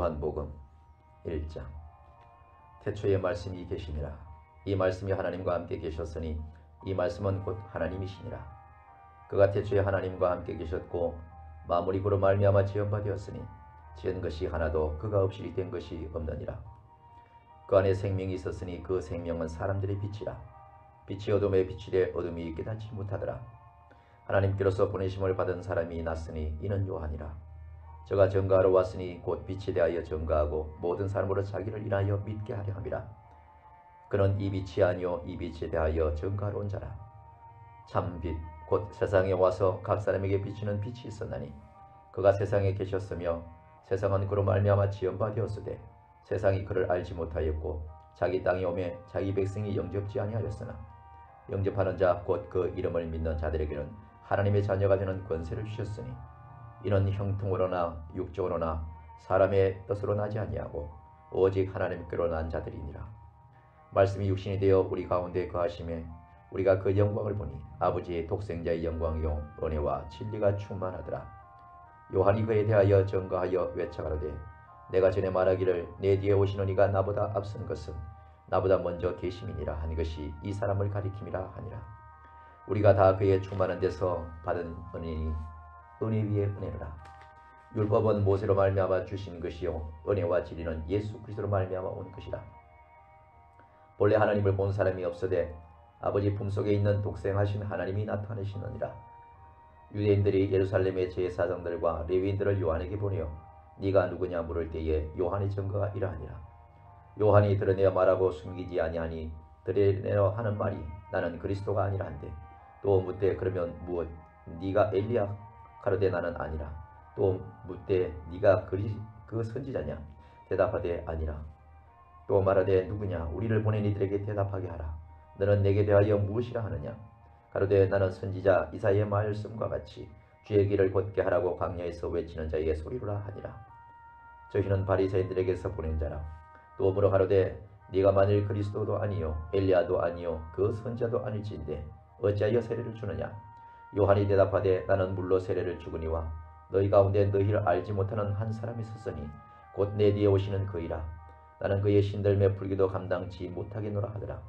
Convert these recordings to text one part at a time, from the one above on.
요한복음 1장. 태초에 말씀이 계시니라. 이 말씀이 하나님과 함께 계셨으니 이 말씀은 곧 하나님이시니라. 그가 태초에 하나님과 함께 계셨고 만물이 그로 말미암아 지은 바 되었으니 지은 것이 하나도 그가 없이 된 것이 없느니라. 그 안에 생명이 있었으니 그 생명은 사람들의 빛이라. 빛이 어둠에 비치되 어둠이 깨닫지 못하더라. 하나님께로서 보내심을 받은 사람이 났으니 이는 요한이라. 저가 증거하러 왔으니 곧 빛에 대하여 증거하고 모든 사람으로 자기를 인하여 믿게 하려 함이라. 그는 이 빛이 아니요 이 빛에 대하여 증거하러 온 자라. 참빛 곧 세상에 와서 각 사람에게 비치는 빛이 있었나니 그가 세상에 계셨으며 세상은 그로 말미암아 지은 바 되었으되 세상이 그를 알지 못하였고 자기 땅에 오매 자기 백성이 영접지 아니하였으나 영접하는 자 곧 그 이름을 믿는 자들에게는 하나님의 자녀가 되는 권세를 주셨으니 이는 형통으로나 육적으로나 사람의 뜻으로 나지 아니하고 오직 하나님께로 난 자들이니라. 말씀이 육신이 되어 우리 가운데 거하심에 우리가 그 영광을 보니 아버지의 독생자의 영광이요 은혜와 진리가 충만하더라. 요한이 그에 대하여 증거하여 외쳐가로되 내가 전에 말하기를 내 뒤에 오시는 이가 나보다 앞선 것은 나보다 먼저 계심이니라 한 것이 이 사람을 가리킴이라 하니라. 우리가 다 그의 충만한 데서 받은 은혜니 은혜 위에 은혜라. 율법은 모세로 말미암아 주신 것이요 은혜와 진리는 예수 그리스도로 말미암아 온 것이라. 본래 하나님을 본 사람이 없으되 아버지 품속에 있는 독생하신 하나님이 나타내시느니라. 유대인들이 예루살렘의 제사장들과 레위인들을 요한에게 보내어 네가 누구냐 물을 때에 요한의 증거가 이러하니라. 요한이 드러내어 말하고 숨기지 아니하니 드러내어 하는 말이 나는 그리스도가 아니라 한데 또 묻되 그러면 무엇 네가 엘리야 가로되 나는 아니라. 또 묻되 네가 그 선지자냐 대답하되 아니라. 또 말하되 누구냐 우리를 보낸 이들에게 대답하게 하라. 너는 내게 대하여 무엇이라 하느냐. 가로되 나는 선지자 이사야의 말씀과 같이 주의 길을 곧게 하라고 광야에서 외치는 자의 소리로라 하니라. 저희는 바리새인들에게서 보낸 자라. 또 물어 가로되 네가 만일 그리스도도 아니요 엘리야도 아니요 그 선지자도 아닐지인데 어찌하여 세례를 주느냐. 요한이 대답하되 나는 물로 세례를 주거니와 너희 가운데 너희를 알지 못하는 한 사람이 있었으니 곧 내 뒤에 오시는 그이라. 나는 그의 신들매 풀기도 감당치 못하겠노라 하더라.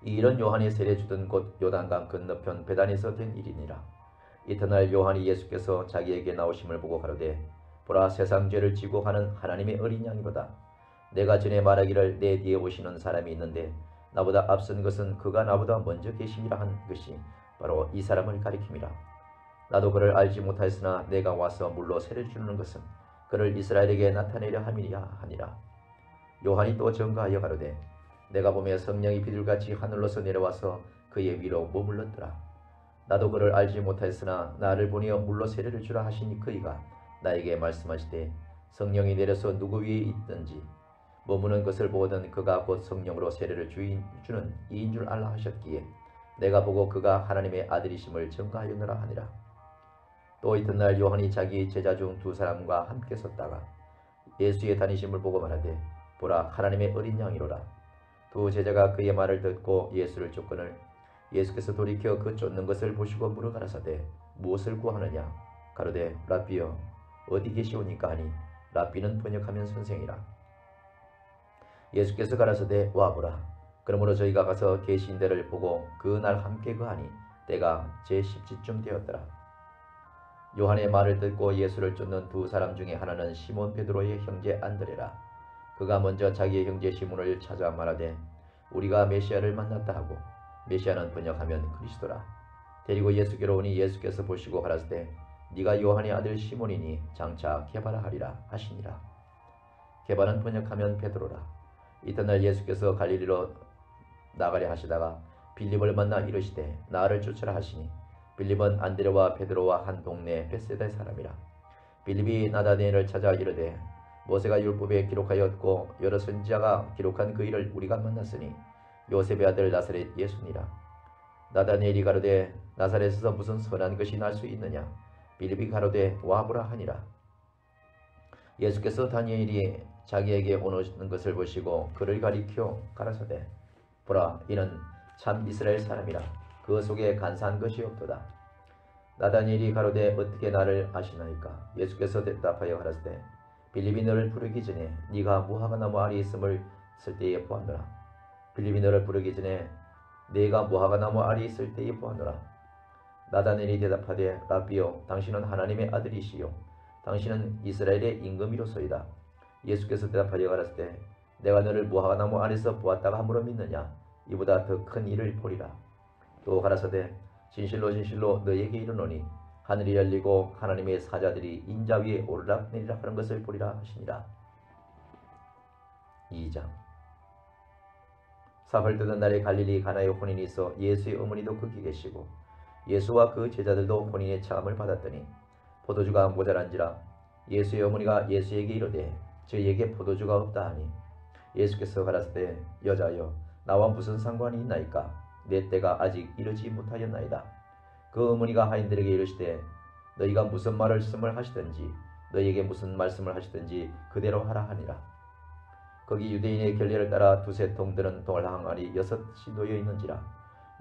이 일은 요한이 세례 주던 곳 요단강 건너편 베단에서 된 일이니라. 이튿날 요한이 예수께서 자기에게 나오심을 보고 가로되 보라 세상 죄를 지고 가는 하나님의 어린 양이로다. 내가 전에 말하기를 내 뒤에 오시는 사람이 있는데 나보다 앞선 것은 그가 나보다 먼저 계심이라 한 것이 바로 이 사람을 가리킴이라. 나도 그를 알지 못하였으나 내가 와서 물로 세례를 주는 것은 그를 이스라엘에게 나타내려 함이라 하니라. 요한이 또 증거하여 가로되 내가 보며 성령이 비둘같이 하늘로서 내려와서 그의 위로 머물렀더라. 나도 그를 알지 못하였으나 나를 보내어 물로 세례를 주라 하시니 그이가 나에게 말씀하시되 성령이 내려서 누구 위에 있든지 머무는 것을 보거든 그가 곧 성령으로 세례를 주는 이인 줄 알라 하셨기에 내가 보고 그가 하나님의 아들이심을 증거하였노라 하니라. 또 이튿날 요한이 자기 제자 중 두 사람과 함께 섰다가 예수의 다니심을 보고 말하되 보라 하나님의 어린 양이로라. 두 제자가 그의 말을 듣고 예수를 쫓거늘 예수께서 돌이켜 그 쫓는 것을 보시고 물어 가라사대 무엇을 구하느냐. 가로되 랍비여 어디 계시오니까 하니 랍비는 번역하면 선생이라. 예수께서 가라사대 와보라. 그러므로 저희가 가서 계신 데를 보고 그날 함께 거하니 때가 제10지쯤 되었더라. 요한의 말을 듣고 예수를 쫓는 두 사람 중에 하나는 시몬 베드로의 형제 안드레라. 그가 먼저 자기의 형제 시몬을 찾아 말하되 우리가 메시아를 만났다 하고 메시아는 번역하면 그리스도라. 데리고 예수께로 오니 예수께서 보시고 가라사대 네가 요한의 아들 시몬이니 장차 게바라 하리라 하시니라. 게바는 번역하면 베드로라. 이튿날 예수께서 갈릴리로 나가려 하시다가 빌립을 만나 이르시되 나를 쫓으라 하시니 빌립은 안드레와 베드로와 한 동네 벳세다의 사람이라. 빌립이 나다니엘을 찾아 이르되 모세가 율법에 기록하였고 여러 선지자가 기록한 그 일을 우리가 만났으니 요셉의 아들 나사렛 예수니라. 나다니엘이 가로되 나사렛에서 무슨 선한 것이 날 수 있느냐. 빌립이 가로되 와보라 하니라. 예수께서 다니엘이 자기에게 오는 것을 보시고 그를 가리켜 가라사대 보라 이는 참 이스라엘 사람이라. 그 속에 간사한 것이 없도다. 나다니엘이 가로되 어떻게 나를 아시나이까. 예수께서 대답하여 가라사대 빌립이 너를 부르기 전에 네가 무화과나무 아래에 있음을 쓸 때에 보았노라. 빌립이 너를 부르기 전에 네가 무화과나무 아래에 있을 때에 보았노라. 나다넬이 대답하되 라비여 당신은 하나님의 아들이시요 당신은 이스라엘의 임금이로소이다. 예수께서 대답하여 가라사대 내가 너를 무화과나무 아래서 보았다가 함부로 믿느냐. 이보다 더 큰 일을 보리라. 또 가라사대 진실로 진실로 너에게 이르노니 하늘이 열리고 하나님의 사자들이 인자 위에 오르락내리락 하는 것을 보리라 하시니라. 2장. 사흘 뜨던 날에 갈릴리 가나에 혼인이 있어 예수의 어머니도 거기 계시고 예수와 그 제자들도 혼인의 차함을 받았더니 포도주가 모자란지라. 예수의 어머니가 예수에게 이르되 저희에게 포도주가 없다 하니 예수께서 가라사대 여자여 나와 무슨 상관이 있나이까. 내 때가 아직 이르지 못하였나이다. 그 어머니가 하인들에게 이르시되 너희가 무슨 말씀을 하시든지 너희에게 무슨 말씀을 하시든지 그대로 하라 하니라. 거기 유대인의 결례를 따라 두세 통드는 돌항아리 6이 놓여 있는지라.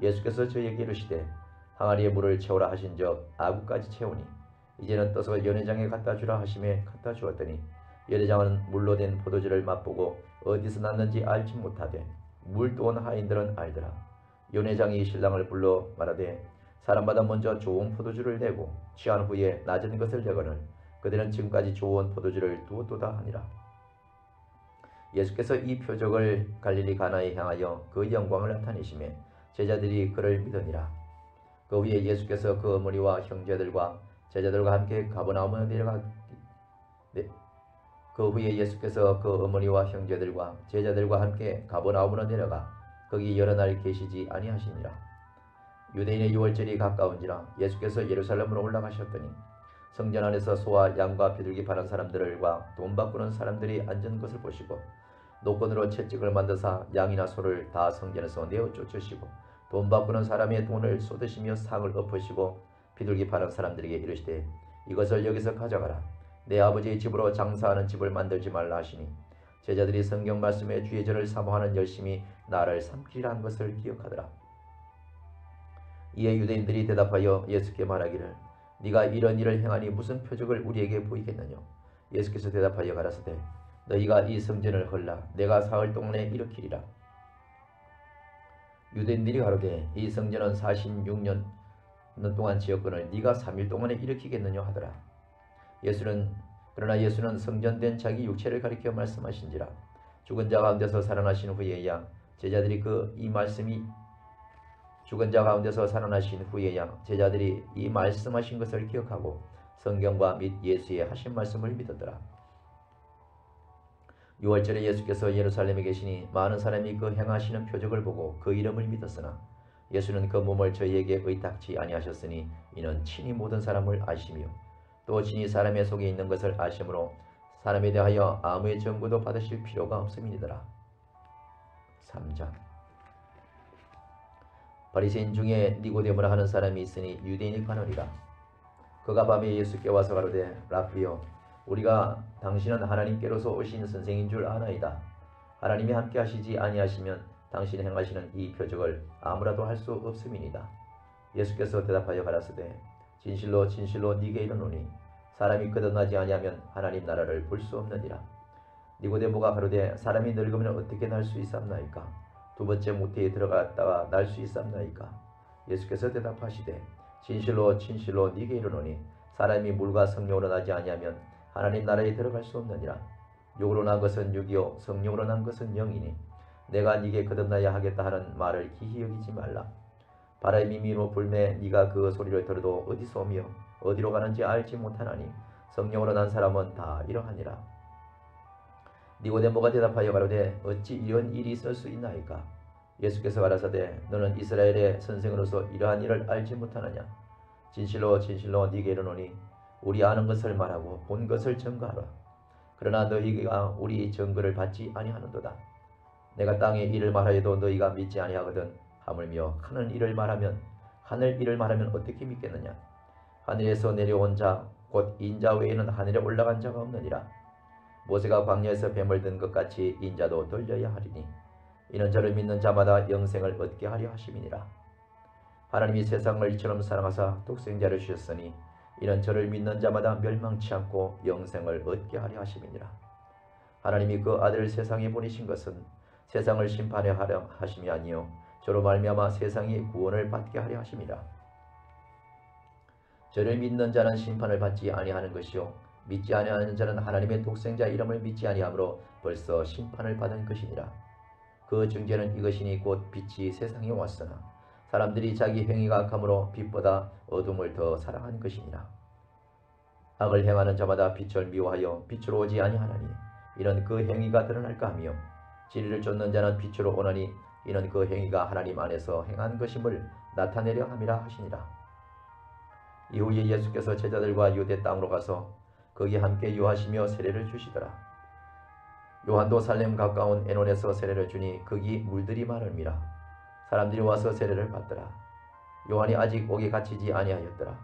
예수께서 저희에게 이르시되 항아리에 물을 채우라 하신적 아구까지 채우니 이제는 떠서 연회장에 갖다 주라 하심에 갖다 주었더니 연회장은 물로 된 포도주를 맛보고 어디서 났는지 알지 못하되 물 떠온 하인들은 알더라. 연회장이 신랑을 불러 말하되 사람마다 먼저 좋은 포도주를 내고 취한 후에 낮은 것을 내거늘 그들은 지금까지 좋은 포도주를 두었도다 하니라. 예수께서 이 표적을 갈릴리 가나에 향하여 그 영광을 나타내시매 제자들이 그를 믿으니라. 그 후에 예수께서 그 어머니와 형제들과 제자들과 함께 가버나움으로 내려가 거기 여러 날 계시지 아니하시니라. 유대인의 유월절이 가까운지라. 예수께서 예루살렘으로 올라가셨더니 성전 안에서 소와 양과 비둘기 파는 사람들과 돈 바꾸는 사람들이 앉은 것을 보시고 노건으로 채찍을 만드사 양이나 소를 다 성전에서 내어 쫓으시고 돈 바꾸는 사람의 돈을 쏟으시며 상을 엎으시고 비둘기 파는 사람들에게 이르시되 이것을 여기서 가져가라. 내 아버지의 집으로 장사하는 집을 만들지 말라 하시니 제자들이 성경 말씀에 주의 절을 사모하는 열심히 나를 삼키리라 한 것을 기억하더라. 이에 유대인들이 대답하여 예수께 말하기를 네가 이런 일을 행하니 무슨 표적을 우리에게 보이겠느냐. 예수께서 대답하여 가라사대 너희가 이 성전을 헐라 내가 사흘 동안에 일으키리라. 유대인들이 가로되 이 성전은 46년 동안 지었거늘 네가 3일 동안에 일으키겠느냐 하더라. 그러나 예수는 성전된 자기 육체를 가리켜 말씀하신지라. 죽은 자 가운데서 살아나신 후에야 제자들이 이 말씀하신 것을 기억하고 성경과 및 예수의 하신 말씀을 믿었더라. 6월절에 예수께서 예루살렘에 계시니 많은 사람이 그 행하시는 표적을 보고 그 이름을 믿었으나 예수는 그 몸을 저희에게 의탁치 아니하셨으니 이는 친히 모든 사람을 아시며 또 친히 사람의 속에 있는 것을 아심으로 사람에 대하여 아무의 증거도 받으실 필요가 없음이니더라. 3장. 바리새인 중에 니고데모라 하는 사람이 있으니 유대인이 가느니라. 그가 밤에 예수께 와서 가로되 라비여 우리가 당신은 하나님께로서 오신 선생인 줄 아나이다. 하나님이 함께 하시지 아니하시면 당신이 행하시는 이 표적을 아무라도 할 수 없음이니이다. 예수께서 대답하여 가라사대 진실로 진실로 네게 이르노니 사람이 거듭나지 아니하면 하나님 나라를 볼 수 없느니라. 니고데모가 가로되 사람이 늙으면 어떻게 날 수 있삼나이까. 두 번째 모태에 들어갔다가 날 수 있삼나이까. 예수께서 대답하시되 진실로 진실로 네게 이르노니 사람이 물과 성령으로 나지 아니하면 하나님 나라에 들어갈 수 없느니라. 육으로 난 것은 육이요 성령으로 난 것은 영이니 내가 네게 거듭나야 하겠다 하는 말을 기히 여기지 말라. 바람이 미로 불매 네가 그 소리를 들어도 어디서 오며 어디로 가는지 알지 못하나니 성령으로 난 사람은 다 이러하니라. 니고데모가 대답하여 가로되 어찌 이런 일이 있을 수 있나이까. 예수께서 가라사대 너는 이스라엘의 선생으로서 이러한 일을 알지 못하느냐. 진실로 진실로 네게 이르노니 우리 아는 것을 말하고 본 것을 증거하라. 그러나 너희가 우리 증거를 받지 아니하는도다. 내가 땅에 일을 말하여도 너희가 믿지 아니하거든. 하물며 하늘 일을 말하면 어떻게 믿겠느냐. 하늘에서 내려온 자 곧 인자 외에는 하늘에 올라간 자가 없느니라. 모세가 광야에서 뱀을 든 것 같이 인자도 돌려야 하리니 이는 저를 믿는 자마다 영생을 얻게 하려 하심이니라. 하나님이 세상을 이처럼 사랑하사 독생자를 주셨으니 이는 저를 믿는 자마다 멸망치 않고 영생을 얻게 하려 하심이니라. 하나님이 그 아들을 세상에 보내신 것은 세상을 심판하려 하심이 아니요 저로 말미암아 세상이 구원을 받게 하려 하심이라. 저를 믿는 자는 심판을 받지 아니하는 것이요 믿지 아니하는 자는 하나님의 독생자 이름을 믿지 아니하므로 벌써 심판을 받은 것이니라. 그 증거는 이것이니 곧 빛이 세상에 왔으나 사람들이 자기 행위가 악함으로 빛보다 어둠을 더 사랑한 것이니라. 악을 행하는 자마다 빛을 미워하여 빛으로 오지 아니하나니 이는 그 행위가 드러날까 하며 진리를 쫓는 자는 빛으로 오나니 이는 그 행위가 하나님 안에서 행한 것임을 나타내려 함이라 하시니라. 이후에 예수께서 제자들과 유대 땅으로 가서 거기 함께 유하시며 세례를 주시더라. 요한도 살렘 가까운 에논에서 세례를 주니 거기 물들이 많음이라. 사람들이 와서 세례를 받더라. 요한이 아직 옥에 갇히지 아니하였더라.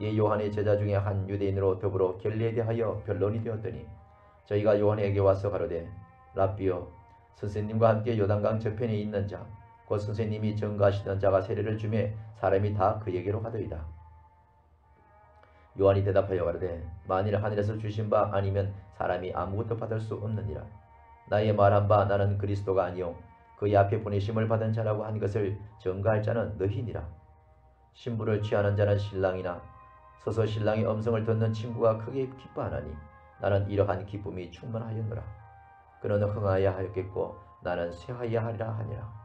이 요한의 제자 중에 한 유대인으로 더불어 겔리에 대하여 변론이 되었더니 저희가 요한에게 와서 가로되 랍비여 선생님과 함께 요단강 저편에 있는 자 곧 선생님이 증거하시던 자가 세례를 주매 사람이 다 그에게로 가더이다. 요한이 대답하여 가로되 만일 하늘에서 주신 바 아니면 사람이 아무것도 받을 수 없느니라. 나의 말한 바 나는 그리스도가 아니요 그의 앞에 보내심을 받은 자라고 한 것을 증거할 자는 너희니라. 신부를 취하는 자는 신랑이나 서서 신랑의 음성을 듣는 친구가 크게 기뻐하나니 나는 이러한 기쁨이 충만하였노라. 그는 흥하여야 하였겠고 나는 쇠하여야 하리라 하니라.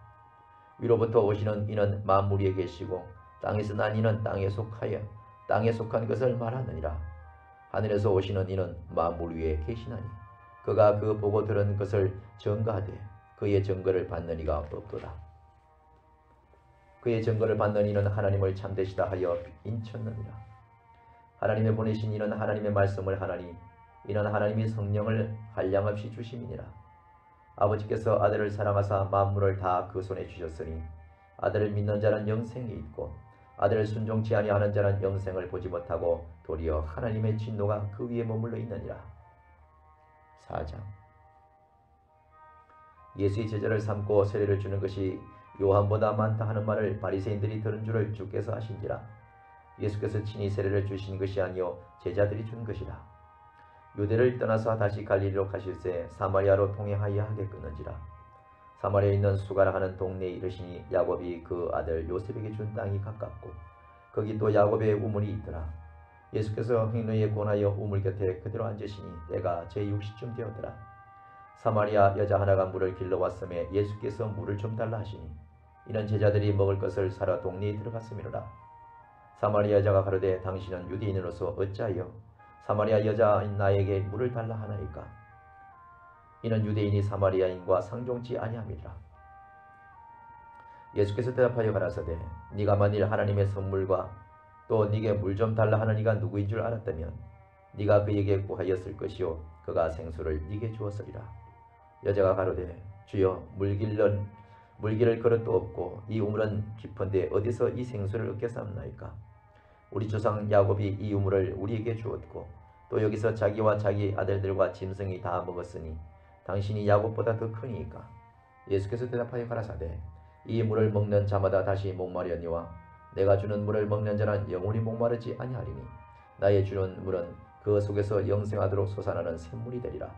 위로부터 오시는 이는 만물 위에 계시고 땅에서 난 이는 땅에 속하여 땅에 속한 것을 말하느니라. 하늘에서 오시는 이는 만물 위에 계시나니 그가 그 보고 들은 것을 증거하되 그의 증거를 받는 이가 없도다. 그의 증거를 받는 이는 하나님을 참되시다 하여 인쳤느니라. 하나님의 보내신 이는 하나님의 말씀을 하나니 이는 하나님이 성령을 한량없이 주심이니라. 아버지께서 아들을 사랑하사 만물을 다 그 손에 주셨으니 아들을 믿는 자는 영생이 있고 아들을 순종치 아니하는 자는 영생을 보지 못하고 도리어 하나님의 진노가 그 위에 머물러 있느니라. 4장. 예수의 제자를 삼고 세례를 주는 것이 요한보다 많다 하는 말을 바리새인들이 들은 줄을 주께서 아신지라. 예수께서 친히 세례를 주신 것이 아니요 제자들이 준 것이라. 유대를 떠나서 다시 갈릴리로 가실새 사마리아로 통행하여 하겠거는지라. 사마리아에 있는 수가라 하는 동네에 이르시니 야곱이 그 아들 요셉에게 준 땅이 가깝고 거기 또 야곱의 우물이 있더라. 예수께서 행로에 권하여 우물 곁에 그대로 앉으시니 때가 제6시쯤 되었더라. 사마리아 여자 하나가 물을 길러왔음에 예수께서 물을 좀 달라 하시니 이는 제자들이 먹을 것을 사러 동네에 들어갔음이로라. 사마리아 여자가 가로되 당신은 유대인으로서 어찌하여 사마리아 여자인 나에게 물을 달라 하나이까? 이는 유대인이 사마리아인과 상종치 아니함이라. 예수께서 대답하여 가라사대 네가 만일 하나님의 선물과 또 네게 물 좀 달라 하는 이가 누구인 줄 알았다면 네가 그에게 구하였을 것이요 그가 생수를 네게 주었으리라. 여자가 가로되 주여 물기를 그릇도 없고 이 우물은 깊은데 어디서 이 생수를 얻겠사옵나이까? 우리 조상 야곱이 이 우물을 우리에게 주었고 또 여기서 자기와 자기 아들들과 짐승이 다 먹었으니 당신이 야곱보다 더 크니이까? 예수께서 대답하여 가라사대 이 물을 먹는 자마다 다시 목마르려니와 내가 주는 물을 먹는 자는 영원히 목마르지 아니하리니 나의 주는 물은 그 속에서 영생하도록 솟아나는 샘물이 되리라.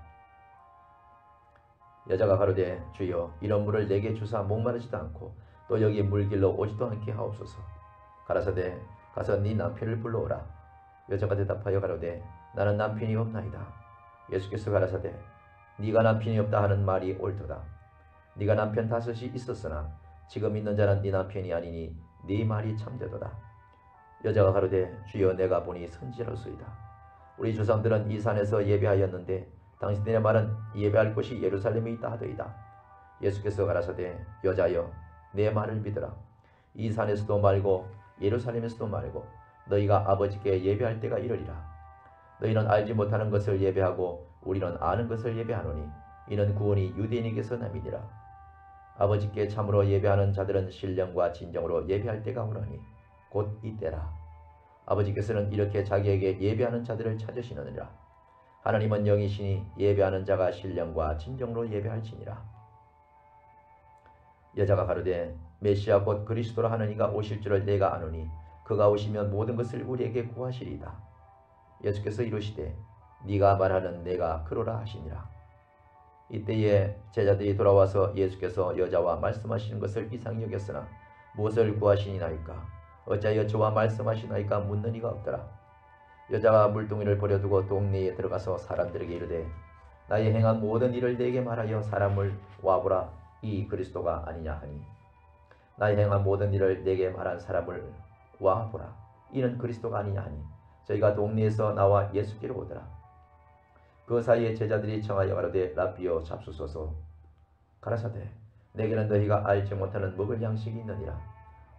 여자가 가로되 주여 이런 물을 내게 주사 목마르지도 않고 또 여기 물길로 오지도 않게 하옵소서. 가라사대 가서 네 남편을 불러오라. 여자가 대답하여 가로되 나는 남편이 없나이다. 예수께서 가라사대 네가 남편이 없다 하는 말이 옳도다. 네가 남편 5이 있었으나 지금 있는 자는 네 남편이 아니니 네 말이 참되도다. 여자가 가로되 주여 내가 보니 선지자로소이다. 우리 조상들은 이 산에서 예배하였는데 당신들의 말은 예배할 곳이 예루살렘에 있다 하더이다. 예수께서 가라사대 여자여 내 말을 믿으라. 이 산에서도 말고 예루살렘에서도 말고 너희가 아버지께 예배할 때가 이르리라. 너희는 알지 못하는 것을 예배하고 우리는 아는 것을 예배하노니 이는 구원이 유대인에게서 남이니라. 아버지께 참으로 예배하는 자들은 신령과 진정으로 예배할 때가 오나니 곧 이때라. 아버지께서는 이렇게 자기에게 예배하는 자들을 찾으시느니라. 하나님은 영이시니 예배하는 자가 신령과 진정으로 예배할지니라. 여자가 가로되 메시아 곧 그리스도라 하는 이가 오실 줄을 내가 아노니 그가 오시면 모든 것을 우리에게 구하시리이다. 예수께서 이르시되 네가 말하는 내가 그러라 하시니라. 이때에 제자들이 돌아와서 예수께서 여자와 말씀하시는 것을 이상히 여겼으나 무엇을 구하시니나이까 어찌하여 저와 말씀하시나이까 묻는 이가 없더라. 여자가 물동이를 버려두고 동네에 들어가서 사람들에게 이르되 나의 행한 모든 일을 내게 말하여 사람을 와보라 이 그리스도가 아니냐 하니 나의 행한 모든 일을 내게 말한 사람을 와보라 이는 그리스도가 아니냐 하니 저희가 동네에서 나와 예수께로 오더라. 그 사이에 제자들이 청하여 가로되 라비여 잡수소서. 가라사대 내게는 너희가 알지 못하는 먹을 양식이 있느니라.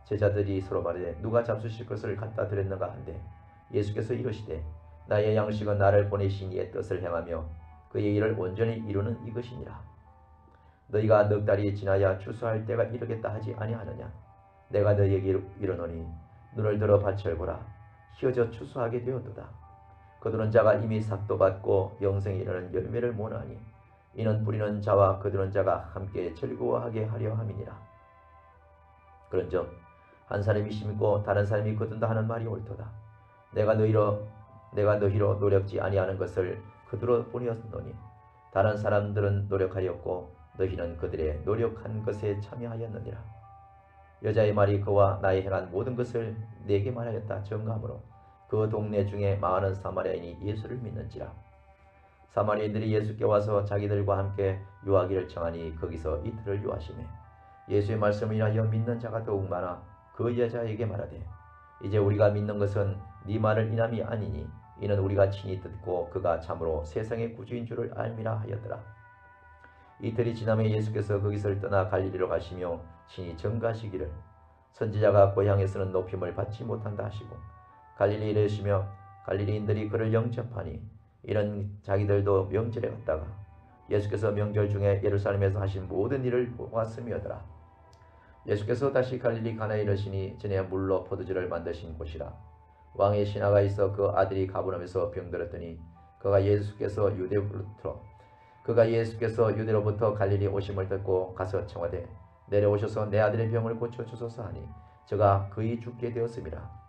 제자들이 서로 말하되 누가 잡수실 것을 갖다 드렸는가 한데 예수께서 이르시되 나의 양식은 나를 보내신 이의 뜻을 행하며 그의 일을 온전히 이루는 이것이니라. 너희가 넉 달이 지나야 추수할 때가 이르겠다 하지 아니하느냐. 내가 너희에게 이르노니 눈을 들어 밭을 보라. 휘어져 추수하게 되었도다. 거두는 자가 이미 삭도 받고 영생에 이르는 열매를 모나니 이는 뿌리는 자와 거두는 자가 함께 즐거워하게 하려 함이니라. 그런즉 한 사람이 심고 다른 사람이 거둔다 하는 말이 옳도다. 내가 너희로 노력지 아니하는 것을 그들로 보내었노니 다른 사람들은 노력하였고 너희는 그들의 노력한 것에 참여하였느니라. 여자의 말이 그와 나의 행한 모든 것을 내게 말하였다 증거하므로 그 동네 중에 많은 사마리아인이 예수를 믿는지라. 사마리아인들이 예수께 와서 자기들과 함께 유하기를 청하니 거기서 이틀을 유하시매 예수의 말씀을 인하여 믿는 자가 더욱 많아 그 여자에게 말하되 이제 우리가 믿는 것은 네 말을 인함이 아니니 이는 우리가 친히 듣고 그가 참으로 세상의 구주인 줄을 알미라 하였더라. 이틀이 지나매 예수께서 거기서 떠나 갈릴리로 가시며 친히 증거하시기를 선지자가 고향에서는 높임을 받지 못한다 하시고 갈릴리에 이르시며 갈릴리인들이 그를 영접하니 이런 자기들도 명절에 갔다가 예수께서 명절 중에 예루살렘에서 하신 모든 일을 보았음이더라. 예수께서 다시 갈릴리 가나에 이르시니 전에 물로 포도주를 만드신 곳이라. 왕의 신하가 있어 그 아들이 가버나움에서 병들었더니 그가 예수께서 유대로부터 갈릴리 오심을 듣고 가서 청하되 내려오셔서 내 아들의 병을 고쳐주소서 하니 저가 거의 죽게 되었음이라.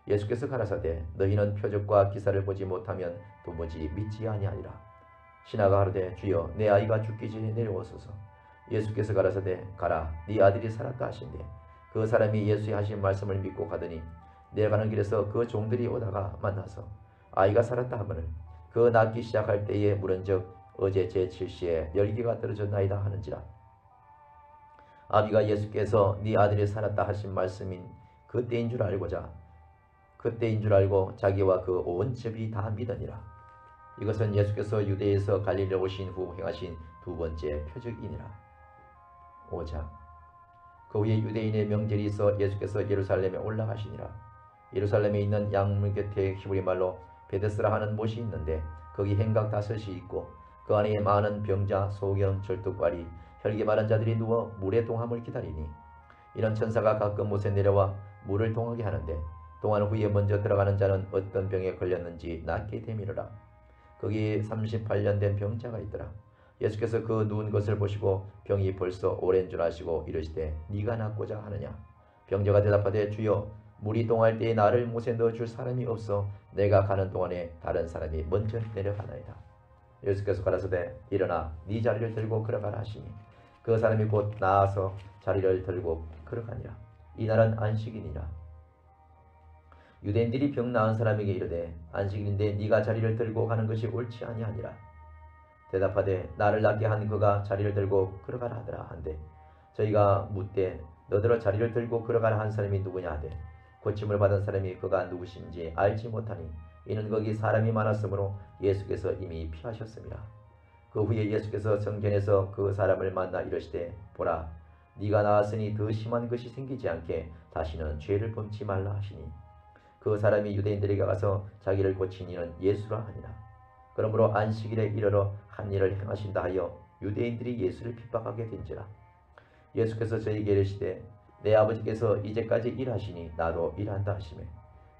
예수께서 가라사대 너희는 표적과 기사를 보지 못하면 도무지 믿지 아니하리라. 신하가 가로되 주여 내 아이가 죽기 전에 내려오소서. 예수께서 가라사대 가라 네 아들이 살았다 하신대 그 사람이 예수의 하신 말씀을 믿고 가더니 내려가는 길에서 그 종들이 오다가 만나서 아이가 살았다 하거늘 그 낫기 시작할 때에 물은즉 어제 제7시에 열기가 떨어졌나이다 하는지라. 아비가 예수께서 네 아들이 살았다 하신 말씀인 그때인 줄 알고 자기와 그 온 집이 다 믿으니라. 이것은 예수께서 유대에서 갈릴리에 오신 후 행하신 두 번째 표적이니라. 5장 그 후에 유대인의 명절이 있어 예수께서 예루살렘에 올라가시니라. 예루살렘에 있는 양문 곁에 히브리 말로 베데스라 하는 못이 있는데 거기 행각 5이 있고 그 안에 많은 병자, 소경, 절뚝발이, 혈기 마른 자들이 누워 물의 동함을 기다리니 이런 천사가 가끔 못에 내려와 물을 동하게 하는데 동한 후에 먼저 들어가는 자는 어떤 병에 걸렸는지 낫게 되미르라. 거기 38년 된 병자가 있더라. 예수께서 그 누운 것을 보시고 병이 벌써 오랜 줄 아시고 이르시되 네가 낫고자 하느냐. 병자가 대답하되 주여 물이 동할 때에 나를 못에 넣어줄 사람이 없어 내가 가는 동안에 다른 사람이 먼저 내려가나이다. 예수께서 가라사대 일어나 네 자리를 들고 걸어가라 하시니 그 사람이 곧 나아서 자리를 들고 걸어가니라. 이날은 안식일이니라. 유대인들이 병 나은 사람에게 이르되 안식일인데 네가 자리를 들고 가는 것이 옳지 아니하니라. 대답하되 나를 낫게 한 그가 자리를 들고 걸어가라 하더라 한데 저희가 묻되 너더러 자리를 들고 걸어가라 한 사람이 누구냐 하되 고침을 받은 사람이 그가 누구신지 알지 못하니 이는 거기 사람이 많았으므로 예수께서 이미 피하셨습니다. 그 후에 예수께서 성전에서 그 사람을 만나 이르시되 보라 네가 나았으니 더 심한 것이 생기지 않게 다시는 죄를 범치 말라 하시니 그 사람이 유대인들에게 가서 자기를 고친 이는 예수라 하니라. 그러므로 안식일에 이르러 한 일을 행하신다 하여 유대인들이 예수를 핍박하게 된지라. 예수께서 저희에게 이르시되 내 아버지께서 이제까지 일하시니 나도 일한다 하시매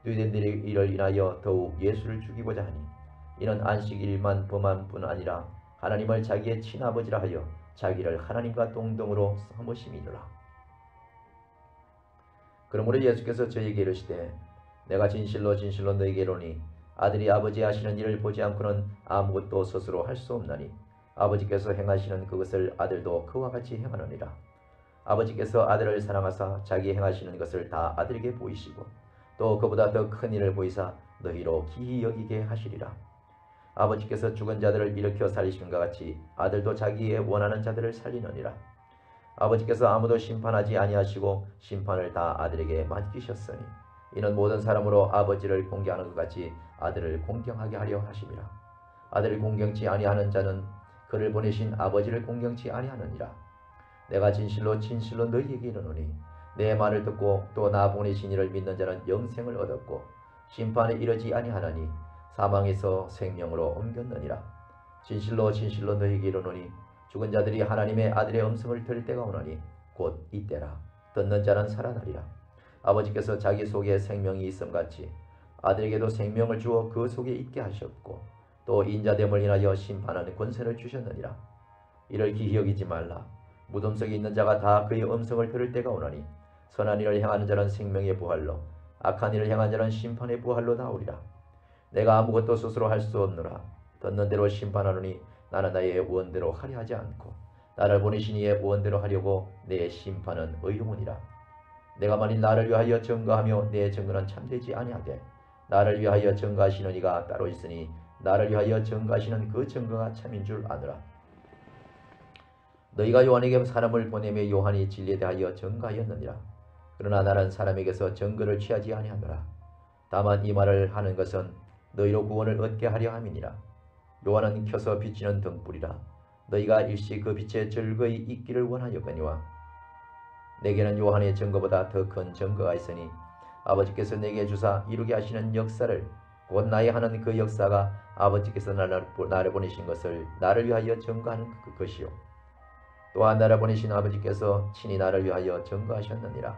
유대인들이 이를 인하여 더욱 예수를 죽이고자 하니 이는 안식일만 범한 뿐 아니라 하나님을 자기의 친아버지라 하여 자기를 하나님과 동등으로 삼으심이니라. 그러므로 예수께서 저에게 이르시되 내가 진실로 진실로 너희에게 이르노니 아들이 아버지 하시는 일을 보지 않고는 아무것도 스스로 할 수 없나니 아버지께서 행하시는 그것을 아들도 그와 같이 행하느니라. 아버지께서 아들을 사랑하사 자기 행하시는 것을 다 아들에게 보이시고 또 그보다 더 큰 일을 보이사 너희로 기히 여기게 하시리라. 아버지께서 죽은 자들을 일으켜 살리심과 같이 아들도 자기의 원하는 자들을 살리느니라. 아버지께서 아무도 심판하지 아니하시고 심판을 다 아들에게 맡기셨으니 이는 모든 사람으로 아버지를 공경하는 것 같이 아들을 공경하게 하려 하심이라. 아들을 공경치 아니하는 자는 그를 보내신 아버지를 공경치 아니하느니라. 내가 진실로 진실로 너희에게 이르노니 내 말을 듣고 또 나 보내신 이를 믿는 자는 영생을 얻었고 심판에 이르지 아니하나니 사망에서 생명으로 옮겼느니라. 진실로 진실로 너희에게 이르노니 죽은 자들이 하나님의 아들의 음성을 들을 때가 오나니 곧 이때라. 듣는 자는 살아나리라. 아버지께서 자기 속에 생명이 있음같이 아들에게도 생명을 주어 그 속에 있게 하셨고 또 인자됨을 인하여 심판하는 권세를 주셨느니라. 이를 기히 여기지 말라. 무덤 속에 있는 자가 다 그의 음성을 들을 때가 오나니 선한 일을 행하는 자는 생명의 부활로 악한 일을 행하는 자는 심판의 부활로 나오리라. 내가 아무것도 스스로 할 수 없노라. 듣는 대로 심판하노니 나는 나의 원대로 하려 하지 않고 나를 보내신 이의 원대로 하려고 내 심판은 의로우니라. 내가 만일 나를 위하여 증거하며 내 증거는 참되지 아니하되 나를 위하여 증거하시는 이가 따로 있으니 나를 위하여 증거하시는 그 증거가 참인 줄 아노라. 너희가 요한에게 사람을 보내며 요한이 진리에 대하여 증거하였느니라. 그러나 나는 사람에게서 증거를 취하지 아니하노라. 다만 이 말을 하는 것은 너희로 구원을 얻게 하려 함이니라. 요한은 켜서 비치는 등불이라. 너희가 일시 그 빛에 즐거이 있기를 원하였거니와 내게는 요한의 증거보다 더 큰 증거가 있으니 아버지께서 내게 주사 이루게 하시는 역사를 곧 나의 하는 그 역사가 아버지께서 나를 보내신 것을 나를 위하여 증거하는 것이요 또한 나를 보내신 아버지께서 친히 나를 위하여 증거하셨느니라.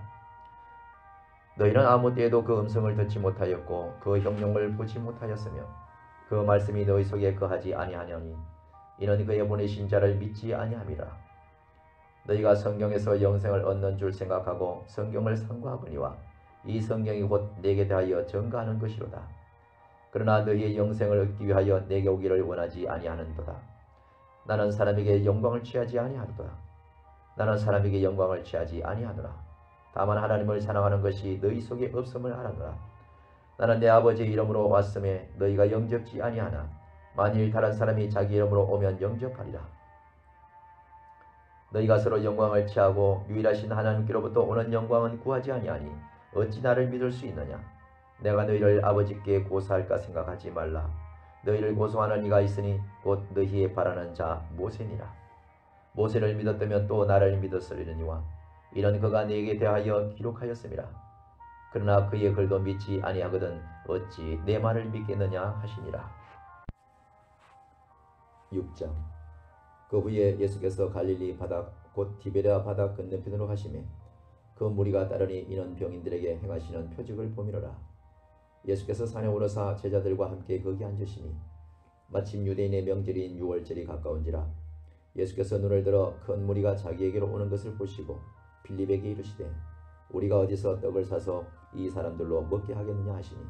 너희는 아무 때에도 그 음성을 듣지 못하였고 그 형용을 보지 못하였으며 그 말씀이 너희 속에 거하지 아니하냐니 이는 그의 보내신 자를 믿지 아니함이라. 너희가 성경에서 영생을 얻는 줄 생각하고 성경을 상고하거니와 이 성경이 곧 내게 대하여 증거하는 것이로다. 그러나 너희의 영생을 얻기 위하여 내게 오기를 원하지 아니하는도다. 나는 사람에게 영광을 취하지 아니하노라. 나는 사람에게 영광을 취하지 아니하노라. 다만 하나님을 사랑하는 것이 너희 속에 없음을 알아노라. 나는 내 아버지의 이름으로 왔음에 너희가 영접지 아니하나 만일 다른 사람이 자기 이름으로 오면 영접하리라. 너희가 서로 영광을 취하고 유일하신 하나님께로부터 오는 영광은 구하지 아니하니 어찌 나를 믿을 수 있느냐. 내가 너희를 아버지께 고소할까 생각하지 말라. 너희를 고소하는 이가 있으니 곧 너희의 바라는 자 모세니라. 모세를 믿었다면 또 나를 믿었으리니와 이는 그가 내게 대하여 기록하였음이라. 그러나 그의 글도 믿지 아니하거든 어찌 내 말을 믿겠느냐 하시니라. 6장. 그 후에 예수께서 갈릴리 바닥 곧 디베랴 바닥 건너편으로 가시매 그 무리가 따르니 이는 병인들에게 행하시는 표적을 보미로라. 예수께서 산에 오르사 제자들과 함께 거기 앉으시니 마침 유대인의 명절인 유월절이 가까운지라. 예수께서 눈을 들어 큰 무리가 자기에게로 오는 것을 보시고 빌립에게 이르시되 우리가 어디서 떡을 사서 이 사람들로 먹게 하겠느냐 하시니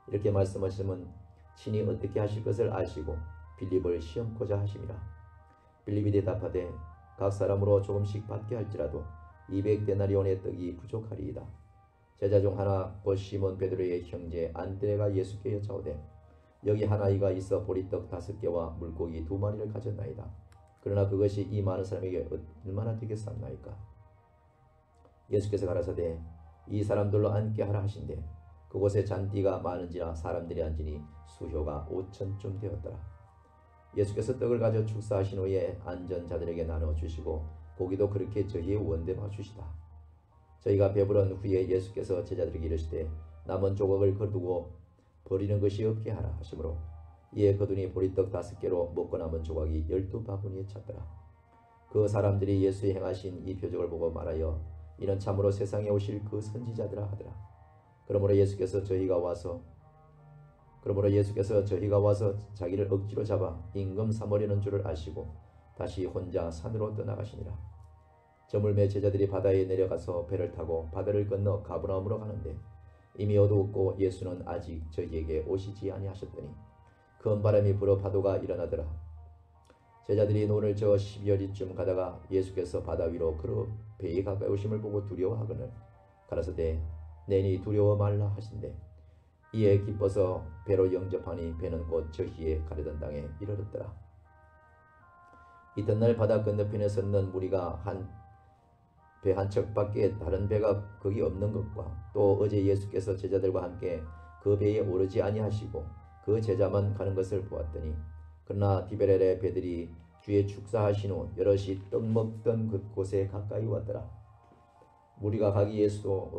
이렇게 말씀하시면 친히 어떻게 하실 것을 아시고 빌립을 시험코자 하심이라. 빌립이 대답하되 각 사람으로 조금씩 받게 할지라도 200데나리온의 떡이 부족하리이다. 제자 중 하나 곧 시몬 베드로의 형제 안드레가 예수께 여짜오되 여기 하나이가 있어 보리떡 5개와 물고기 2마리를 가졌나이다. 그러나 그것이 이 많은 사람에게 얼마나 되겠사옵나이까. 예수께서 가라사대 이 사람들로 앉게 하라 하신대 그곳에 잔디가 많은지라 사람들이 앉으니 수효가 5,000쯤 되었더라. 예수께서 떡을 가져 축사하신 후에 앉은 자들에게 나눠주시고 고기도 그렇게 저희의 원대로 주시다. 저희가 배부른 후에 예수께서 제자들에게 이르시되 남은 조각을 거두고 버리는 것이 없게 하라 하시므로 이에 거두니 보리떡 5개로 먹고 남은 조각이 12바구니에 찼더라. 그 사람들이 예수의 행하신 이 표적을 보고 말하여 이는 참으로 세상에 오실 그 선지자들아 하더라. 그러므로 예수께서 저희가 와서 자기를 억지로 잡아 임금 삼으려는 줄을 아시고 다시 혼자 산으로 떠나가시니라. 저물매 제자들이 바다에 내려가서 배를 타고 바다를 건너 가버나움으로 가는데 이미 어두웠고 예수는 아직 저희에게 오시지 아니하셨더니 큰 바람이 불어 파도가 일어나더라. 제자들이 논을 저어 12여리쯤 가다가 예수께서 바다 위로 걸어 배에 가까이 오심을 보고 두려워하거늘 가라사대 내니 두려워 말라 하신대 이에 기뻐서 배로 영접하니 배는 곧 저희에 가려던 땅에 이르렀더라. 이튿날 바다 건너편에 섰는 무리가 배 한 척밖에 다른 배가 거기 없는 것과 또 어제 예수께서 제자들과 함께 그 배에 오르지 아니하시고 그 제자만 가는 것을 보았더니 그러나 디베레의 배들이 주의 축사하신 후 여럿이 떡 먹던 그곳에 가까이 왔더라. 무리가 가기 예수도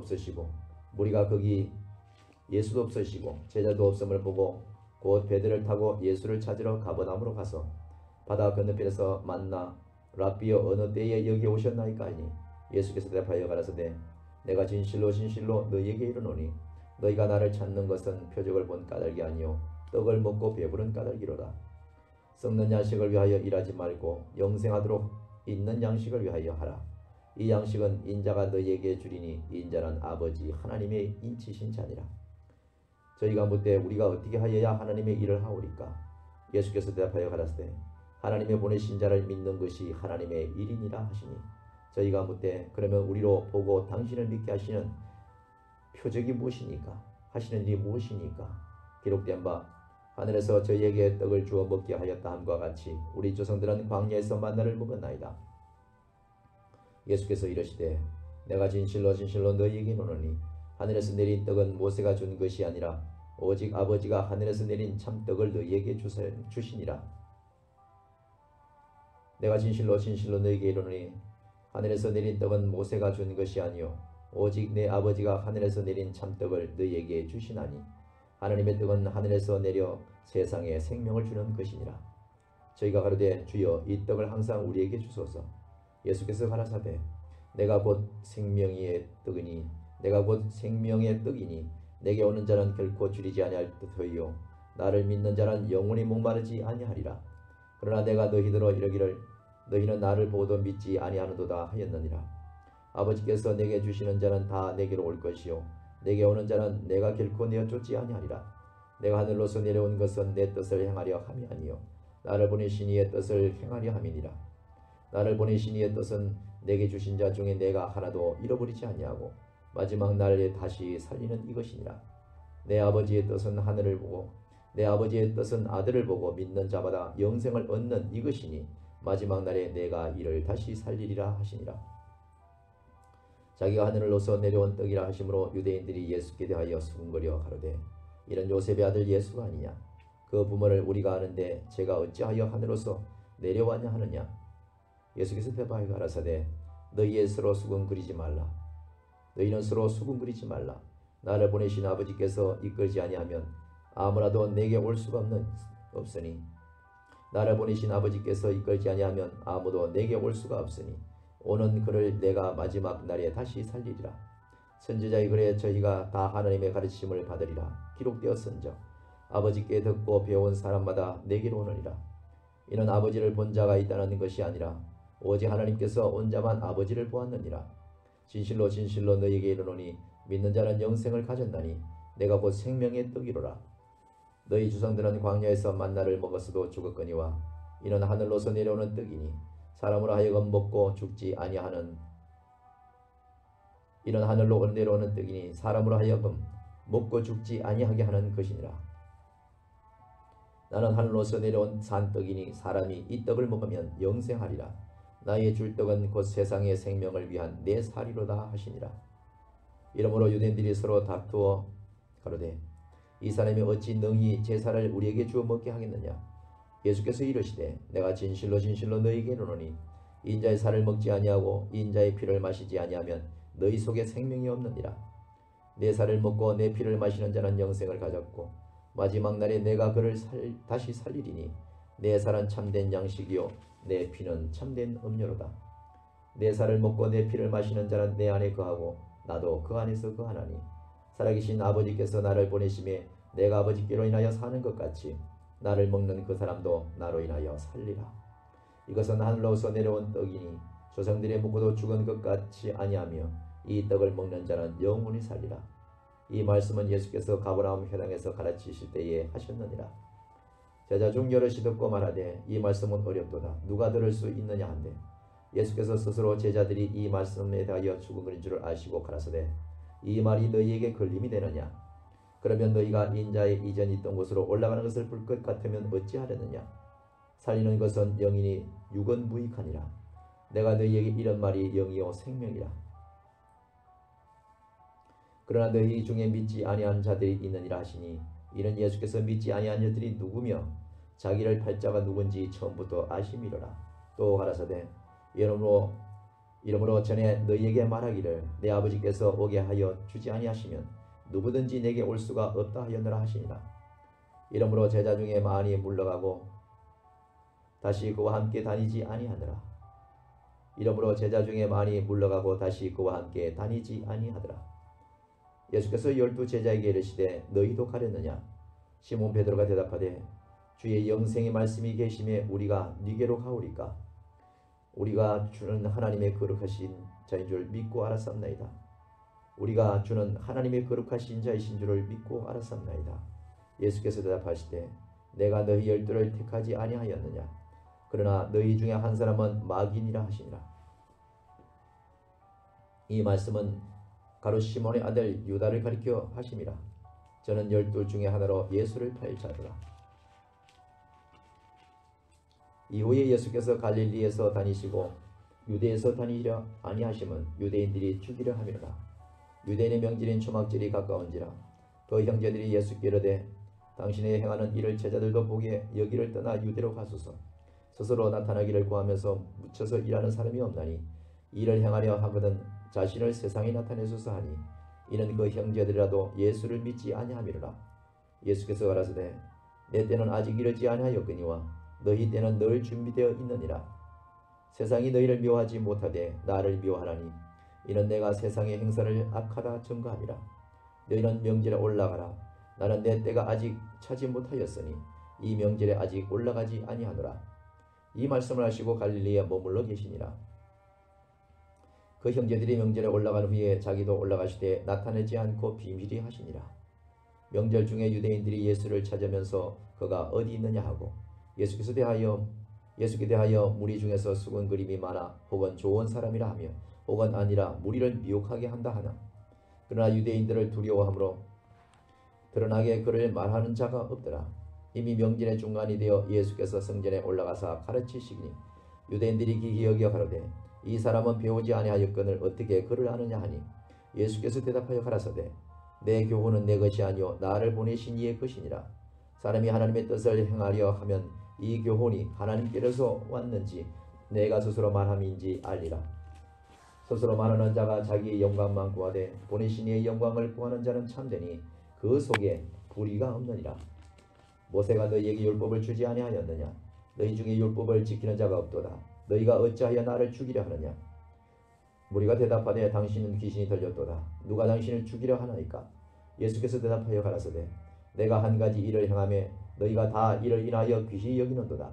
없으시고 제자도 없음을 보고 곧 배들을 타고 예수를 찾으러 가버나움으로 가서 바다 건너편에서 만나 랍비여 어느 때에 여기 오셨나이까 하니 예수께서 대답하여 가라사대 내가 진실로 진실로 너희에게 이르노니 너희가 나를 찾는 것은 표적을 본 까닭이 아니요 떡을 먹고 배부른 까닭이로다. 썩는 양식을 위하여 일하지 말고 영생하도록 있는 양식을 위하여 하라. 이 양식은 인자가 너희에게 주리니 인자는 아버지 하나님의 인치신 자니라. 저희가 묻되 우리가 어떻게 하여야 하나님의 일을 하오리까? 예수께서 대답하여 가라사대 하나님의 보내신 자를 믿는 것이 하나님의 일이니라 하시니 저희가 묻되 그러면 우리로 보고 당신을 믿게 하시는 표적이 무엇이니까? 하시는 일이 무엇이니까? 기록된 바 하늘에서 저희에게 떡을 주어 먹게 하였다 함과 같이 우리 조상들은 광야에서 만나를 먹었나이다. 예수께서 이르시되 내가 진실로 진실로 너희에게 이르노니 하늘에서 내린 떡은 모세가 준 것이 아니라 오직 아버지가 하늘에서 내린 참떡을 너희에게 주시니라. 내가 진실로 진실로 너희에게 이르노니 하늘에서 내린 떡은 모세가 준 것이 아니요 오직 내 아버지가 하늘에서 내린 참떡을 너희에게 주시나니 하나님의 떡은 하늘에서 내려 세상에 생명을 주는 것이니라. 저희가 가로되 주여 이 떡을 항상 우리에게 주소서. 예수께서 가라사대 내가 곧 생명의 떡이니 내게 오는 자는 결코 줄이지 아니할 듯하여 나를 믿는 자는 영원히 목마르지 아니하리라. 그러나 내가 너희들어 이르기를 너희는 나를 보고도 믿지 아니하는도다 하였느니라. 아버지께서 내게 주시는 자는 다 내게로 올 것이요 내게 오는 자는 내가 결코 내어 쫓지 아니하리라. 내가 하늘로서 내려온 것은 내 뜻을 행하려 함이 아니요 나를 보내신 이의 뜻을 행하려 함이니라. 나를 보내신 이의 뜻은 내게 주신 자 중에 내가 하나도 잃어버리지 아니하고 마지막 날에 다시 살리는 이것이니라. 내 아버지의 뜻은 하늘을 보고 내 아버지의 뜻은 아들을 보고 믿는 자마다 영생을 얻는 이것이니 마지막 날에 내가 이를 다시 살리리라 하시니라. 자기가 하늘로서 내려온 떡이라 하심으로 유대인들이 예수께 대하여 수군거려 가로되 이는 요셉의 아들 예수가 아니냐? 그 부모를 우리가 아는데 제가 어찌하여 하늘로서 내려왔냐 하느냐? 예수께서 대답하여 가라사대 너희의 서로 수군거리지 말라. 너희는 서로 수군거리지 말라. 나를 보내신 아버지께서 이끌지 아니하면 아무라도 내게 올 수가 없으니 나를 보내신 아버지께서 이끌지 아니하면 아무도 내게 올 수가 없으니 오는 그를 내가 마지막 날에 다시 살리리라. 선지자의 글에 저희가 다 하나님의 가르침을 받으리라 기록되었은즉 아버지께 듣고 배운 사람마다 내게로 오느니라. 이는 아버지를 본 자가 있다는 것이 아니라 오직 하나님께서 온 자만 아버지를 보았느니라. 진실로 진실로 너희에게 이르노니 믿는 자는 영생을 가졌나니 내가 곧 생명의 떡이로라. 너희 주상들은 광야에서 만나를 먹었어도 죽었거니와 이는 하늘로서 내려오는 떡이니 사람으로 하여금 먹고 죽지 아니하는 이는 하늘로 내려오는 떡이니 사람으로 하여금 먹고 죽지 아니하게 하는 것이니라. 나는 하늘로서 내려온 산떡이니 사람이 이 떡을 먹으면 영생하리라. 나의 줄 떡은 곧 세상의 생명을 위한 내 살이로다 하시니라. 이러므로 유대인들이 서로 다투어 가로되 이 사람이 어찌 능히 제사를 우리에게 주어 먹게 하겠느냐? 예수께서 이르시되 내가 진실로 진실로 너희에게 이르노니 인자의 살을 먹지 아니하고 인자의 피를 마시지 아니하면 너희 속에 생명이 없느니라. 내 살을 먹고 내 피를 마시는 자는 영생을 가졌고 마지막 날에 내가 그를 다시 살리리니 내 살은 참된 양식이요 내 피는 참된 음료로다. 내 살을 먹고 내 피를 마시는 자는 내 안에 거하고 나도 그 안에서 거하나니 살아계신 아버지께서 나를 보내심에 내가 아버지께로 인하여 사는 것 같이 나를 먹는 그 사람도 나로 인하여 살리라. 이것은 하늘로서 내려온 떡이니 조상들이 묵고도 죽은 것 같이 아니하며 이 떡을 먹는 자는 영원히 살리라. 이 말씀은 예수께서 가버나움 회당에서 가르치실 때에 하셨느니라. 제자 중 여럿이 듣고 말하되 이 말씀은 어렵도다. 누가 들을 수 있느냐 한데 예수께서 스스로 제자들이 이 말씀에 대하여 죽은 것인 줄 아시고 가라사대 이 말이 너희에게 걸림이 되느냐. 그러면 너희가 인자의 이전에 있던 곳으로 올라가는 것을 볼 것 같으면 어찌하려느냐. 살리는 것은 영이니 육은 무익하니라. 내가 너희에게 이런 말이 영이요 생명이라. 그러나 너희 중에 믿지 아니한 자들이 있느니라 하시니 이는 예수께서 믿지 아니한 자들이 누구며 자기를 팔자가 누군지 처음부터 아심이로라. 또 가라사대 이러므로 전에 너희에게 말하기를 내 아버지께서 오게 하여 주지 아니하시면 누구든지 내게 올 수가 없다 하였느라 하시니라. 이러므로 제자 중에 많이 물러가고 다시 그와 함께 다니지 아니하더라. 이러므로 제자 중에 많이 물러가고 다시 그와 함께 다니지 아니하더라. 예수께서 12 제자에게 이르시되 너희도 가렸느냐. 시몬 베드로가 대답하되 주의 영생의 말씀이 계심에 우리가 네게로 가오리까. 우리가 주는 하나님의 거룩하신 자인 줄 믿고 알았사옵나이다. 우리가 주는 하나님의 거룩하신 자이신 줄을 믿고 알았사옵나이다. 예수께서 대답하시되 내가 너희 12를 택하지 아니하였느냐. 그러나 너희 중에 한 사람은 마귀니라 하시니라. 이 말씀은 가롯 시몬의 아들 유다를 가리켜 하심이라. 저는 12 중에 하나로 예수를 팔 자더라. 이후에 예수께서 갈릴리에서 다니시고 유대에서 다니려 아니하심은 유대인들이 죽이려 함이라. 유대인의 명절인 초막절이 가까운지라. 그 형제들이 예수께 이르되 당신의 행하는 일을 제자들도 보게 여기를 떠나 유대로 가소서. 스스로 나타나기를 구하면서 묻혀서 일하는 사람이 없나니 일을 행하려 하거든 자신을 세상에 나타내소서 하니 이는 그 형제들이라도 예수를 믿지 아니함이로라. 예수께서 가라사대 내 때는 아직 이르지 아니하였거니와 너희 때는 늘 준비되어 있느니라. 세상이 너희를 미워하지 못하되 나를 미워하나니 이는 내가 세상의 행사를 악하다 증거함이라. 너희는 명절에 올라가라. 나는 내 때가 아직 차지 못하였으니 이 명절에 아직 올라가지 아니하노라. 이 말씀을 하시고 갈릴리에 머물러 계시니라. 그 형제들이 명절에 올라간 후에 자기도 올라가시되 나타내지 않고 비밀히 하시니라. 명절 중에 유대인들이 예수를 찾으면서 그가 어디 있느냐 하고 예수께 대하여 무리 중에서 수군그림이 많아 혹은 좋은 사람이라 하며 혹은 아니라 무리를 미혹하게 한다 하나. 그러나 유대인들을 두려워하므로 드러나게 그를 말하는 자가 없더라. 이미 명절의 중간이 되어 예수께서 성전에 올라가사 가르치시기니 유대인들이 기기 여겨 가로되 이 사람은 배우지 아니하였거늘 어떻게 그를 아느냐 하니 예수께서 대답하여 가라사대 내 교훈은 내 것이 아니요 나를 보내신 이의 것이니라. 사람이 하나님의 뜻을 행하려 하면 이 교훈이 하나님께로서 왔는지 내가 스스로 말함인지 알리라. 스스로 말하는 자가 자기의 영광만 구하되 보내신 이의 영광을 구하는 자는 참되니 그 속에 불의가 없느니라. 모세가 너희에게 율법을 주지 아니하였느냐. 너희 중에 율법을 지키는 자가 없도다. 너희가 어찌하여 나를 죽이려 하느냐. 무리가 대답하되 당신은 귀신이 들렸도다. 누가 당신을 죽이려 하나이까. 예수께서 대답하여 가라사대 내가 한 가지 일을 행하며 너희가 다 이를 인하여 귀히 여기는도다.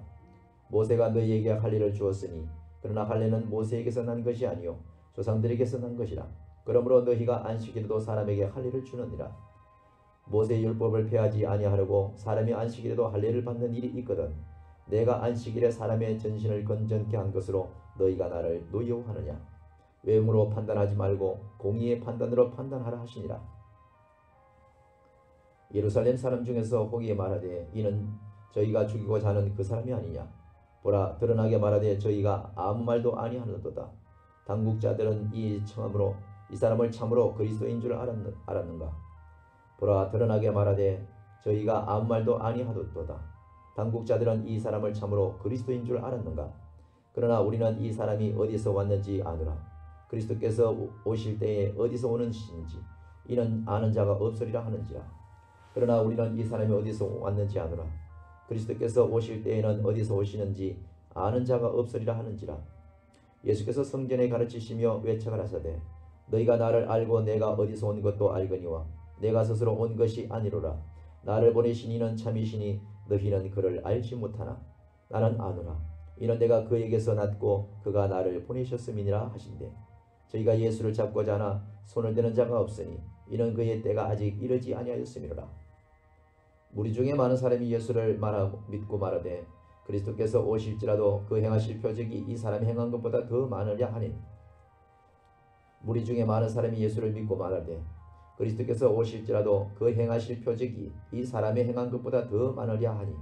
모세가 너희에게 할 일을 주었으니 그러나 할례는 모세에게서 난 것이 아니요 조상들에게서 난 것이라. 그러므로 너희가 안식일에도 사람에게 할 일을 주느니라. 모세의 율법을 폐하지 아니하려고 사람이 안식일에도 할례를 받는 일이 있거든 내가 안식일에 사람의 전신을 건전케 한 것으로 너희가 나를 노여워하느냐. 외모로 판단하지 말고 공의의 판단으로 판단하라 하시니라. 예루살렘 사람 중에서 혹이 말하되 이는 저희가 죽이고자 하는 그 사람이 아니냐. 보라 드러나게 말하되 저희가 아무 말도 아니하는도다. 당국자들은 이 사람을 참으로 그리스도인 줄 알았는가. 보라 드러나게 말하되 저희가 아무 말도 아니하도다. 당국자들은 이 사람을 참으로 그리스도인 줄 알았는가. 그러나 우리는 이 사람이 어디서 왔는지 아노라. 그리스도께서 오실 때에 어디서 오는지 이는 아는 자가 없으리라 하는지라. 그러나 우리는 이 사람이 어디서 왔는지 아노라. 그리스도께서 오실 때에는 어디서 오시는지 아는 자가 없으리라 하는지라. 예수께서 성전에 가르치시며 외쳐가라사대 너희가 나를 알고 내가 어디서 온 것도 알거니와 내가 스스로 온 것이 아니로라. 나를 보내신 이는 참이시니 너희는 그를 알지 못하나 나는 아노라. 이는 내가 그에게서 낳고 그가 나를 보내셨음이니라 하신대. 저희가 예수를 잡고자 하나 손을 대는 자가 없으니 이는 그의 때가 아직 이르지 아니하였음이로라. 무리 중에 많은 사람이 예수를 믿고 말하되 그리스도께서 오실지라도 그 행하실 표적이 이 사람이 행한 것보다 더 많으랴 하니. 무리 중에 많은 사람이 예수를 믿고 말하되 그리스도께서 오실지라도 그 행하실 표적이 이 사람이 행한 것보다 더 많으랴 하니.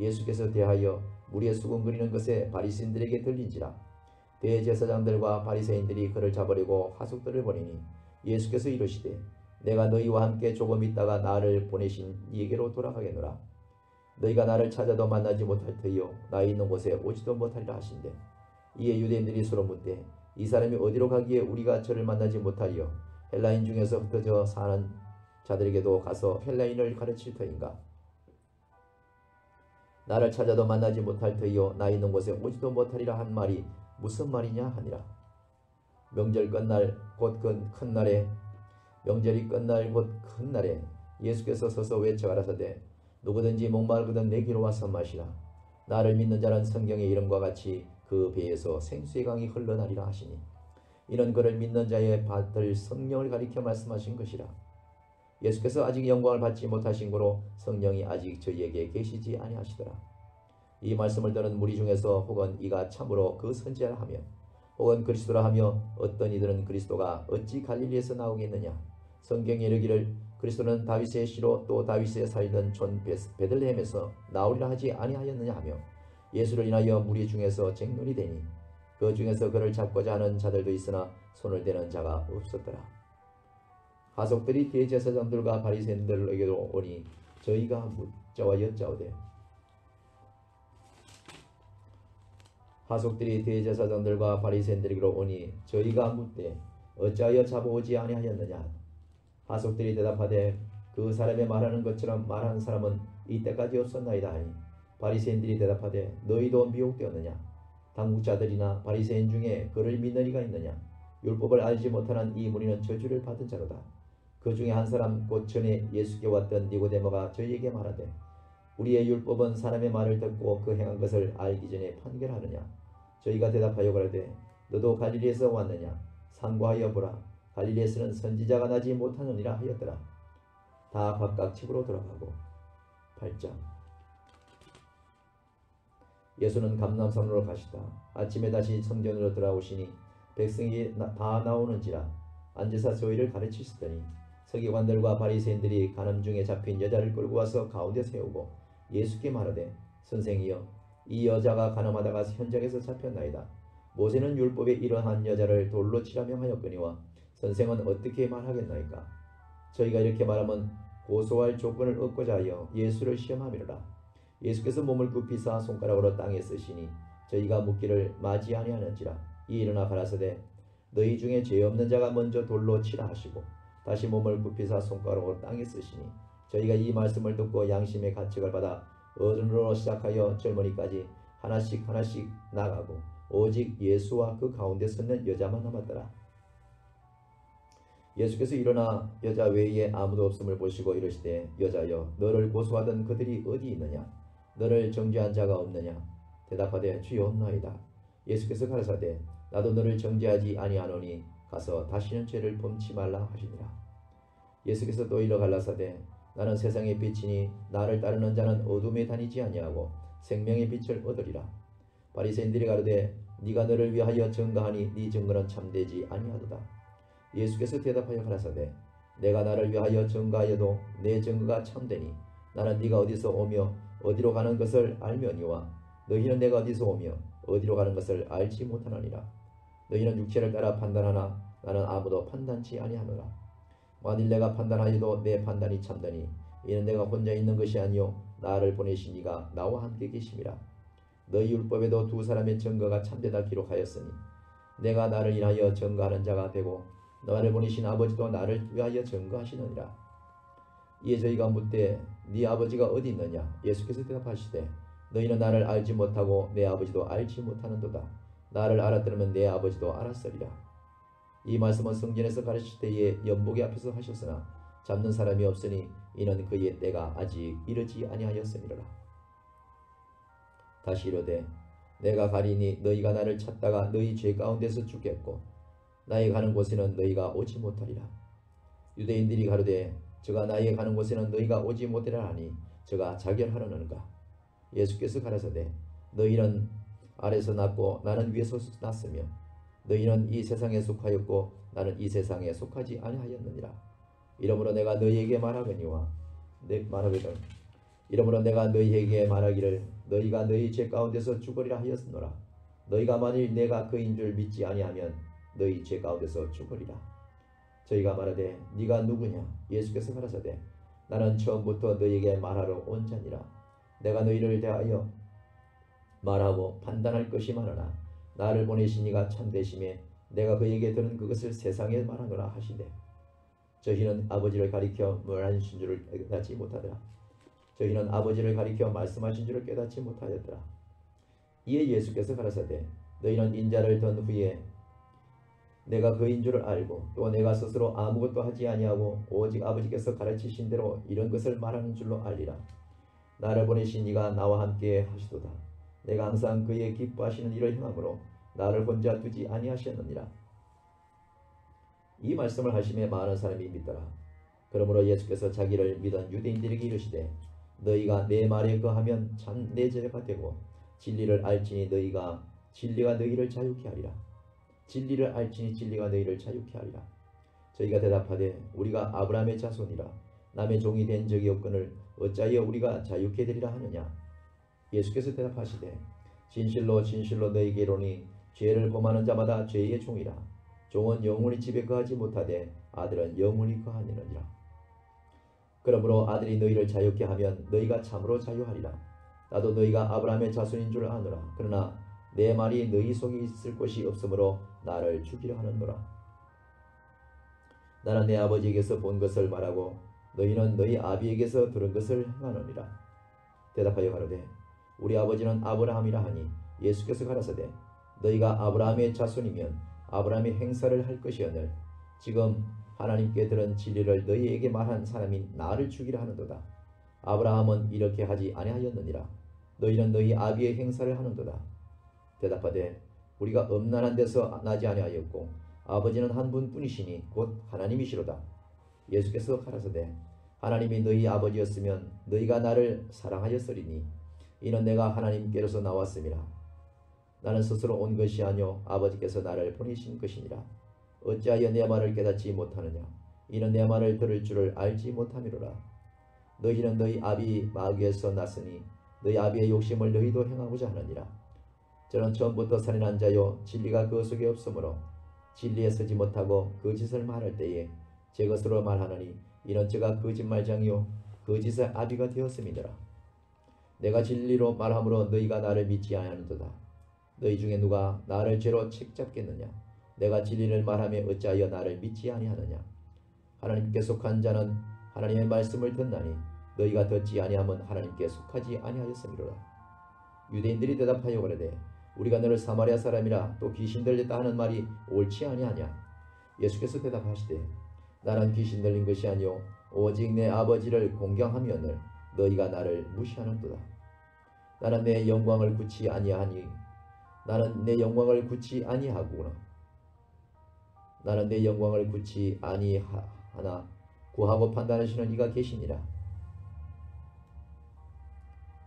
예수께서 대하여 무리의 수군거리는 것에 바리새인들에게 들린지라. 대제사장들과 바리새인들이 그를 잡으려고 하숙들을 보내니 예수께서 이르시되 내가 너희와 함께 조금 있다가 나를 보내신 이에게로 돌아가겠노라. 너희가 나를 찾아도 만나지 못할 터이요 나 있는 곳에 오지도 못하리라 하신대. 이에 유대인들이 서로 묻되 이 사람이 어디로 가기에 우리가 저를 만나지 못하리요 헬라인 중에서 흩어져 사는 자들에게도 가서 헬라인을 가르칠 터인가. 나를 찾아도 만나지 못할 터이요 나 있는 곳에 오지도 못하리라 한 말이 무슨 말이냐 하니라. 명절 끝날 곧 큰 날에 명절이 끝날 곧 큰 날에 예수께서 서서 외쳐 가라사대 누구든지 목마르거든 내게로 와서 마시라. 나를 믿는 자는 성경의 이름과 같이 그 배에서 생수의 강이 흘러나리라 하시니. 이는 그를 믿는 자의 받을 성령을 가리켜 말씀하신 것이라. 예수께서 아직 영광을 받지 못하신 고로 성령이 아직 저희에게 계시지 아니하시더라. 이 말씀을 듣는 무리 중에서 혹은 이가 참으로 그 선지자라 하며 혹은 그리스도라 하며 어떤 이들은 그리스도가 어찌 갈릴리에서 나오겠느냐. 성경에 이르기를 그리스도는 다윗의 씨로 또 다윗의 살던 촌 베들레헴에서 나오리라 하지 아니하였느냐 하며 예수를 인하여 무리 중에서 쟁론이 되니 그 중에서 그를 잡고자 하는 자들도 있으나 손을 대는 자가 없었더라. 하속들이 대제사장들과 바리새인들에게로 오니 저희가 묻자와 여짜오되 하속들이 대제사장들과 바리새인들에게로 오니 저희가 묻되 어찌하여 잡아오지 아니하였느냐. 하속들이 대답하되 그 사람의 말하는 것처럼 말하는 사람은 이때까지 없었나이다 하니. 바리새인들이 대답하되 너희도 미혹되었느냐. 당국자들이나 바리새인 중에 그를 믿는 이가 있느냐. 율법을 알지 못하는 이 무리는 저주를 받은 자로다. 그 중에 한 사람 곧 전에 예수께 왔던 니고데모가 저희에게 말하되 우리의 율법은 사람의 말을 듣고 그 행한 것을 알기 전에 판결하느냐. 저희가 대답하여 가로되 너도 갈릴리에서 왔느냐. 상고하여 보라. 갈릴리에서는 선지자가 나지 못하느니라 하였더라. 다 각각 집으로 돌아가고. 8장. 예수는 감람산으로 가시다. 아침에 다시 성전으로 돌아오시니 백성이 다 나오는지라 앉으사 저희를 가르치시더니 서기관들과 바리새인들이 간음 중에 잡힌 여자를 끌고 와서 가운데 세우고 예수께 말하되 선생이여 이 여자가 간음하다가 현장에서 잡혔나이다. 모세는 율법에 이러한 여자를 돌로 치라 명하였거니와 선생은 어떻게 말하겠나이까. 저희가 이렇게 말하면 고소할 조건을 얻고자 하여 예수를 시험함이로라. 예수께서 몸을 굽히사 손가락으로 땅에 쓰시니 저희가 묻기를 맞이 아니하는지라. 이 일어나 가라사대 너희 중에 죄 없는 자가 먼저 돌로 치라 하시고 다시 몸을 굽히사 손가락으로 땅에 쓰시니 저희가 이 말씀을 듣고 양심의 가책을 받아 어른으로 시작하여 젊은이까지 하나씩 나가고 오직 예수와 그 가운데 섰는 여자만 남았더라. 예수께서 일어나 여자 외에 아무도 없음을 보시고 이르시되 여자여 너를 고소하던 그들이 어디 있느냐. 너를 정죄한 자가 없느냐. 대답하되 주여 없나이다. 예수께서 가라사대 나도 너를 정죄하지 아니하노니 가서 다시는 죄를 범치 말라 하시니라. 예수께서 또 이러 갈라사대 나는 세상의 빛이니 나를 따르는 자는 어둠에 다니지 아니하고 생명의 빛을 얻으리라. 바리새인들이 가로되 네가 너를 위하여 증거하니 네 증거는 참되지 아니하도다. 예수께서 대답하여 가라사대 내가 나를 위하여 증거하여도 내 증거가 참되니 나는 네가 어디서 오며 어디로 가는 것을 알며니와 너희는 내가 어디서 오며 어디로 가는 것을 알지 못하느니라. 너희는 육체를 따라 판단하나 나는 아무도 판단치 아니하노라. 만일 내가 판단하여도 내 판단이 참되니 이는 내가 혼자 있는 것이 아니요 나를 보내신 이가 나와 함께 계심이라. 너희 율법에도 두 사람의 증거가 참되다 기록하였으니 내가 나를 인하여 증거하는 자가 되고 나를 보내신 아버지도 나를 위하여 증거하시느니라. 이에 저희가 묻되 네 아버지가 어디 있느냐. 예수께서 대답하시되 너희는 나를 알지 못하고 내 아버지도 알지 못하는도다. 나를 알았더라면 내 아버지도 알았으리라. 이 말씀은 성전에서 가르칠 때에 연복의 앞에서 하셨으나 잡는 사람이 없으니 이는 그의 때가 아직 이르지 아니하였음이로라. 다시 이르되 내가 가리니 너희가 나를 찾다가 너희 죄 가운데서 죽겠고 나의 가는 곳에는 너희가 오지 못하리라. 유대인들이 가로되 저가 나의 가는 곳에는 너희가 오지 못하리라 하니 저가 자결하려는가. 예수께서 가라사대 너희는 아래서 났고 나는 위에서 났으며 너희는 이 세상에 속하였고 나는 이 세상에 속하지 아니하였느니라. 이러므로 내가 너희에게 말하거니와 이러므로 내가 너희에게 말하기를 너희가 너희 죄 가운데서 죽으리라 하였노라. 너희가 만일 내가 그인 줄 믿지 아니하면 너희 죄 가운데서 죽으리라. 저희가 말하되 네가 누구냐. 예수께서 가라사대 나는 처음부터 너희에게 말하러 온 자니라. 내가 너희를 대하여 말하고 판단할 것이 많으나 나를 보내신 이가 참되심에 내가 그에게 들은 그것을 세상에 말하노라 하시되 저희는 아버지를 가리켜 말하신 줄을 깨닫지 못하더라. 저희는 아버지를 가리켜 말씀하신 줄을 깨닫지 못하였더라. 이에 예수께서 가라사대 너희는 인자를 던 후에 내가 그인 줄을 알고 또 내가 스스로 아무것도 하지 아니하고 오직 아버지께서 가르치신 대로 이런 것을 말하는 줄로 알리라. 나를 보내신 이가 나와 함께 하시도다. 내가 항상 그의 기뻐하시는 일을 행함으로 나를 혼자 두지 아니하셨느니라. 이 말씀을 하심에 많은 사람이 믿더라. 그러므로 예수께서 자기를 믿은 유대인들에게 이르시되 너희가 내 말에 거하면 참 내 제자가 되고 진리를 알지니 진리가 너희를 자유케 하리라. 진리를 알지니 진리가 너희를 자유케 하리라. 저희가 대답하되 우리가 아브라함의 자손이라 남의 종이 된 적이 없거늘 어찌하여 우리가 자유케 되리라 하느냐. 예수께서 대답하시되 진실로 진실로 너희에게 이르노니 죄를 범하는 자마다 죄의 종이라. 종은 영원히 집에 거하지 못하되 아들은 영원히 거하느니라. 그러므로 아들이 너희를 자유케 하면 너희가 참으로 자유하리라. 나도 너희가 아브라함의 자손인 줄 아노라. 그러나 내 말이 너희 속에 있을 곳이 없으므로 나를 죽이려 하는도라. 나는 내 아버지에게서 본 것을 말하고 너희는 너희 아비에게서 들은 것을 행하느니라. 대답하여 가로되 우리 아버지는 아브라함이라 하니 예수께서 가라사대 너희가 아브라함의 자손이면 아브라함의 행사를 할 것이오늘 지금 하나님께 들은 진리를 너희에게 말한 사람이 나를 죽이려 하는도다. 아브라함은 이렇게 하지 아니하였느니라. 너희는 너희 아비의 행사를 하는도다. 대답하되 우리가 음란한 데서 나지 아니하였고 아버지는 한 분뿐이시니 곧 하나님이시로다. 예수께서 가라사대 하나님이 너희 아버지였으면 너희가 나를 사랑하였으리니 이는 내가 하나님께로서 나왔음이라. 나는 스스로 온 것이 아니요 아버지께서 나를 보내신 것이니라. 어찌하여 내 말을 깨닫지 못하느냐. 이는 내 말을 들을 줄을 알지 못함이로라. 너희는 너희 아비 마귀에서 났으니 너희 아비의 욕심을 너희도 행하고자 하느니라. 저는 처음부터 살인한 자요 진리가 그 속에 없으므로 진리에 서지 못하고 거짓을 말할 때에 제 것으로 말하느니 이는 제가 거짓말장이요 거짓의 아비가 되었음이니라. 내가 진리로 말함으로 너희가 나를 믿지 아니하는도다. 너희 중에 누가 나를 죄로 책잡겠느냐. 내가 진리를 말하며 어찌하여 나를 믿지 아니하느냐. 하나님께 속한 자는 하나님의 말씀을 듣나니 너희가 듣지 아니하면 하나님께 속하지 아니하였음이로라. 유대인들이 대답하여 가로되 우리가 너를 사마리아 사람이라 또 귀신 들렸다 하는 말이 옳지 아니하냐. 예수께서 대답하시되 나는 귀신 들린 것이 아니요 오직 내 아버지를 공경하며늘 너희가 나를 무시하는도다. 나는 내 영광을 굳이 아니하니 나는 내 영광을 굳이 아니하구나. 나는 내 영광을 굳이 아니하나 구하고 판단하시는 이가 계시니라.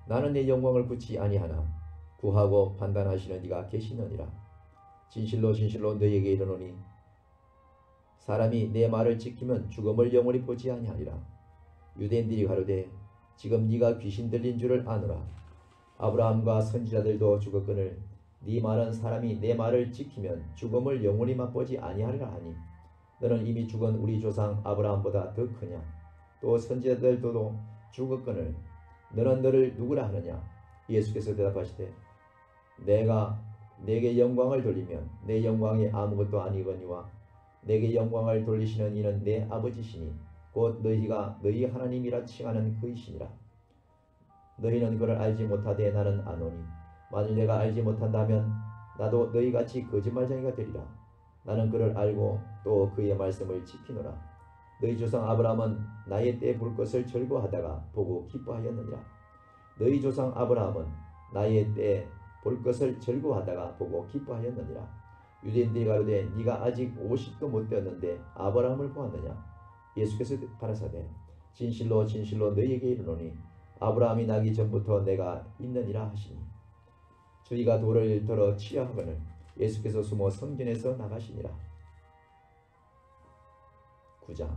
나는 내 영광을 굳이 아니하나 구하고 판단하시는 이가 계시느니라. 진실로 진실로 너희에게 이르노니 사람이 내 말을 지키면 죽음을 영원히 보지 아니하리라. 유대인들이 가로되 지금 네가 귀신 들린 줄을 아노라. 아브라함과 선지자들도 죽었거늘 네 말은 사람이 내 말을 지키면 죽음을 영원히 맛보지 아니하리라 하니 너는 이미 죽은 우리 조상 아브라함보다 더 크냐. 또 선지자들도 죽었거늘 너는 너를 누구라 하느냐. 예수께서 대답하시되 내가 내게 영광을 돌리면 내 영광이 아무것도 아니거니와 내게 영광을 돌리시는 이는 내 아버지시니 곧 너희가 너희 하나님이라 칭하는 그이시니라. 너희는 그를 알지 못하되 나는 아노니 만일 내가 알지 못한다면 나도 너희같이 거짓말쟁이가 되리라. 나는 그를 알고 또 그의 말씀을 지키노라. 너희 조상 아브라함은 나의 때 볼 것을 절거하다가 보고 기뻐하였느니라. 너희 조상 아브라함은 나의 때 볼 것을 즐거워하다가 보고 기뻐하였느니라. 유대인들이 가로되 네가 아직 50도 못 되었는데 아브라함을 보았느냐. 예수께서 가라사대 진실로 진실로 너희에게 이르노니 아브라함이 나기 전부터 내가 있느니라 하시니. 저희가 돌을 들어 치려 하거늘 예수께서 숨어 성전에서 나가시니라. 9장.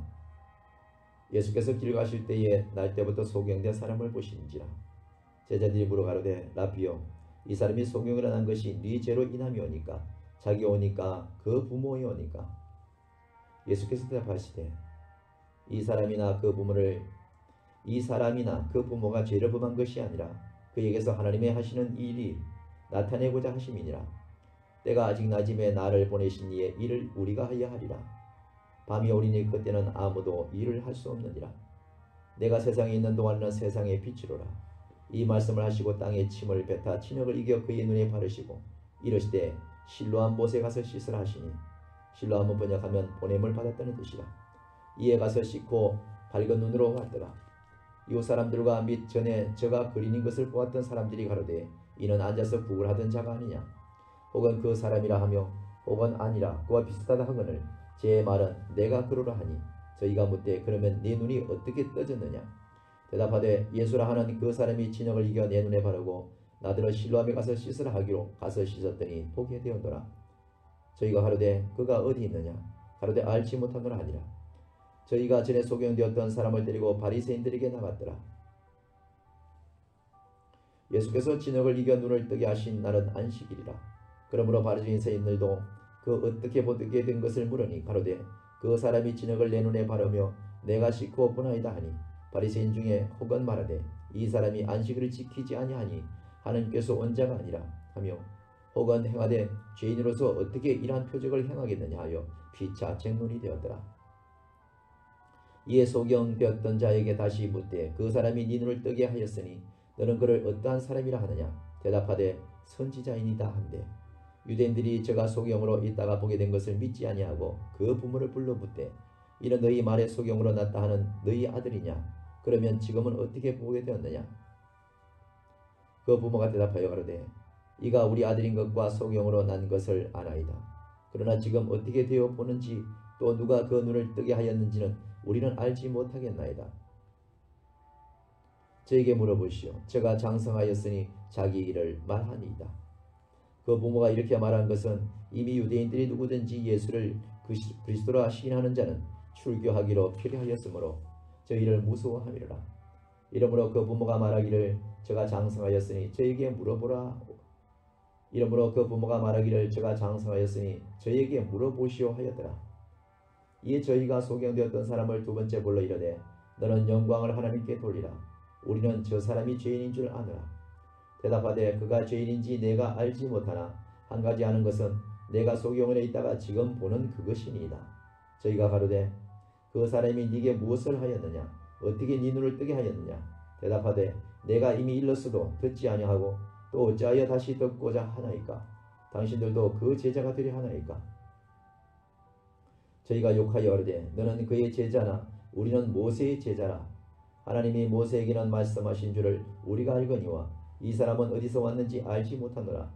예수께서 길 가실 때에 날 때부터 소경된 사람을 보시는지라. 제자들이 물어 가로되 라비여 이 사람이 소경을 한 것이 네 죄로 인함이오니까 자기 오니까 그 부모이 오니까. 예수께서 대답하시되 이 사람이나 그 부모가 죄를 범한 것이 아니라 그에게서 하나님의 하시는 일이 나타내고자 하심이니라. 때가 아직 낮음에 나를 보내신 이의 일을 우리가 하여 하리라. 밤이 오리니 그때는 아무도 일을 할 수 없느니라. 내가 세상에 있는 동안에는 세상의 빛이로라. 이 말씀을 하시고 땅에 침을 뱉어 진흙을 이겨 그의 눈에 바르시고 이르시되 실로암 못에 가서 씻으라 하시니. 실로암은 번역하면 보냄을 받았다는 뜻이라. 이에 가서 씻고 밝은 눈으로 왔더라. 이웃 사람들과 및 전에 저가 그리는 것을 보았던 사람들이 가로되 이는 앉아서 국을 하던 자가 아니냐. 혹은 그 사람이라 하며 혹은 아니라 그와 비슷하다 하거늘 제 말은 내가 그러라 하니. 저희가 묻되 그러면 네 눈이 어떻게 떠졌느냐. 대답하되 예수라 하는 그 사람이 진흙을 이겨 내 눈에 바르고 나더러 실로암에 가서 씻으라 하기로 가서 씻었더니 보게 되었노라. 저희가 가로되 그가 어디 있느냐. 가로되 알지 못하노라 하니라. 저희가 전에 소경되었던 사람을 데리고 바리새인들에게 나갔더라. 예수께서 진흙을 이겨 눈을 뜨게 하신 날은 안식일이라. 그러므로 바리새인들도 그 어떻게 보게 된 것을 물으니 가로되 그 사람이 진흙을 내 눈에 바르며 내가 씻고 보나이다 하니. 바리새인 중에 혹은 말하되 이 사람이 안식일을 지키지 아니하니 하나님께서 온 자가 아니라 하며 혹은 행하되 죄인으로서 어떻게 이러한 표적을 행하겠느냐 하여 피차 쟁론이 되었더라. 이에 소경되었던 자에게 다시 묻되 그 사람이 네 눈을 뜨게 하였으니 너는 그를 어떠한 사람이라 하느냐. 대답하되 선지자이니다 한데 유대인들이 저가 소경으로 있다가 보게 된 것을 믿지 아니하고 그 부모를 불러 묻되 이는 너희 말에 소경으로 났다 하는 너희 아들이냐. 그러면 지금은 어떻게 보게 되었느냐. 그 부모가 대답하여 가로되 이가 우리 아들인 것과 소경으로 난 것을 아나이다. 그러나 지금 어떻게 되어 보는지 또 누가 그 눈을 뜨게 하였는지는 우리는 알지 못하겠나이다. 저에게 물어보시오. 저가 장성하였으니 자기 일을 말하니이다. 그 부모가 이렇게 말한 것은 이미 유대인들이 누구든지 예수를 그리스도라 시인하는 자는 출교하기로 필요하였으므로 저희를 무서워함이라. 이러므로 그 부모가 말하기를 저가 장성하였으니 저에게 물어보라. 이러므로 그 부모가 말하기를 저가 장성하였으니 저에게 물어보시오 하였더라. 이에 저희가 소경되었던 사람을 두 번째 불러 이르되 너는 영광을 하나님께 돌리라. 우리는 저 사람이 죄인인 줄 아노라. 대답하되 그가 죄인인지 내가 알지 못하나 한 가지 아는 것은 내가 소경원에 있다가 지금 보는 그것이니이다. 저희가 가로되 그 사람이 네게 무엇을 하였느냐. 어떻게 네 눈을 뜨게 하였느냐. 대답하되 내가 이미 일렀어도 듣지 아니하고 또 어찌하여 다시 듣고자 하나이까. 당신들도 그 제자가 되려 하나이까. 저희가 욕하여 가로되 너는 그의 제자나 우리는 모세의 제자라. 하나님이 모세에게는 말씀하신 줄을 우리가 알거니와 이 사람은 어디서 왔는지 알지 못하노라.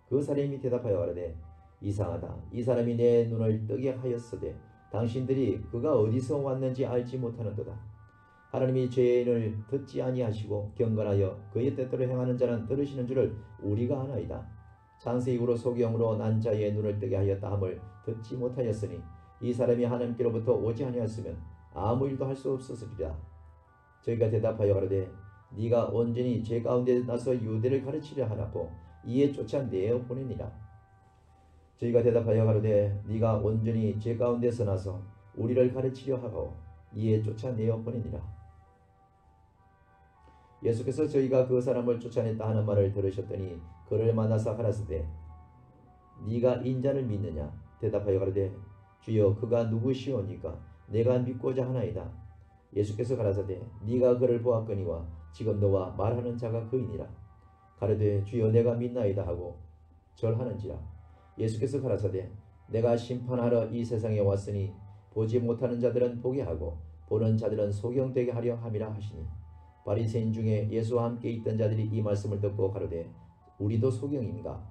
그 사람이 대답하여 가로되 이상하다. 이 사람이 내 눈을 뜨게 하였으되 당신들이 그가 어디서 왔는지 알지 못하는도다. 하나님이 죄인을 듣지 아니하시고 경건하여 그의 뜻대로 행하는 자는 들으시는 줄을 우리가 아나이다. 창세 이후로 소경으로 난 자의 눈을 뜨게 하였다 함을 듣지 못하였으니 이 사람이 하나님께로부터 오지 아니하였으면 아무 일도 할 수 없었으리라. 저희가 대답하여 가로되 네가 온전히 죄 가운데 나서 유대를 가르치려 하라고 이에 쫓아내어 보내니라. 저희가 대답하여 가로되 네가 온전히 죄 가운데서 나서 우리를 가르치려 하고 이에 쫓아내어 보내니라. 예수께서 저희가 그 사람을 쫓아냈다 하는 말을 들으셨더니 그를 만나서 가라사대 네가 인자를 믿느냐. 대답하여 가로되 주여 그가 누구시오니까 내가 믿고자 하나이다. 예수께서 가라사대 네가 그를 보았거니와 지금 너와 말하는 자가 그이니라. 가로되 주여 내가 믿나이다 하고 절하는지라. 예수께서 가라사대 내가 심판하러 이 세상에 왔으니 보지 못하는 자들은 보게 하고 보는 자들은 소경되게 하려 함이라 하시니. 바리새인 중에 예수와 함께 있던 자들이 이 말씀을 듣고 가로되 우리도 소경인가?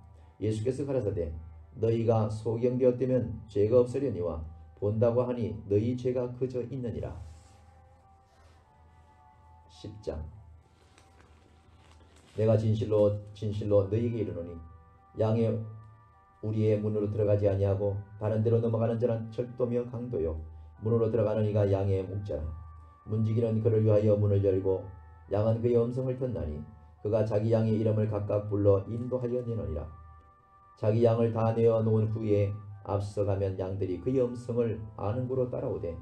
예수께서 가라사대 너희가 소경되었다면 죄가 없으려니와 본다고 하니 너희 죄가 그저 있느니라. 10장. 내가 진실로 너희에게 이르노니 양의 우리의 문으로 들어가지 아니하고 다른 데로 넘어가는 자는 철도며 강도요 문으로 들어가는 이가 양의 목자라. 문지기는 그를 위하여 문을 열고 양은 그의 음성을 듣나니 그가 자기 양의 이름을 각각 불러 인도하여 내느니라. 자기 양을 다 내어 놓은 후에 앞서가면 양들이 그의 음성을 아는 고로 따라오되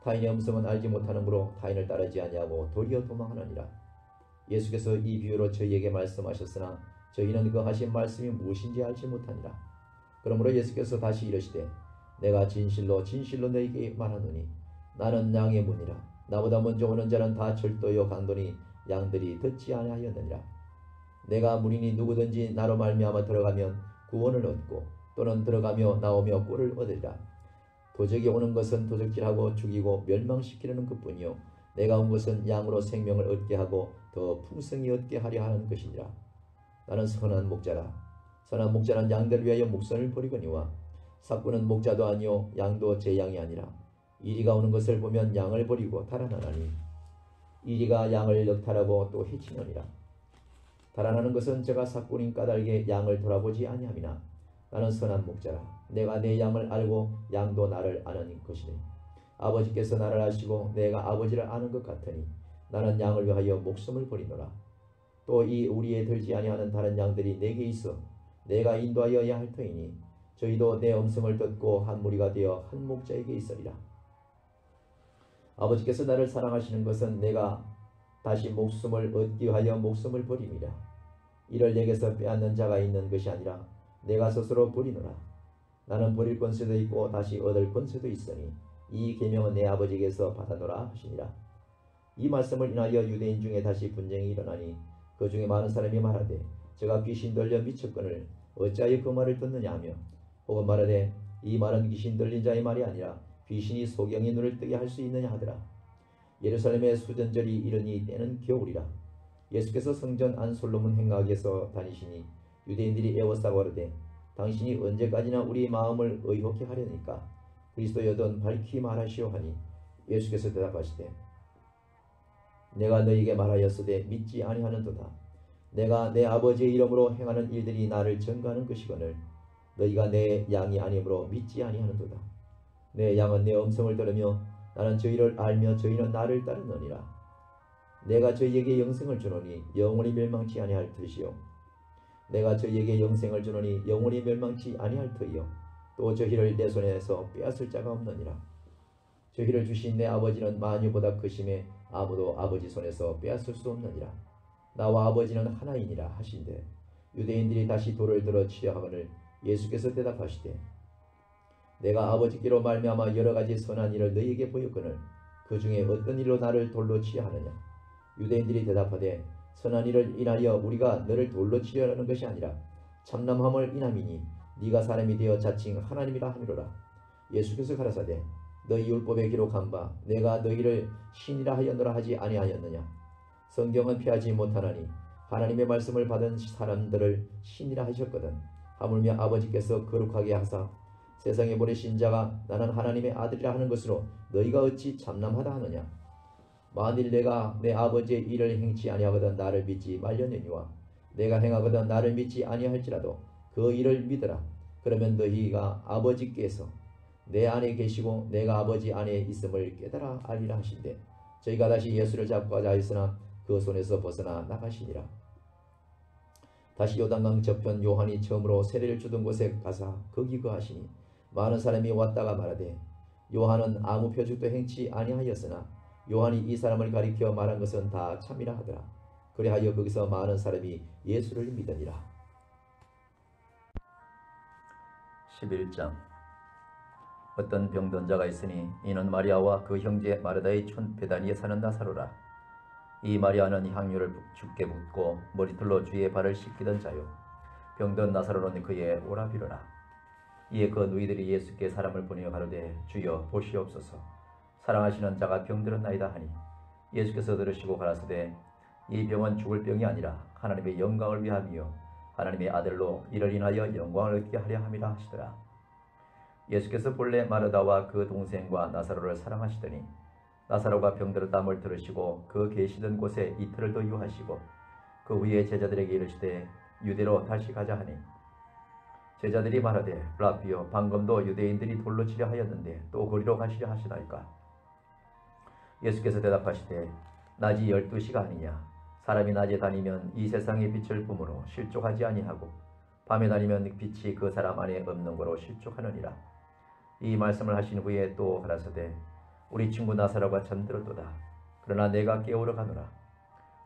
타인의 음성은 알지 못하는 고로 타인을 따르지 아니하고 도리어 도망하느니라. 예수께서 이 비유로 저희에게 말씀하셨으나 저희는 그 하신 말씀이 무엇인지 알지 못하니라. 그러므로 예수께서 다시 이르시되 내가 진실로 너희에게 말하노니 나는 양의 문이라. 나보다 먼저 오는 자는 다 절도요 강도니 양들이 듣지 아니하였느니라. 내가 문이니 누구든지 나로 말미암아 들어가면 구원을 얻고 또는 들어가며 나오며 꿀을 얻으리라. 도적이 오는 것은 도적질하고 죽이고 멸망시키려는 것뿐이요 내가 온 것은 양으로 생명을 얻게 하고 더 풍성히 얻게 하려 하는 것이니라. 나는 선한 목자라. 선한 목자는 양들을 위하여 목숨을 버리거니와 삭구는 목자도 아니요 양도 제 양이 아니라 이리가 오는 것을 보면 양을 버리고 달아나나니 이리가 양을 역탈하고 또 해치느니라. 달아나는 것은 제가 삭구인 까닭에 양을 돌아보지 아니함이나 나는 선한 목자라. 내가 내 양을 알고 양도 나를 아는 것이니 아버지께서 나를 아시고 내가 아버지를 아는 것 같으니 나는 양을 위하여 목숨을 버리노라. 또 이 우리에 들지 아니하는 다른 양들이 내게 있어 내가 인도하여야 할 터이니 저희도 내 음성을 듣고 한 무리가 되어 한 목자에게 있으리라. 아버지께서 나를 사랑하시는 것은 내가 다시 목숨을 얻기 위하여 목숨을 버림이라. 이를 내게서 빼앗는 자가 있는 것이 아니라 내가 스스로 버리노라. 나는 버릴 권세도 있고 다시 얻을 권세도 있으니 이 계명은 내 아버지에게서 받아노라 하시니라. 이 말씀을 인하여 유대인 중에 다시 분쟁이 일어나니 그 중에 많은 사람이 말하되 제가 귀신 들려 미쳤거늘 어찌하여 그 말을 듣느냐 하며 혹은 말하되 이 말은 귀신 들린 자의 말이 아니라 귀신이 소경의 눈을 뜨게 할 수 있느냐 하더라. 예루살렘의 수전절이 이르니 때는 겨울이라. 예수께서 성전 안 솔로몬 행각에서 다니시니 유대인들이 애워싸고 하되 당신이 언제까지나 우리 마음을 의혹해 하려니까 그리스도여든 밝히 말하시오 하니 예수께서 대답하시되 내가 너희에게 말하였으되 믿지 아니하는도다. 내가 내 아버지의 이름으로 행하는 일들이 나를 증거하는 것이거늘 너희가 내 양이 아니므로 믿지 아니하는도다. 내 양은 내 음성을 들으며 나는 저희를 알며 저희는 나를 따르느니라. 내가 저희에게 영생을 주노니 영원히 멸망치 아니할 터이요 내가 저희에게 영생을 주노니 영원히 멸망치 아니할 터이요 또 저희를 내 손에서 빼앗을 자가 없느니라. 저희를 주신 내 아버지는 만유보다 크심에 아무도 아버지 손에서 빼앗을 수 없느니라. 나와 아버지는 하나이니라 하신대 유대인들이 다시 돌을 들어 치려 하거늘 예수께서 대답하시되 내가 아버지께로 말미암아 여러 가지 선한 일을 너희에게 보였거늘 그 중에 어떤 일로 나를 돌로 치려 하느냐. 유대인들이 대답하되 선한 일을 인하여 우리가 너를 돌로 치려 하는 것이 아니라 참남함을 인함이니 네가 사람이 되어 자칭 하나님이라 하미로라. 예수께서 가라사대 너희 율법에 기록한 바 내가 너희를 신이라 하였노라 하지 아니하였느냐. 성경은 피하지 못하나니 하나님의 말씀을 받은 사람들을 신이라 하셨거든. 하물며 아버지께서 거룩하게 하사 세상에 보내신 자가 나는 하나님의 아들이라 하는 것으로 너희가 어찌 참남하다 하느냐. 만일 내가 내 아버지의 일을 행치 아니하거든 나를 믿지 말려느니와 내가 행하거든 나를 믿지 아니할지라도 그 일을 믿으라. 그러면 너희가 아버지께서 내 안에 계시고 내가 아버지 안에 있음을 깨달아 알리라 하신대 저희가 다시 예수를 잡고 가자 했으나 그 손에서 벗어나 나가시니라. 다시 요단강 저편 요한이 처음으로 세례를 주던 곳에 가사 거기 거하시니 많은 사람이 왔다가 말하되 요한은 아무 표적도 행치 아니하였으나 요한이 이 사람을 가리켜 말한 것은 다 참이라 하더라. 그리하여 거기서 많은 사람이 예수를 믿으니라. 11장. 어떤 병든 자가 있으니 이는 마리아와 그 형제 마르다의 촌 베다니에 사는 나사로라. 이 마리아는 향유를 주께 붓고 머리털로 주의 발을 씻기던 자요 병든 나사로는 그의 오라 비로라. 이에 그 누이들이 예수께 사람을 보내어 가로되 주여 보시옵소서 사랑하시는 자가 병들었나이다 하니 예수께서 들으시고 가라사대 이 병은 죽을 병이 아니라 하나님의 영광을 위함이요 하나님의 아들로 이를 인하여 영광을 얻게 하려 함이라 하시더라. 예수께서 본래 마르다와 그 동생과 나사로를 사랑하시더니 나사로가 병들었다함을 들으시고 그 계시던 곳에 이틀을 더 유하시고 그 후에 제자들에게 이르시되 유대로 다시 가자 하니 제자들이 말하되 라비여 방금도 유대인들이 돌로 치려 하였는데 또 거리로 가시려 하시나이까. 예수께서 대답하시되 낮이 12시가 아니냐. 사람이 낮에 다니면 이 세상의 빛을 뿜으로 실족하지 아니하고 밤에 다니면 빛이 그 사람 안에 없는 거로 실족하느니라. 이 말씀을 하신 후에 또 가라사대 우리 친구 나사로가 잠들었도다. 그러나 내가 깨우러 가노라.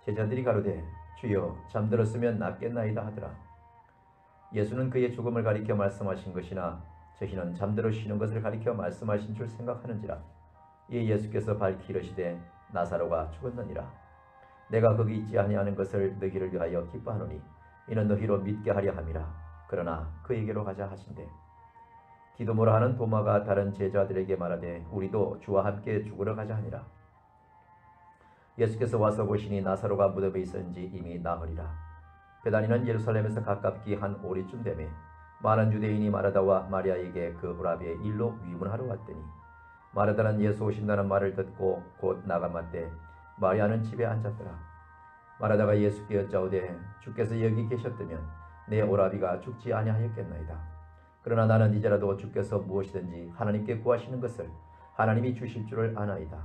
제자들이 가로되 주여 잠들었으면 낫겠나이다 하더라. 예수는 그의 죽음을 가리켜 말씀하신 것이나 저희는 잠들어 쉬는 것을 가리켜 말씀하신 줄 생각하는지라. 이에 예수께서 밝히 이르시되 나사로가 죽었느니라. 내가 거기 있지 아니하는 것을 너희를 위하여 기뻐하노니 이는 너희로 믿게 하려 함이라. 그러나 그에게로 가자 하신대 디도모라 하는 도마가 다른 제자들에게 말하되 우리도 주와 함께 죽으러 가자 하니라. 예수께서 와서 보시니 나사로가 무덤에 있었는지 이미 나흘이라. 베다니는 예루살렘에서 가깝기 한 오리쯤 되매 많은 유대인이 마르다와 마리아에게 그 오라비의 일로 위문하러 왔더니 마르다는 예수 오신다는 말을 듣고 곧 나가마때 마리아는 집에 앉았더라. 마르다가 예수께 여짜오되 주께서 여기 계셨다면 내 오라비가 죽지 아니하였겠나이다. 그러나 나는 이제라도 주께서 무엇이든지 하나님께 구하시는 것을 하나님이 주실 줄을 아나이다.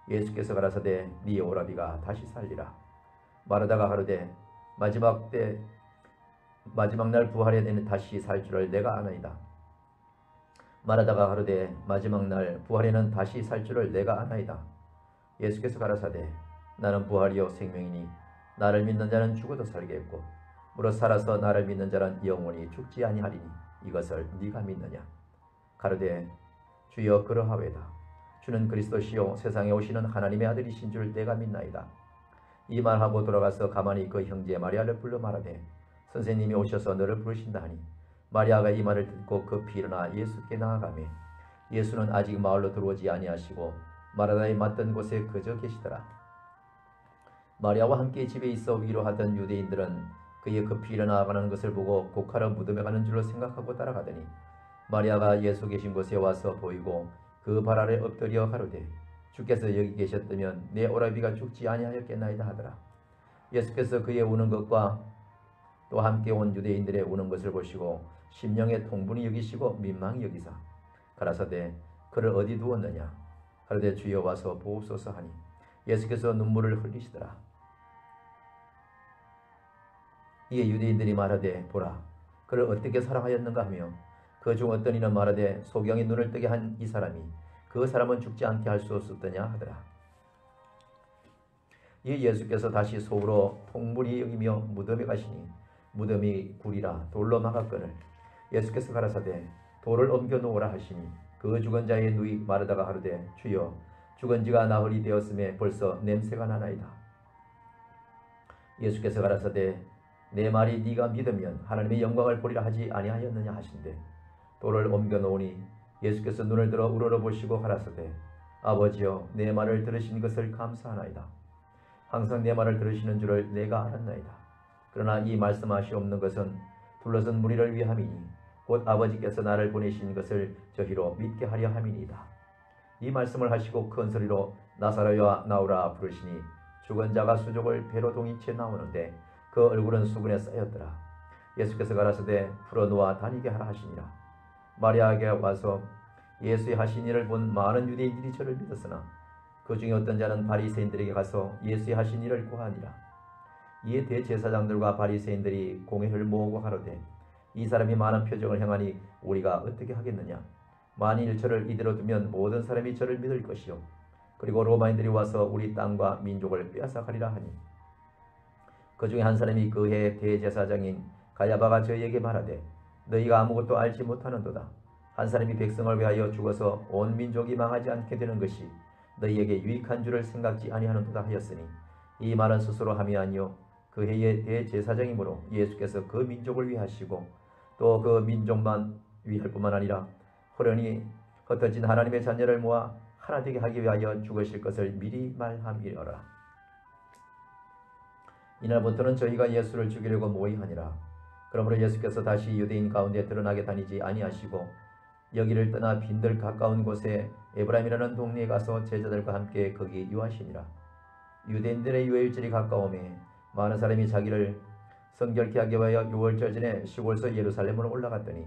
예수께서 가라사대 네 오라비가 다시 살리라. 마르다가 가로되 마지막 날 부활에 내는 다시 살 줄을 내가 아나이다. 마르다가 가로되 마지막 날 부활에는 다시 살 줄을 내가 아나이다. 예수께서 가라사대 나는 부활이요 생명이니 나를 믿는 자는 죽어도 살겠고 무릇 살아서 나를 믿는 자는 영원히 죽지 아니하리니 이것을 네가 믿느냐. 가로되 주여 그러하외다. 주는 그리스도시요 세상에 오시는 하나님의 아들이신 줄 내가 믿나이다. 이 말하고 돌아가서 가만히 그 형제 마리아를 불러 말하되 선생님이 오셔서 너를 부르신다 하니 마리아가 이 말을 듣고 급히 일어나 예수께 나아가매 예수는 아직 마을로 들어오지 아니하시고 마르다의 맞던 곳에 그저 계시더라. 마리아와 함께 집에 있어 위로하던 유대인들은 그의 급히 일어나가는 것을 보고 곡하러 무덤에 가는 줄로 생각하고 따라가더니 마리아가 예수 계신 곳에 와서 보이고 그 발 아래 엎드려 가로되 주께서 여기 계셨다면 내 오라비가 죽지 아니하였겠나이다 하더라. 예수께서 그의 우는 것과 또 함께 온 유대인들의 우는 것을 보시고 심령의 통분이 여기시고 민망히 여기사 가라사대 그를 어디 두었느냐. 가로되 주여 와서 보옵소서 하니 예수께서 눈물을 흘리시더라. 이에 유대인들이 말하되 보라 그를 어떻게 사랑하였는가 하며 그 중 어떤 이는 말하되 소경이 눈을 뜨게 한 이 사람이 그 사람은 죽지 않게 할 수 없었더냐 하더라. 이에 예수께서 다시 속으로 통분이 여기며 무덤에 가시니 무덤이 굴이라 돌로 막았거늘 예수께서 가라사대 돌을 옮겨 놓으라 하시니 그 죽은 자의 누이 마르다가 가로되 주여 죽은 지가 나흘이 되었음에 벌써 냄새가 나나이다. 예수께서 가라사대 내 말이 네가 믿으면 하나님의 영광을 보리라 하지 아니하였느냐 하신대 돌을 옮겨 놓으니 예수께서 눈을 들어 우러러보시고 가라사대 아버지여 내 말을 들으신 것을 감사하나이다. 항상 내 말을 들으시는 줄을 내가 알았나이다. 그러나 이 말씀하시옵는 것은 둘러선 무리를 위함이니 곧 아버지께서 나를 보내신 것을 저희로 믿게 하려 함이니이다. 이 말씀을 하시고 큰 소리로 나사로야 나오라 부르시니 죽은 자가 수족을 배로 동이채 나오는데 그 얼굴은 수분에 쌓였더라. 예수께서 가라사대 풀어놓아 다니게 하라 하시니라. 마리아에게 와서 예수의 하신 일을 본 많은 유대인들이 저를 믿었으나 그 중에 어떤 자는 바리새인들에게 가서 예수의 하신 일을 고하니라. 이에 대제사장들과 바리새인들이 공회를 모으고 가로되 이 사람이 많은 표적을 행하니 우리가 어떻게 하겠느냐. 만일 저를 이대로 두면 모든 사람이 저를 믿을 것이요 그리고 로마인들이 와서 우리 땅과 민족을 빼앗아가리라 하니 그 중에 한 사람이 그 해 대제사장인 가야바가 저희에게 말하되 너희가 아무것도 알지 못하는도다. 한 사람이 백성을 위하여 죽어서 온 민족이 망하지 않게 되는 것이 너희에게 유익한 줄을 생각지 아니하는도다 하였으니 이 말은 스스로 함이 아니요 그 해의 대제사장이므로 예수께서 그 민족을 위하시고 또 그 민족만 위할 뿐만 아니라 호련히 흩어진 하나님의 자녀를 모아 하나 되게 하기 위하여 죽으실 것을 미리 말함이러라. 이날부터는 저희가 예수를 죽이려고 모의하니라. 그러므로 예수께서 다시 유대인 가운데 드러나게 다니지 아니하시고 여기를 떠나 빈들 가까운 곳에 에브라임이라는 동네에 가서 제자들과 함께 거기 유하시니라. 유대인들의 유월절이 가까우매 많은 사람이 자기를 성결케 하기 위하여 유월절 전에 시골서 예루살렘으로 올라갔더니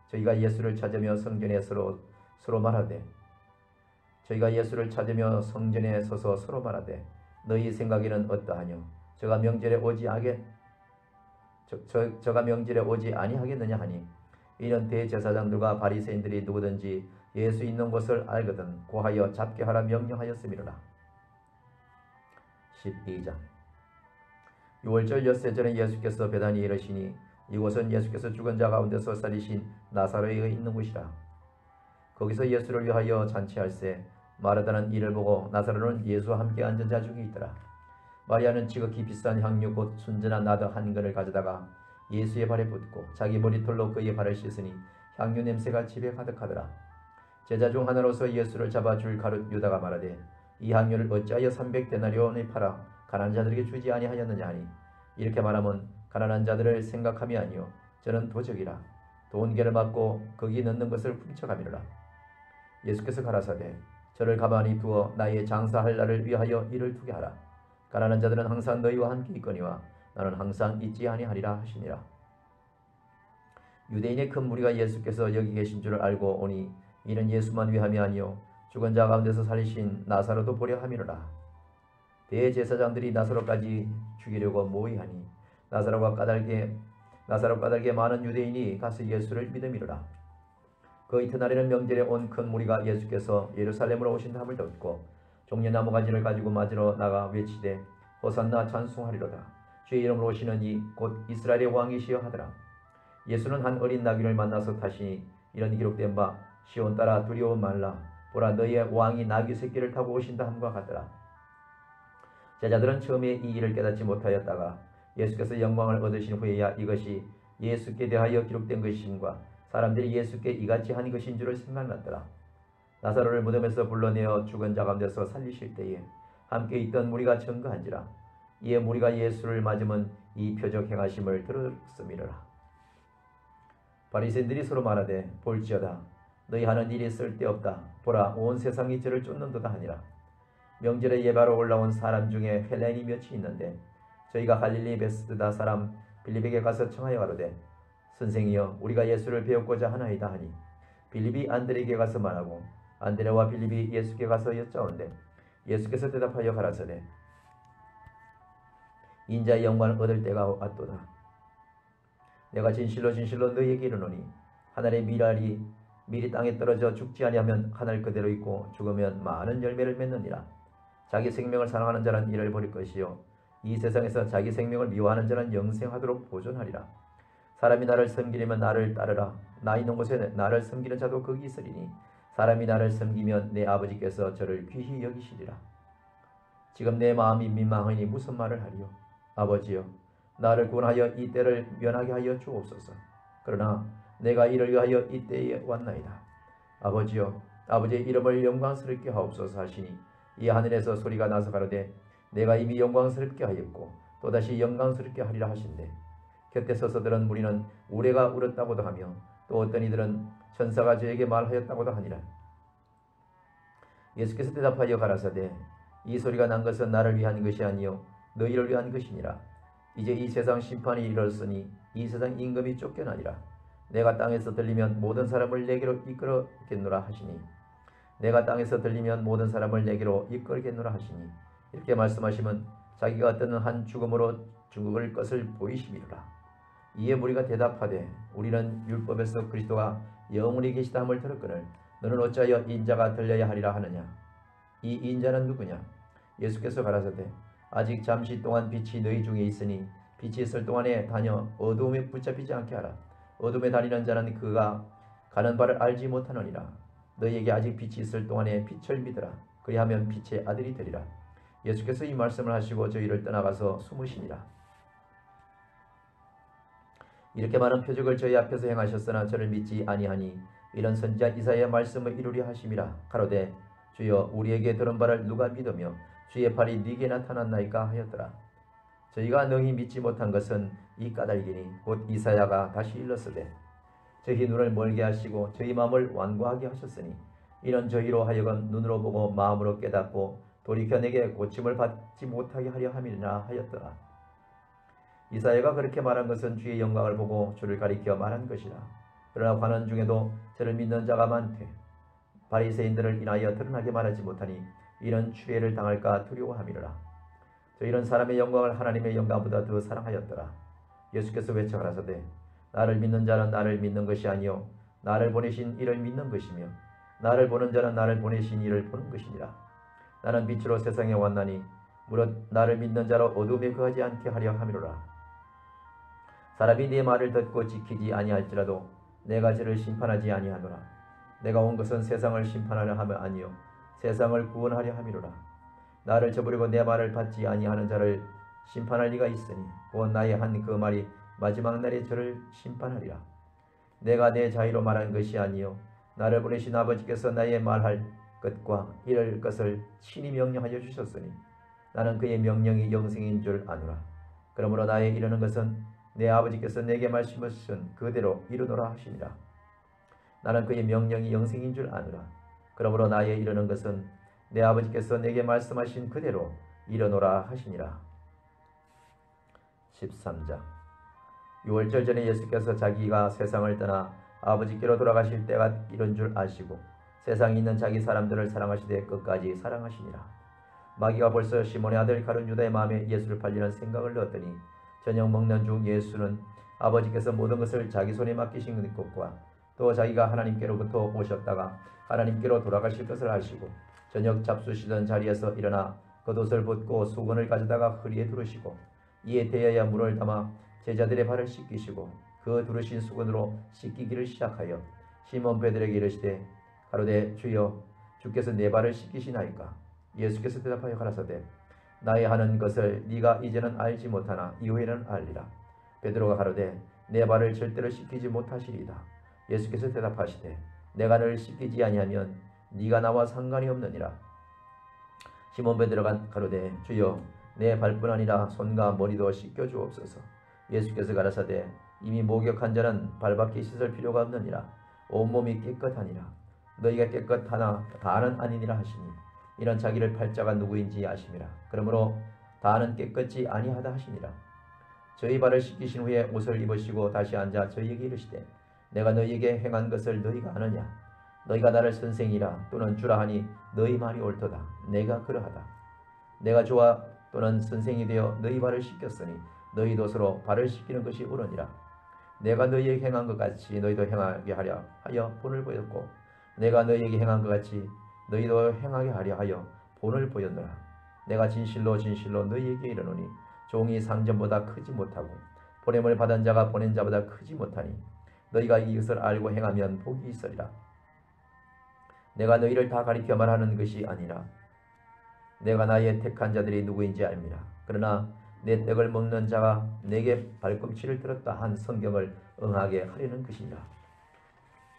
저희가 예수를 찾으며 성전에 서서 서로 말하되 너희 생각에는 어떠하뇨? 저가 명절에 오지 아니하겠느냐 하니 이는 대제사장들과 바리새인들이 누구든지 예수 있는 곳을 알거든 고하여 잡게 하라 명령하였음이로라. 12장. 유월절 엿새 전에 예수께서 베다니에 이르시니 이곳은 예수께서 죽은 자 가운데서 살리신 나사로에 있는 곳이라. 거기서 예수를 위하여 잔치할세 마르다는 이를 보고 나사로는 예수와 함께 앉은 자 중에 있더라. 마리아는 지극히 비싼 향유 곧 순전한 나드 한 근을 가져다가 예수의 발에 붓고 자기 머리털로 그의 발을 씻으니 향유 냄새가 집에 가득하더라. 제자 중 하나로서 예수를 잡아줄 가룟 유다가 말하되 이 향유를 어찌하여 300데나리온에 팔아 가난한 자들에게 주지 아니하였느냐 하니 이렇게 말하면 가난한 자들을 생각함이 아니요 저는 도적이라 돈계를 맞고 거기 넣는 것을 훔쳐가미르라. 예수께서 가라사대 저를 가만히 두어 나의 장사할 날을 위하여 이를 두게 하라. 가난한 자들은 항상 너희와 함께 있거니와 나는 항상 있지 아니하리라 하시니라. 유대인의 큰 무리가 예수께서 여기 계신 줄을 알고 오니 이는 예수만 위함이 아니요 죽은 자 가운데서 살리신 나사로도 보려 함이로라. 대제사장들이 나사로까지 죽이려고 모의하니 나사로 까닭에 많은 유대인이 가서 예수를 믿음이로라. 그 이튿날에는 명절에 온 큰 무리가 예수께서 예루살렘으로 오신다함을 듣고 종려나무 가지를 가지고 맞으러 나가 외치되 호산나 찬송하리로다. 주의 이름으로 오시는 이 곧 이스라엘의 왕이시여 하더라. 예수는 한 어린 나귀를 만나서 타시니 이런 기록된 바 시온 따라 두려워 말라 보라 너희의 왕이 나귀 새끼를 타고 오신다 함과 같더라. 제자들은 처음에 이 일을 깨닫지 못하였다가 예수께서 영광을 얻으신 후에야 이것이 예수께 대하여 기록된 것임과 사람들이 예수께 이같이 한 것인 줄을 생각났더라. 나사로를 무덤에서 불러내어 죽은 자 가운데서 살리실 때에 함께 있던 무리가 증거한지라. 이에 무리가 예수를 맞으면 이 표적 행하심을 들었음이라. 바리새인들이 서로 말하되 볼지어다 너희 하는 일이 쓸데없다. 보라 온 세상이 저를 쫓는도다 하니라. 명절에 예배로 올라온 사람 중에 헬레인이 몇이 있는데 저희가 갈릴리 베스드다 사람 빌립에게 가서 청하여 가로되 선생이여 우리가 예수를 배우고자 하나이다 하니 빌립이 안드레에게 가서 말하고 안드레와 빌립이 예수께 가서 여짜온대 예수께서 대답하여 가라사대 인자의 영광을 얻을 때가 왔도다. 내가 진실로 너희에게 이르노니 하늘의 밀이 땅에 떨어져 죽지 아니하면 하늘 그대로 있고 죽으면 많은 열매를 맺느니라. 자기 생명을 사랑하는 자는 이를 버릴 것이요 이 세상에서 자기 생명을 미워하는 자는 영생하도록 보존하리라. 사람이 나를 섬기려면 나를 따르라. 나 있는 곳에 나를 섬기는 자도 거기 있으리니 사람이 나를 섬기면 내 아버지께서 저를 귀히 여기시리라. 지금 내 마음이 민망하니 무슨 말을 하리요? 아버지여 나를 구원하여 이 때를 면하게 하여 주옵소서. 그러나 내가 이를 위하여 이 때에 왔나이다. 아버지여 아버지의 이름을 영광스럽게 하옵소서 하시니 이 하늘에서 소리가 나서 가로되 내가 이미 영광스럽게 하였고 또다시 영광스럽게 하리라 하신대 곁에 서서 들은 무리는 우레가 울었다고도 하며 또 어떤 이들은 천사가 저에게 말하였다고도 하니라. 예수께서 대답하여 가라사대 이 소리가 난 것은 나를 위한 것이 아니요 너희를 위한 것이니라. 이제 이 세상 심판이 이르렀으니 이 세상 임금이 쫓겨나니라. 내가 땅에서 들리면 모든 사람을 내게로 이끌겠노라 하시니 내가 땅에서 들리면 모든 사람을 내게로 이끌겠노라 하시니 이렇게 말씀하시면 자기가 어떤 한 죽음으로 죽을 것을 보이심이로라. 이에 무리가 대답하되 우리는 율법에서 그리스도가 영원히 계시다 함을 들었거늘 너는 어찌하여 인자가 들려야 하리라 하느냐. 이 인자는 누구냐? 예수께서 가라사대 아직 잠시 동안 빛이 너희 중에 있으니 빛이 있을 동안에 다녀 어두움에 붙잡히지 않게 하라. 어둠에 다니는 자는 그가 가는 바를 알지 못하느니라. 너희에게 아직 빛이 있을 동안에 빛을 믿으라. 그리하면 빛의 아들이 되리라. 예수께서 이 말씀을 하시고 저희를 떠나가서 숨으시니라. 이렇게 많은 표적을 저희 앞에서 행하셨으나 저를 믿지 아니하니 이런 선지자 이사야의 말씀을 이루려 하심이라. 가로되 주여 우리에게 들은 바를 누가 믿으며 주의 팔이 네게 나타났나이까 하였더라. 저희가 능히 믿지 못한 것은 이 까닭이니 곧 이사야가 다시 일렀으되 저희 눈을 멀게 하시고 저희 마음을 완고하게 하셨으니 이는 저희로 하여금 눈으로 보고 마음으로 깨닫고 돌이켜 내게 고침을 받지 못하게 하려 함이라 하였더라. 이사야가 그렇게 말한 것은 주의 영광을 보고 주를 가리켜 말한 것이라. 그러나 관원 중에도 저를 믿는 자가 많되 바리새인들을 인하여 드러나게 말하지 못하니 이는 추례를 당할까 두려워함이라. 저희는 사람의 영광을 하나님의 영광보다 더 사랑하였더라. 예수께서 외쳐 가라사대 나를 믿는 자는 나를 믿는 것이 아니요 나를 보내신 이를 믿는 것이며 나를 보는 자는 나를 보내신 이를 보는 것이니라. 나는 빛으로 세상에 왔나니 무릇 나를 믿는 자로 어둠에 거하지 않게 하려 함이로라. 사람이 네 말을 듣고 지키지 아니할지라도 내가 저를 심판하지 아니하노라. 내가 온 것은 세상을 심판하려 함이 아니요 세상을 구원하려 함이로라. 나를 저버리고 내 말을 받지 아니하는 자를 심판할 리가 있으니 곧 나의 한 그 말이 마지막 날에 저를 심판하리라. 내가 내 자의로 말한 것이 아니요 나를 보내신 아버지께서 나의 말할 것과 이럴 것을 친히 명령하여 주셨으니 나는 그의 명령이 영생인 줄 아노라. 그러므로 나의 이르는 것은 내 아버지께서 내게 말씀하신 그대로 이루노라 하시니라. 나는 그의 명령이 영생인 줄 아노라. 그러므로 나의 이르는 것은 내 아버지께서 내게 말씀하신 그대로 이루노라 하시니라. 13장. 6월절 전에 예수께서 자기가 세상을 떠나 아버지께로 돌아가실 때가 이른 줄 아시고 세상에 있는 자기 사람들을 사랑하시되 끝까지 사랑하시니라. 마귀가 벌써 시몬의 아들 가룟 유다의 마음에 예수를 팔리는 생각을 넣었더니 저녁 먹는 중 예수는 아버지께서 모든 것을 자기 손에 맡기신 것과 또 자기가 하나님께로부터 오셨다가 하나님께로 돌아가실 것을 아시고 저녁 잡수시던 자리에서 일어나 겉옷을 벗고 수건을 가져다가 허리에 두르시고 이에 대하여 물을 담아 제자들의 발을 씻기시고 그 두르신 수건으로 씻기기를 시작하여 시몬 베드로에게 이르시되 가로되 주여 주께서 내 발을 씻기시나이까. 예수께서 대답하여 가라사대 나의 하는 것을 네가 이제는 알지 못하나 이후에는 알리라. 베드로가 가로되 내 발을 절대로 씻기지 못하시리이다. 예수께서 대답하시되 내가 너를 씻기지 아니하면 네가 나와 상관이 없느니라. 시몬 베드로가 가로되 주여 내 발뿐 아니라 손과 머리도 씻겨 주옵소서. 예수께서 가라사대 이미 목욕한 자는 발밖에 씻을 필요가 없느니라. 온몸이 깨끗하니라. 너희가 깨끗하나 다는 아니니라 하시니 이런 자기를 팔 자가 누구인지 아심이라. 그러므로 다는 깨끗지 아니하다 하시니라. 저희 발을 씻기신 후에 옷을 입으시고 다시 앉아 저희에게 이르시되 내가 너희에게 행한 것을 너희가 아느냐. 너희가 나를 선생이라 또는 주라 하니 너희 말이 옳도다. 내가 그러하다. 내가 주와 또는 선생이 되어 너희 발을 씻겼으니 너희도 서로 발을 씻기는 것이 옳으니라. 내가 너희에게 행한 것 같이 너희도 행하게 하려 하여 본을 보였고 내가 너희에게 행한 것 같이 너희도 행하게 하려 하여 본을 보였노라. 내가 진실로 진실로 너희에게 이르노니 종이 상전보다 크지 못하고 보냄을 받은 자가 보낸 자보다 크지 못하니 너희가 이것을 알고 행하면 복이 있으리라. 내가 너희를 다 가리켜 말하는 것이 아니라 내가 나의 택한 자들이 누구인지 알미라. 그러나 내 떡을 먹는 자가 내게 발꿈치를 들었다 한 성경을 응하게 하려는 것이니라.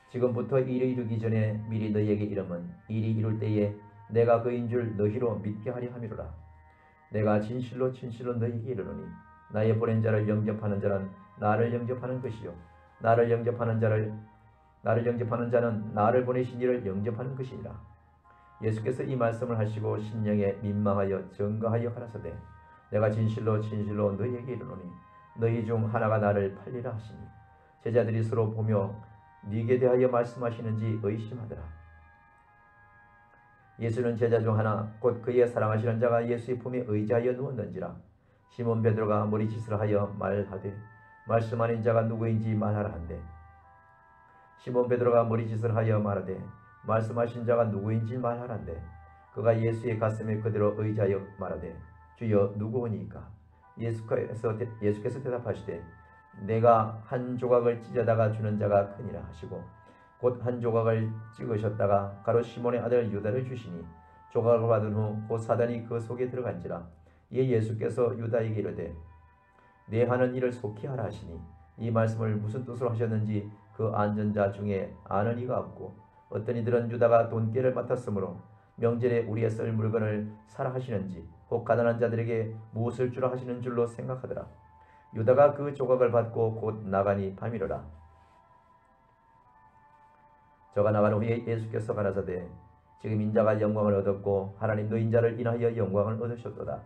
지금부터 일이 이르기 전에 미리 너희에게 이름은 일이 이룰 때에 내가 그인 줄 너희로 믿게 하려 함이로라. 내가 진실로 진실로 너희에게 이르노니 나의 보낸 자를 영접하는 자는 나를 영접하는 것이요 나를 영접하는 자는 나를 보내신 이를 영접하는 것이니라. 예수께서 이 말씀을 하시고 심령에 민망하여 증거하여 가라사대 내가 진실로 진실로 너희에게 이르노니 너희 중 하나가 나를 팔리라 하시니 제자들이 서로 보며 네게 대하여 말씀하시는지 의심하더라. 예수는 제자 중 하나 곧 그의 사랑하시는 자가 예수의 품에 의지하여 누웠는지라. 시몬 베드로가 머리짓을 하여 말하되 말씀하는 자가 누구인지 말하라 한대. 시몬 베드로가 머리짓을 하여 말하되 말씀하신 자가 누구인지 말하란대. 그가 예수의 가슴에 그대로 의지하여 말하되 주여 누구오니까. 예수께서 대답하시되 내가 한 조각을 찢어다가 주는 자가 크니라 하시고 곧 한 조각을 찍으셨다가 가롯 시몬의 아들 유다를 주시니 조각을 받은 후 곧 사단이 그 속에 들어간지라. 이에 예수께서 유다에게 이르되 내 하는 일을 속히 하라 하시니 이 말씀을 무슨 뜻으로 하셨는지 그 앉은 자 중에 아는 이가 없고 어떤 이들은 유다가 돈깨를 맡았으므로 명절에 우리의 쓸 물건을 사라 하시는지 혹 가난한 자들에게 무엇을 주라 하시는 줄로 생각하더라. 유다가 그 조각을 받고 곧 나가니 밤이로라. 저가 나간 후에 예수께서 가라사대 지금 인자가 영광을 얻었고 하나님도 인자를 인하여 영광을 얻으셨도다.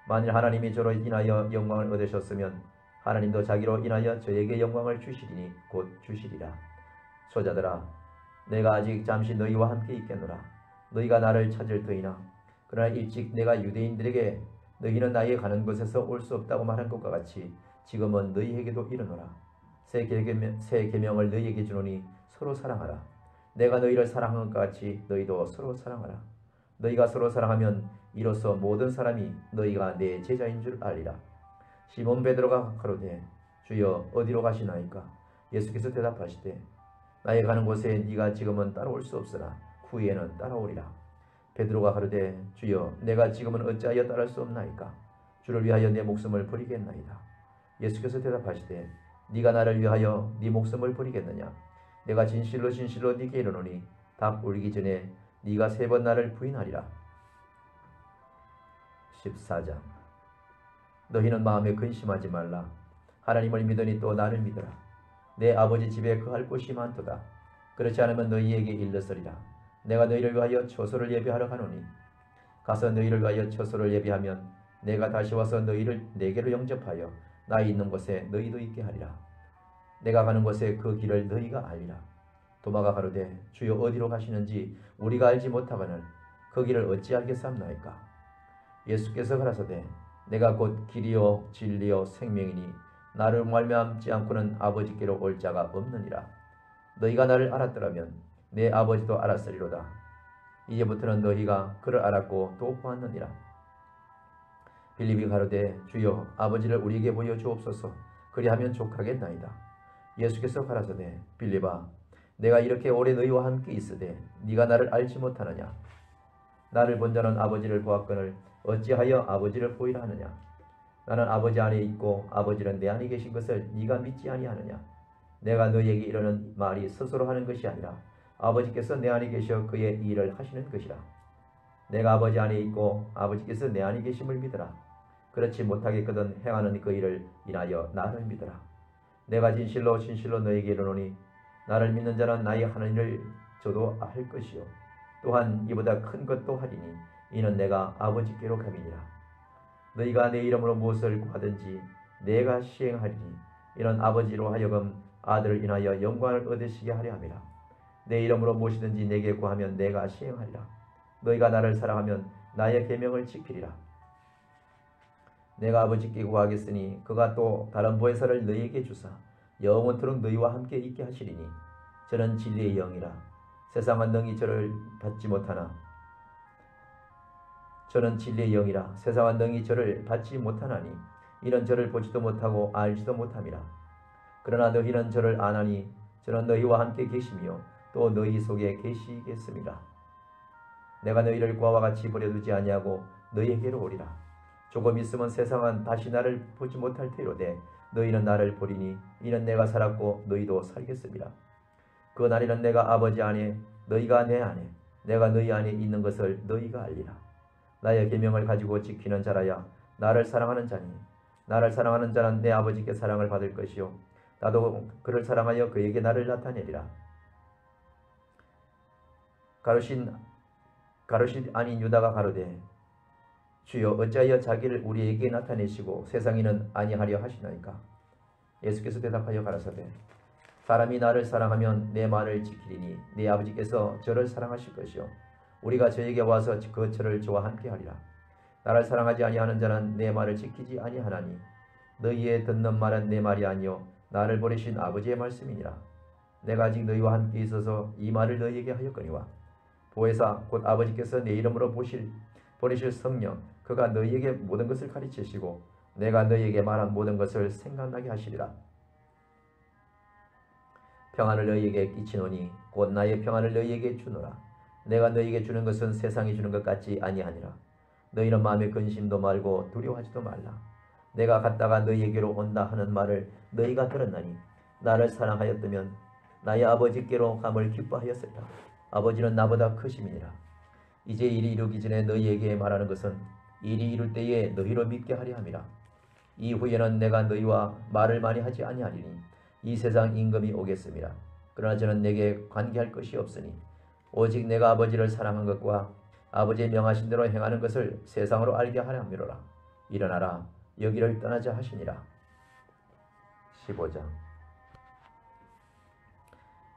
만일 하나님이 저로 인하여 영광을 얻으셨으면 하나님도 자기로 인하여 저에게 영광을 주시리니 곧 주시리라. 소자들아, 내가 아직 잠시 너희와 함께 있겠노라. 너희가 나를 찾을 터이나 그러나 일찍 내가 유대인들에게 너희는 나의 가는 곳에서 올 수 없다고 말한 것과 같이 지금은 너희에게도 이르노라. 새 계명을 너희에게 주노니 서로 사랑하라. 내가 너희를 사랑한 것 같이 너희도 서로 사랑하라. 너희가 서로 사랑하면 이로써 모든 사람이 너희가 내 제자인 줄 알리라. 시몬 베드로가 가로되 주여 어디로 가시나이까? 예수께서 대답하시되 나의 가는 곳에 네가 지금은 따라올 수 없으나 후에는 따라오리라. 베드로가 가로되 주여 내가 지금은 어찌하여 따를 수 없나이까? 주를 위하여 내 목숨을 버리겠나이다. 예수께서 대답하시되 네가 나를 위하여 네 목숨을 버리겠느냐? 내가 진실로 진실로 네게 이르노니 닭 울기 전에 네가 3번 나를 부인하리라. 14장. 너희는 마음에 근심하지 말라. 하나님을 믿으니 또 나를 믿으라. 내 아버지 집에 거할 곳이 많도다. 그렇지 않으면 너희에게 일렀으리라. 내가 너희를 위하여 처소를 예비하러 가노니 가서 너희를 위하여 처소를 예비하면 내가 다시 와서 너희를 내게로 영접하여 나 있는 곳에 너희도 있게 하리라. 내가 가는 곳에 그 길을 너희가 알리라. 도마가 가로되 주여 어디로 가시는지 우리가 알지 못하거늘 그 길을 어찌 알겠사옵나이까? 예수께서 가라사대 내가 곧 길이요 진리요 생명이니 나를 말미암지 않고는 아버지께로 올 자가 없느니라. 너희가 나를 알았더라면 내 아버지도 알았으리로다. 이제부터는 너희가 그를 알았고 또 보았느니라. 빌립이 가로되 주여 아버지를 우리에게 보여주옵소서. 그리하면 족하겠나이다. 예수께서 가라사대 빌립아 내가 이렇게 오래 너희와 함께 있으되 네가 나를 알지 못하느냐? 나를 본 자는 아버지를 보았거늘 어찌하여 아버지를 보이라 하느냐? 나는 아버지 안에 있고 아버지는 내 안에 계신 것을 네가 믿지 아니하느냐? 내가 너희에게 이르는 말이 스스로 하는 것이 아니라 아버지께서 내 안에 계셔 그의 일을 하시는 것이라. 내가 아버지 안에 있고 아버지께서 내 안에 계심을 믿으라. 그렇지 못하겠거든 행하는 그 일을 인하여 나를 믿으라. 내가 진실로 진실로 너희에게 이르노니 나를 믿는 자는 나의 하는 일을 저도 할 것이요 또한 이보다 큰 것도 하리니 이는 내가 아버지께로 감이니라. 너희가 내 이름으로 무엇을 구하든지 내가 시행하리니 이는 아버지로 하여금 아들을 인하여 영광을 얻으시게 하려 함이라. 내 이름으로 무엇이든지 내게 구하면 내가 시행하리라. 너희가 나를 사랑하면 나의 계명을 지키리라. 내가 아버지께 구하겠으니 그가 또 다른 보혜사를 너희에게 주사 영원토록 너희와 함께 있게 하시리니 저는 진리의 영이라. 세상은 능히 저를 받지 못하나 저는 진리의 영이라. 세상은 능히 저를 받지 못하나니 이는 저를 보지도 못하고 알지도 못함이라. 그러나 너희는 저를 아나니 저는 너희와 함께 계시며 또 너희 속에 계시겠습니다. 내가 너희를 과와 같이 버려두지 아니하고 너희에게로 오리라. 조금 있으면 세상은 다시 나를 보지 못할 테로되 너희는 나를 보리니 이는 내가 살았고 너희도 살겠습니다. 그 날에는 내가 아버지 안에 너희가 내 안에 내가 너희 안에 있는 것을 너희가 알리라. 나의 계명을 가지고 지키는 자라야 나를 사랑하는 자니 나를 사랑하는 자는 내 아버지께 사랑을 받을 것이요 나도 그를 사랑하여 그에게 나를 나타내리라. 가롯이 아닌 유다가 가로되 주여 어찌하여 자기를 우리에게 나타내시고 세상에는 아니하려 하시나이까? 예수께서 대답하여 가라사대 사람이 나를 사랑하면 내 말을 지키리니 내 아버지께서 저를 사랑하실 것이요 우리가 저에게 와서 그 저를 저와 함께 하리라. 나를 사랑하지 아니하는 자는 내 말을 지키지 아니하나니 너희의 듣는 말은 내 말이 아니요 나를 보내신 아버지의 말씀이니라. 내가 아직 너희와 함께 있어서 이 말을 너희에게 하였거니와 보혜사 곧 아버지께서 내 이름으로 보내실 성령 그가 너희에게 모든 것을 가르치시고 내가 너희에게 말한 모든 것을 생각나게 하시리라. 평안을 너희에게 끼치노니 곧 나의 평안을 너희에게 주노라. 내가 너희에게 주는 것은 세상이 주는 것 같지 아니하니라. 너희는 마음에 근심도 말고 두려워하지도 말라. 내가 갔다가 너희에게로 온다 하는 말을 너희가 들었나니 나를 사랑하였다면 나의 아버지께로 감을 기뻐하였으리라. 아버지는 나보다 크심이니라. 이제 일이 이루기 전에 너희에게 말하는 것은 일이 이룰 때에 너희로 믿게 하려 함이라. 이후에는 내가 너희와 말을 많이 하지 아니하리니 이 세상 임금이 오겠습니다. 그러나 저는 내게 관계할 것이 없으니 오직 내가 아버지를 사랑한 것과 아버지의 명하신 대로 행하는 것을 세상으로 알게 하려 함이로라. 일어나라, 여기를 떠나자 하시니라. 15장.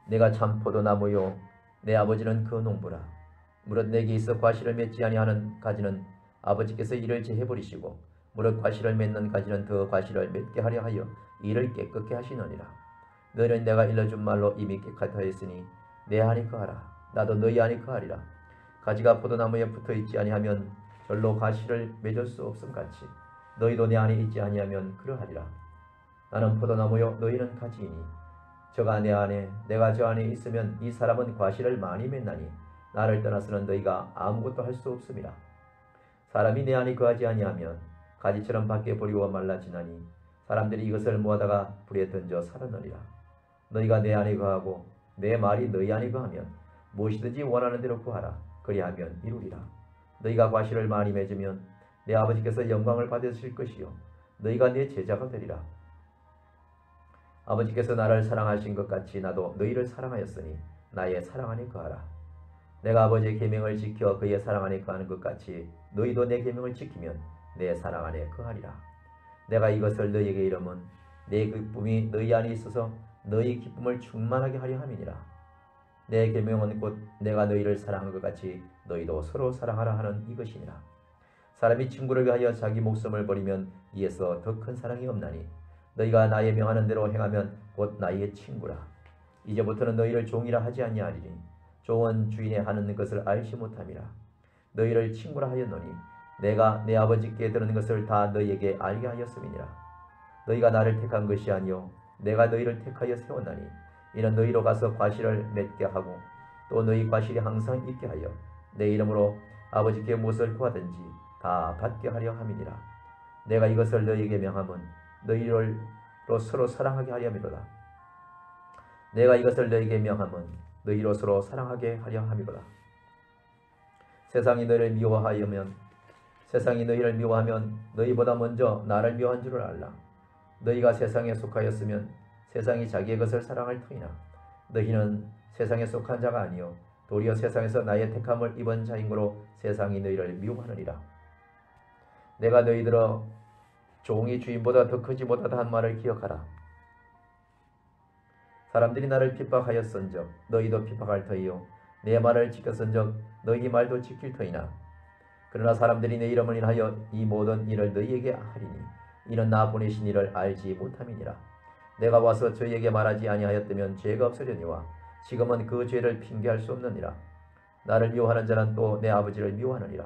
내가 참 포도나무요 내 아버지는 그 농부라. 무릇 내게 있어 과실을 맺지 아니하는 가지는 아버지께서 이를 제해버리시고 무릇 과실을 맺는 가지는 더 과실을 맺게 하려 하여 이를 깨끗게 하시느니라. 너희는 내가 일러준 말로 이미 깨끗하였으니 내 안에 거하라. 나도 너희 안에 거하리라. 가지가 포도나무에 붙어있지 아니하면 절로 과실을 맺을 수 없음같이 너희도 내 안에 있지 아니하면 그러하리라. 나는 포도나무요 너희는 가지이니 저가 내 안에 내가 저 안에 있으면 이 사람은 과실을 많이 맺나니 나를 떠나서는 너희가 아무것도 할 수 없음이라. 사람이 내 안에 거하지 아니하면 가지처럼 밖에 버리고 말라지나니 사람들이 이것을 모아다가 불에 던져 살아내리라. 너희가 내 안에 거하고 내 말이 너희 안에 거하면 무엇이든지 원하는 대로 구하라. 그리하면 이루리라. 너희가 과실을 많이 맺으면 내 아버지께서 영광을 받으실 것이요 너희가 내 제자가 되리라. 아버지께서 나를 사랑하신 것 같이 나도 너희를 사랑하였으니 나의 사랑 안에 거하라. 내가 아버지의 계명을 지켜 그의 사랑 안에 거하는 것 같이 너희도 내 계명을 지키면 내 사랑 안에 거하리라. 내가 이것을 너희에게 이름은 내 기쁨이 너희 안에 있어서 너희 기쁨을 충만하게 하려 함이니라. 내 계명은 곧 내가 너희를 사랑한 것 같이 너희도 서로 사랑하라 하는 이것이니라. 사람이 친구를 위하여 자기 목숨을 버리면 이에서 더 큰 사랑이 없나니 너희가 나의 명하는 대로 행하면 곧 나의 친구라. 이제부터는 너희를 종이라 하지 아니하리니 종은 주인의 하는 것을 알지 못함이라. 너희를 친구라 하였노니 내가 내 아버지께 들은 것을 다 너희에게 알게 하였음이니라. 너희가 나를 택한 것이 아니요 내가 너희를 택하여 세웠나니 이는 너희로 가서 과실을 맺게 하고 또 너희 과실이 항상 있게 하여 내 이름으로 아버지께 무엇을 구하든지 다 받게 하려 함이니라. 내가 이것을 너희에게 명함은 너희로 서로 사랑하게 하려 함이로다. 내가 이것을 너희에게 명함은 너희로 서로 사랑하게 하려 함이로다. 세상이 너희를 미워하면 너희보다 먼저 나를 미워한 줄을 알라. 너희가 세상에 속하였으면 세상이 자기의 것을 사랑할 터이나 너희는 세상에 속한 자가 아니요 도리어 세상에서 나의 택함을 입은 자이므로 세상이 너희를 미워하느니라. 내가 너희들어 종이 주인보다 더 크지 못하다 한 말을 기억하라. 사람들이 나를 핍박하였은즉 너희도 핍박할 터이요 내 말을 지켰은즉 너희 말도 지킬 터이나 그러나 사람들이 내 이름을 인하여 이 모든 일을 너희에게 하리니 이는 나 보내신 이를 알지 못함이니라. 내가 와서 저희에게 말하지 아니하였다면 죄가 없으려니와 지금은 그 죄를 핑계할 수 없느니라. 나를 미워하는 자는 또 내 아버지를 미워하느니라.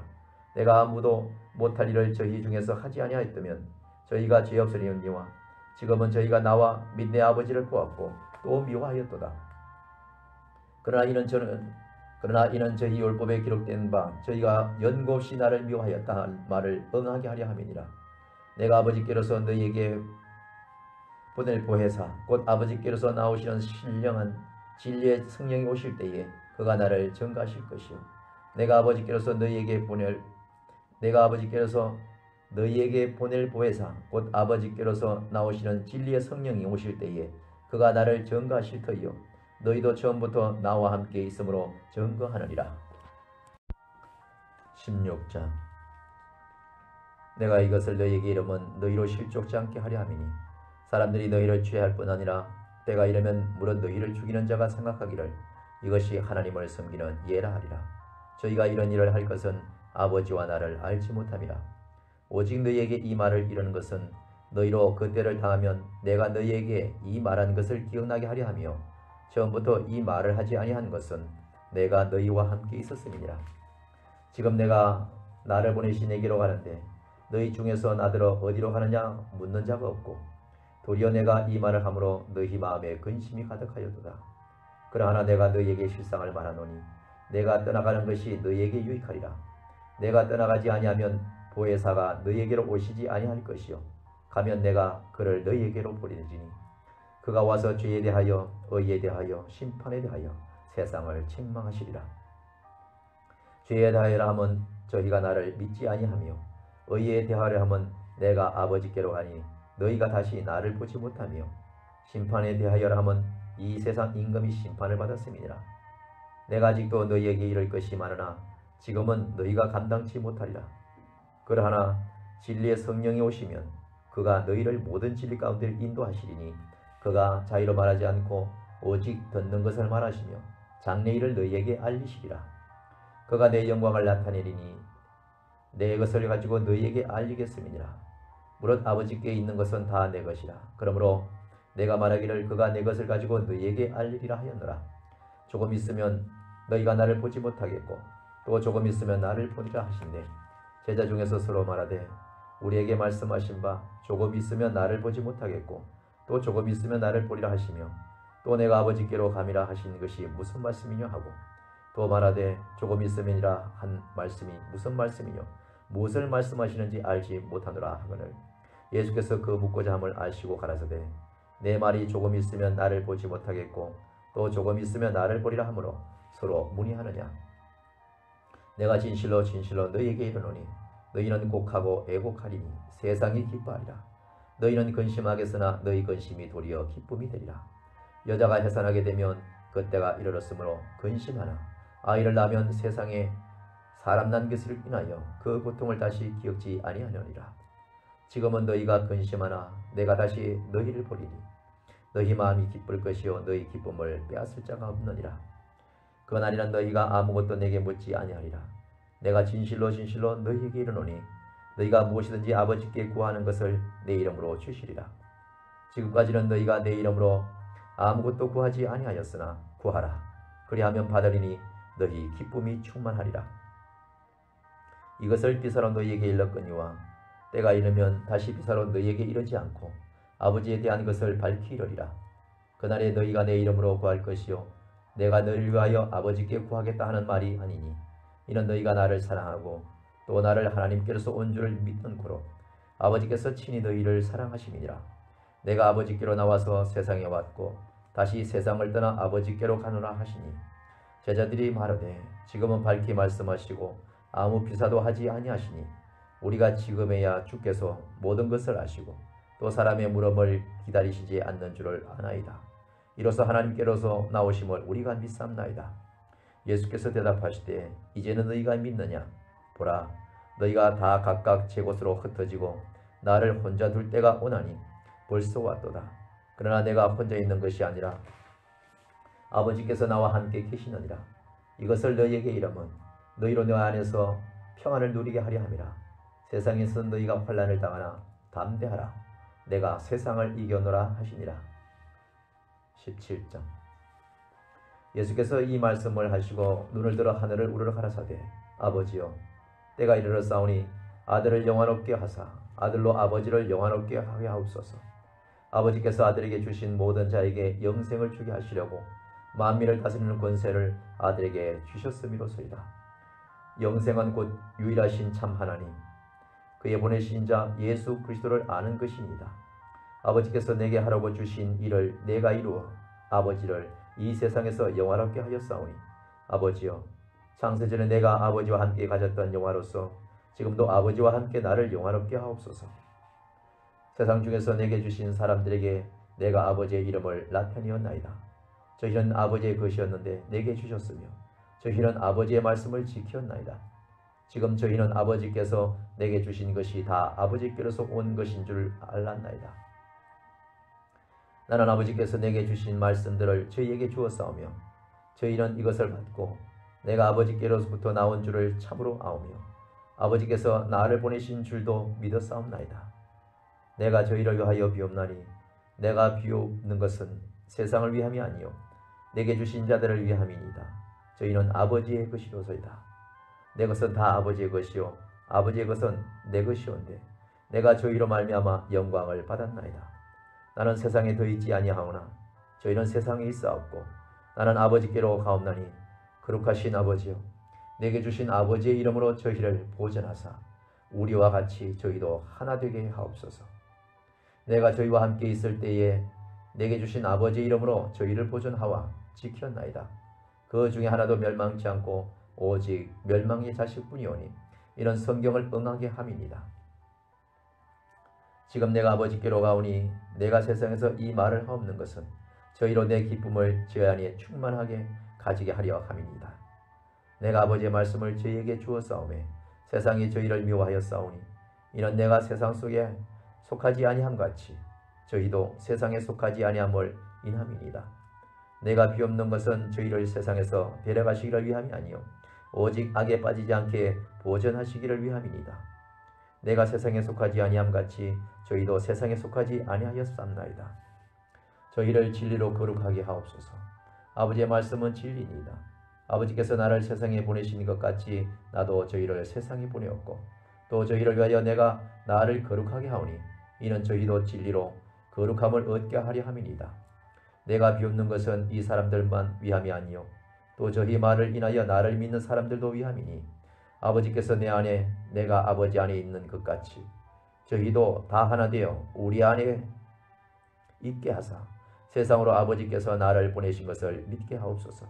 내가 아무도 못할 일을 저희 중에서 하지 아니하였다면 저희가 죄 없으려니와 지금은 저희가 나와 및 내 아버지를 보았고 또 미워하였도다. 그러나 이는 저희 율법에 기록된 바 저희가 연고 없이 나를 미워하였다 할 말을 응하게 하려 함이니라. 내가 아버지께로서 너희에게 보낼 보혜사 곧 아버지께로서 나오시는 신령한 진리의 성령이 오실 때에 그가 나를 증거하실 것이요 내가 아버지께로서 너희에게 보낼 보혜사 곧 아버지께로서 나오시는 진리의 성령이 오실 때에 그가 나를 증거하실 터이요 너희도 처음부터 나와 함께 있으므로 증거하느니라. 16장. 내가 이것을 너희에게 이름은 너희로 실족지 않게 하려 함이니 사람들이 너희를 취할 뿐 아니라 때가 이르면 물론 너희를 죽이는 자가 생각하기를 이것이 하나님을 섬기는 예라 하리라. 저희가 이런 일을 할 것은 아버지와 나를 알지 못함이라. 오직 너희에게 이 말을 이루는 것은 너희로 그 때를 당하면 내가 너희에게 이 말한 것을 기억나게 하려 하며 처음부터 이 말을 하지 아니한 것은 내가 너희와 함께 있었음이니라. 지금 내가 나를 보내신 에게로 가는데 너희 중에서 나더러 어디로 가느냐 묻는 자가 없고 도리어 내가 이 말을 함으로 너희 마음에 근심이 가득하였도다. 그러나 내가 너희에게 실상을 말하노니 내가 떠나가는 것이 너희에게 유익하리라. 내가 떠나가지 아니하면 보혜사가 너희에게로 오시지 아니할 것이요 가면 내가 그를 너희에게로 보내지니 그가 와서 죄에 대하여 의에 대하여 심판에 대하여 세상을 책망하시리라. 죄에 대하여라 함은 저희가 나를 믿지 아니하며 의에 대하여라 함은 내가 아버지께로 가니 너희가 다시 나를 보지 못하며 심판에 대하여라 함은 이 세상 임금이 심판을 받았음이니라. 내가 아직도 너희에게 이를 것이 많으나 지금은 너희가 감당치 못하리라. 그러하나 진리의 성령이 오시면 그가 너희를 모든 진리 가운데 인도하시리니 그가 자의로 말하지 않고 오직 듣는 것을 말하시며 장래일을 너희에게 알리시리라. 그가 내 영광을 나타내리니 내 것을 가지고 너희에게 알리겠음이니라. 무릇 아버지께 있는 것은 다 내 것이라. 그러므로 내가 말하기를 그가 내 것을 가지고 너희에게 알리리라 하였노라. 조금 있으면 너희가 나를 보지 못하겠고 또 조금 있으면 나를 보리라 하신대. 제자 중에서 서로 말하되 우리에게 말씀하신 바 조금 있으면 나를 보지 못하겠고 또 조금 있으면 나를 보리라 하시며 또 내가 아버지께로 감이라 하신 것이 무슨 말씀이냐 하고 또 말하되 조금 있으면이라 한 말씀이 무슨 말씀이뇨 무엇을 말씀하시는지 알지 못하노라 하거늘 예수께서 그 묻고자 함을 아시고 가라사대 내 말이 조금 있으면 나를 보지 못하겠고 또 조금 있으면 나를 보리라 하므로 서로 문의하느냐. 내가 진실로 진실로 너희에게 이르노니 너희는 곡하고 애곡하리니 세상이 기뻐하리라. 너희는 근심하겠으나 너희 근심이 도리어 기쁨이 되리라. 여자가 해산하게 되면 그때가 이르렀으므로 근심하나 아이를 낳으면 세상에 사람 난 것을 인하여 그 고통을 다시 기억지 아니하느니라. 지금은 너희가 근심하나 내가 다시 너희를 보리니 너희 마음이 기쁠 것이요 너희 기쁨을 빼앗을 자가 없느니라. 그날이란 너희가 아무것도 내게 묻지 아니하리라. 내가 진실로 진실로 너희에게 이르노니 너희가 무엇이든지 아버지께 구하는 것을 내 이름으로 주시리라. 지금까지는 너희가 내 이름으로 아무것도 구하지 아니하였으나 구하라. 그리하면 받으리니 너희 기쁨이 충만하리라. 이것을 비사로 너희에게 일렀거니와 때가 이르면 다시 비사로 너희에게 이르지 않고 아버지에 대한 것을 밝히 이르리라. 그날에 너희가 내 이름으로 구할 것이요 내가 너희를 위하여 아버지께 구하겠다 하는 말이 아니니 이는 너희가 나를 사랑하고 또 나를 하나님께로서 온 줄을 믿는 고로 아버지께서 친히 너희를 사랑하심이니라. 내가 아버지께로 나와서 세상에 왔고 다시 세상을 떠나 아버지께로 가노라 하시니 제자들이 말하되 지금은 밝히 말씀하시고 아무 비사도 하지 아니하시니 우리가 지금에야 주께서 모든 것을 아시고 또 사람의 물음을 기다리시지 않는 줄을 아나이다. 이로써 하나님께로서 나오심을 우리가 믿사옵나이다. 예수께서 대답하시되 이제는 너희가 믿느냐? 보라 너희가 다 각각 제 곳으로 흩어지고 나를 혼자 둘 때가 오나니 벌써 왔도다. 그러나 내가 혼자 있는 것이 아니라 아버지께서 나와 함께 계시느니라. 이것을 너희에게 이름은 너희로 내 안에서 평안을 누리게 하려 함이라. 세상에서 너희가 환난을 당하나 담대하라. 내가 세상을 이겨노라 하시니라. 17장. 예수께서 이 말씀을 하시고 눈을 들어 하늘을 우러러 가라사대 아버지여 때가 이르렀사오니 아들을 영화롭게 하사 아들로 아버지를 영화롭게 하게 하옵소서. 아버지께서 아들에게 주신 모든 자에게 영생을 주게 하시려고 만민을 다스리는 권세를 아들에게 주셨음이로소이다. 영생은 곧 유일하신 참 하나님 그의 보내신 자 예수 그리스도를 아는 것입니다. 아버지께서 내게 하라고 주신 일을 내가 이루어 아버지를 이 세상에서 영화롭게 하였사오니 아버지여 창세전에 내가 아버지와 함께 가졌던 영화로서 지금도 아버지와 함께 나를 영화롭게 하옵소서. 세상 중에서 내게 주신 사람들에게 내가 아버지의 이름을 나타내었나이다. 저희는 아버지의 것이었는데 내게 주셨으며 저희는 아버지의 말씀을 지켰나이다. 지금 저희는 아버지께서 내게 주신 것이 다 아버지께로서 온 것인 줄 알았나이다. 나는 아버지께서 내게 주신 말씀들을 저희에게 주었사오며 저희는 이것을 받고 내가 아버지께로부터 나온 줄을 참으로 아오며 아버지께서 나를 보내신 줄도 믿었사옵나이다. 내가 저희를 위하여 비옵나니 내가 비옵는 것은 세상을 위함이 아니요 내게 주신 자들을 위함이니이다. 저희는 아버지의 것이로소이다. 내 것은 다 아버지의 것이요 아버지의 것은 내 것이온데 내가 저희로 말미암아 영광을 받았나이다. 나는 세상에 더 있지 아니하오나 저희는 세상에 있사옵고 나는 아버지께로 가옵나니 거룩하신 아버지여 내게 주신 아버지의 이름으로 저희를 보전하사 우리와 같이 저희도 하나 되게 하옵소서. 내가 저희와 함께 있을 때에 내게 주신 아버지의 이름으로 저희를 보존하와 지켰나이다. 그 중에 하나도 멸망치 않고 오직 멸망의 자식뿐이오니 이는 성경을 응하게 함이니이다. 지금 내가 아버지께로 가오니 내가 세상에서 이 말을 하옵는 것은 저희로 내 기쁨을 저희 안에 충만하게 가지게 하려 함이니이다. 내가 아버지의 말씀을 저희에게 주었사오매 세상이 저희를 미워하였사오니 이는 내가 세상 속에 속하지 아니함같이 저희도 세상에 속하지 아니함을 인함이니이다. 내가 비옵는 것은 저희를 세상에서 데려가시기를 위함이 아니요 오직 악에 빠지지 않게 보전하시기를 위함이니이다. 내가 세상에 속하지 아니함같이 저희도 세상에 속하지 아니하였사옵나이다. 저희를 진리로 거룩하게 하옵소서. 아버지의 말씀은 진리니이다. 아버지께서 나를 세상에 보내신 것 같이 나도 저희를 세상에 보내었고 또 저희를 위하여 내가 나를 거룩하게 하오니 이는 저희도 진리로 거룩함을 얻게 하려 함이니이다. 내가 비웃는 것은 이 사람들만 위함이 아니요 또 저희 말을 인하여 나를 믿는 사람들도 위함이니 아버지께서 내 안에 내가 아버지 안에 있는 것 같이 저희도 다 하나 되어 우리 안에 있게 하사 세상으로 아버지께서 나를 보내신 것을 믿게 하옵소서.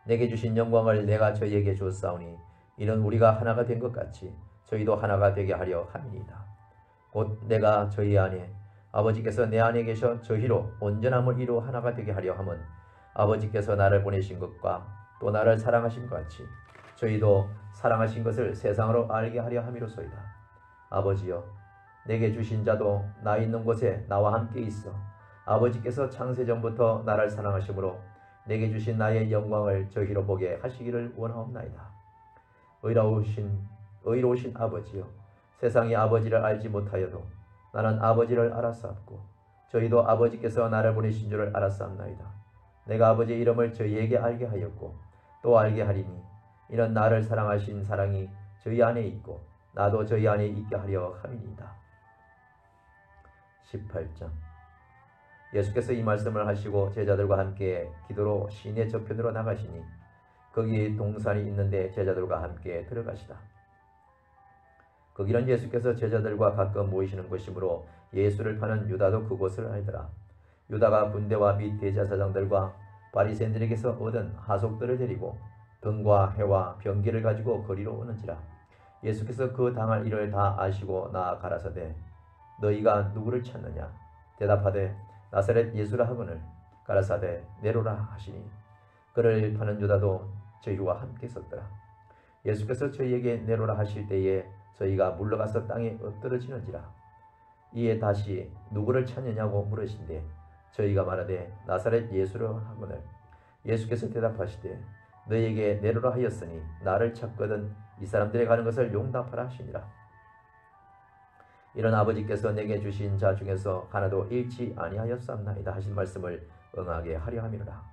내게 주신 영광을 내가 저희에게 주었사오니 이는 우리가 하나가 된 것 같이 저희도 하나가 되게 하려 함이니이다. 곧 내가 저희 안에 아버지께서 내 안에 계셔 저희로 온전함을 이루어 하나가 되게 하려 함은 아버지께서 나를 보내신 것과 또 나를 사랑하신 것 같이 저희도 사랑하신 것을 세상으로 알게 하려 함이로소이다. 아버지여 내게 주신 자도 나 있는 곳에 나와 함께 있어 아버지께서 창세전부터 나를 사랑하심으로 내게 주신 나의 영광을 저희로 보게 하시기를 원하옵나이다. 의로우신 아버지여 세상이 아버지를 알지 못하여도 나는 아버지를 알았사옵고 저희도 아버지께서 나를 보내신 줄을 알았사옵나이다. 내가 아버지의 이름을 저희에게 알게 하였고 또 알게 하리니 이는 나를 사랑하신 사랑이 저희 안에 있고 나도 저희 안에 있게 하려 함이니이다. 18장 예수께서 이 말씀을 하시고 제자들과 함께 기도로 시내 저편으로 나가시니 거기 동산이 있는데 제자들과 함께 들어가시다. 거기는 예수께서 제자들과 가끔 모이시는 곳이므로 예수를 파는 유다도 그곳을 알더라. 유다가 군대와 및 대제사장들과 바리새인들에게서 얻은 하속들을 데리고 등과 해와 병기를 가지고 거리로 오는지라. 예수께서 그 당할 일을 다 아시고 나아 가라사대 너희가 누구를 찾느냐 대답하되 나사렛 예수라 하거늘 가라사대 내로라 하시니 그를 파는 유다도 저희와 함께 섰더라. 예수께서 저희에게 내로라 하실 때에 저희가 물러가서 땅에 엎드러지는지라. 이에 다시 누구를 찾느냐고 물으신대 저희가 말하되 나사렛 예수라 하거늘 예수께서 대답하시되 너희에게 내로라 하였으니 나를 찾거든 이 사람들이 가는 것을 용납하라 하시니라. 이런 아버지께서 내게 주신 자 중에서 하나도 잃지 아니하였사옵나이다 하신 말씀을 응하게 하려 함이로라.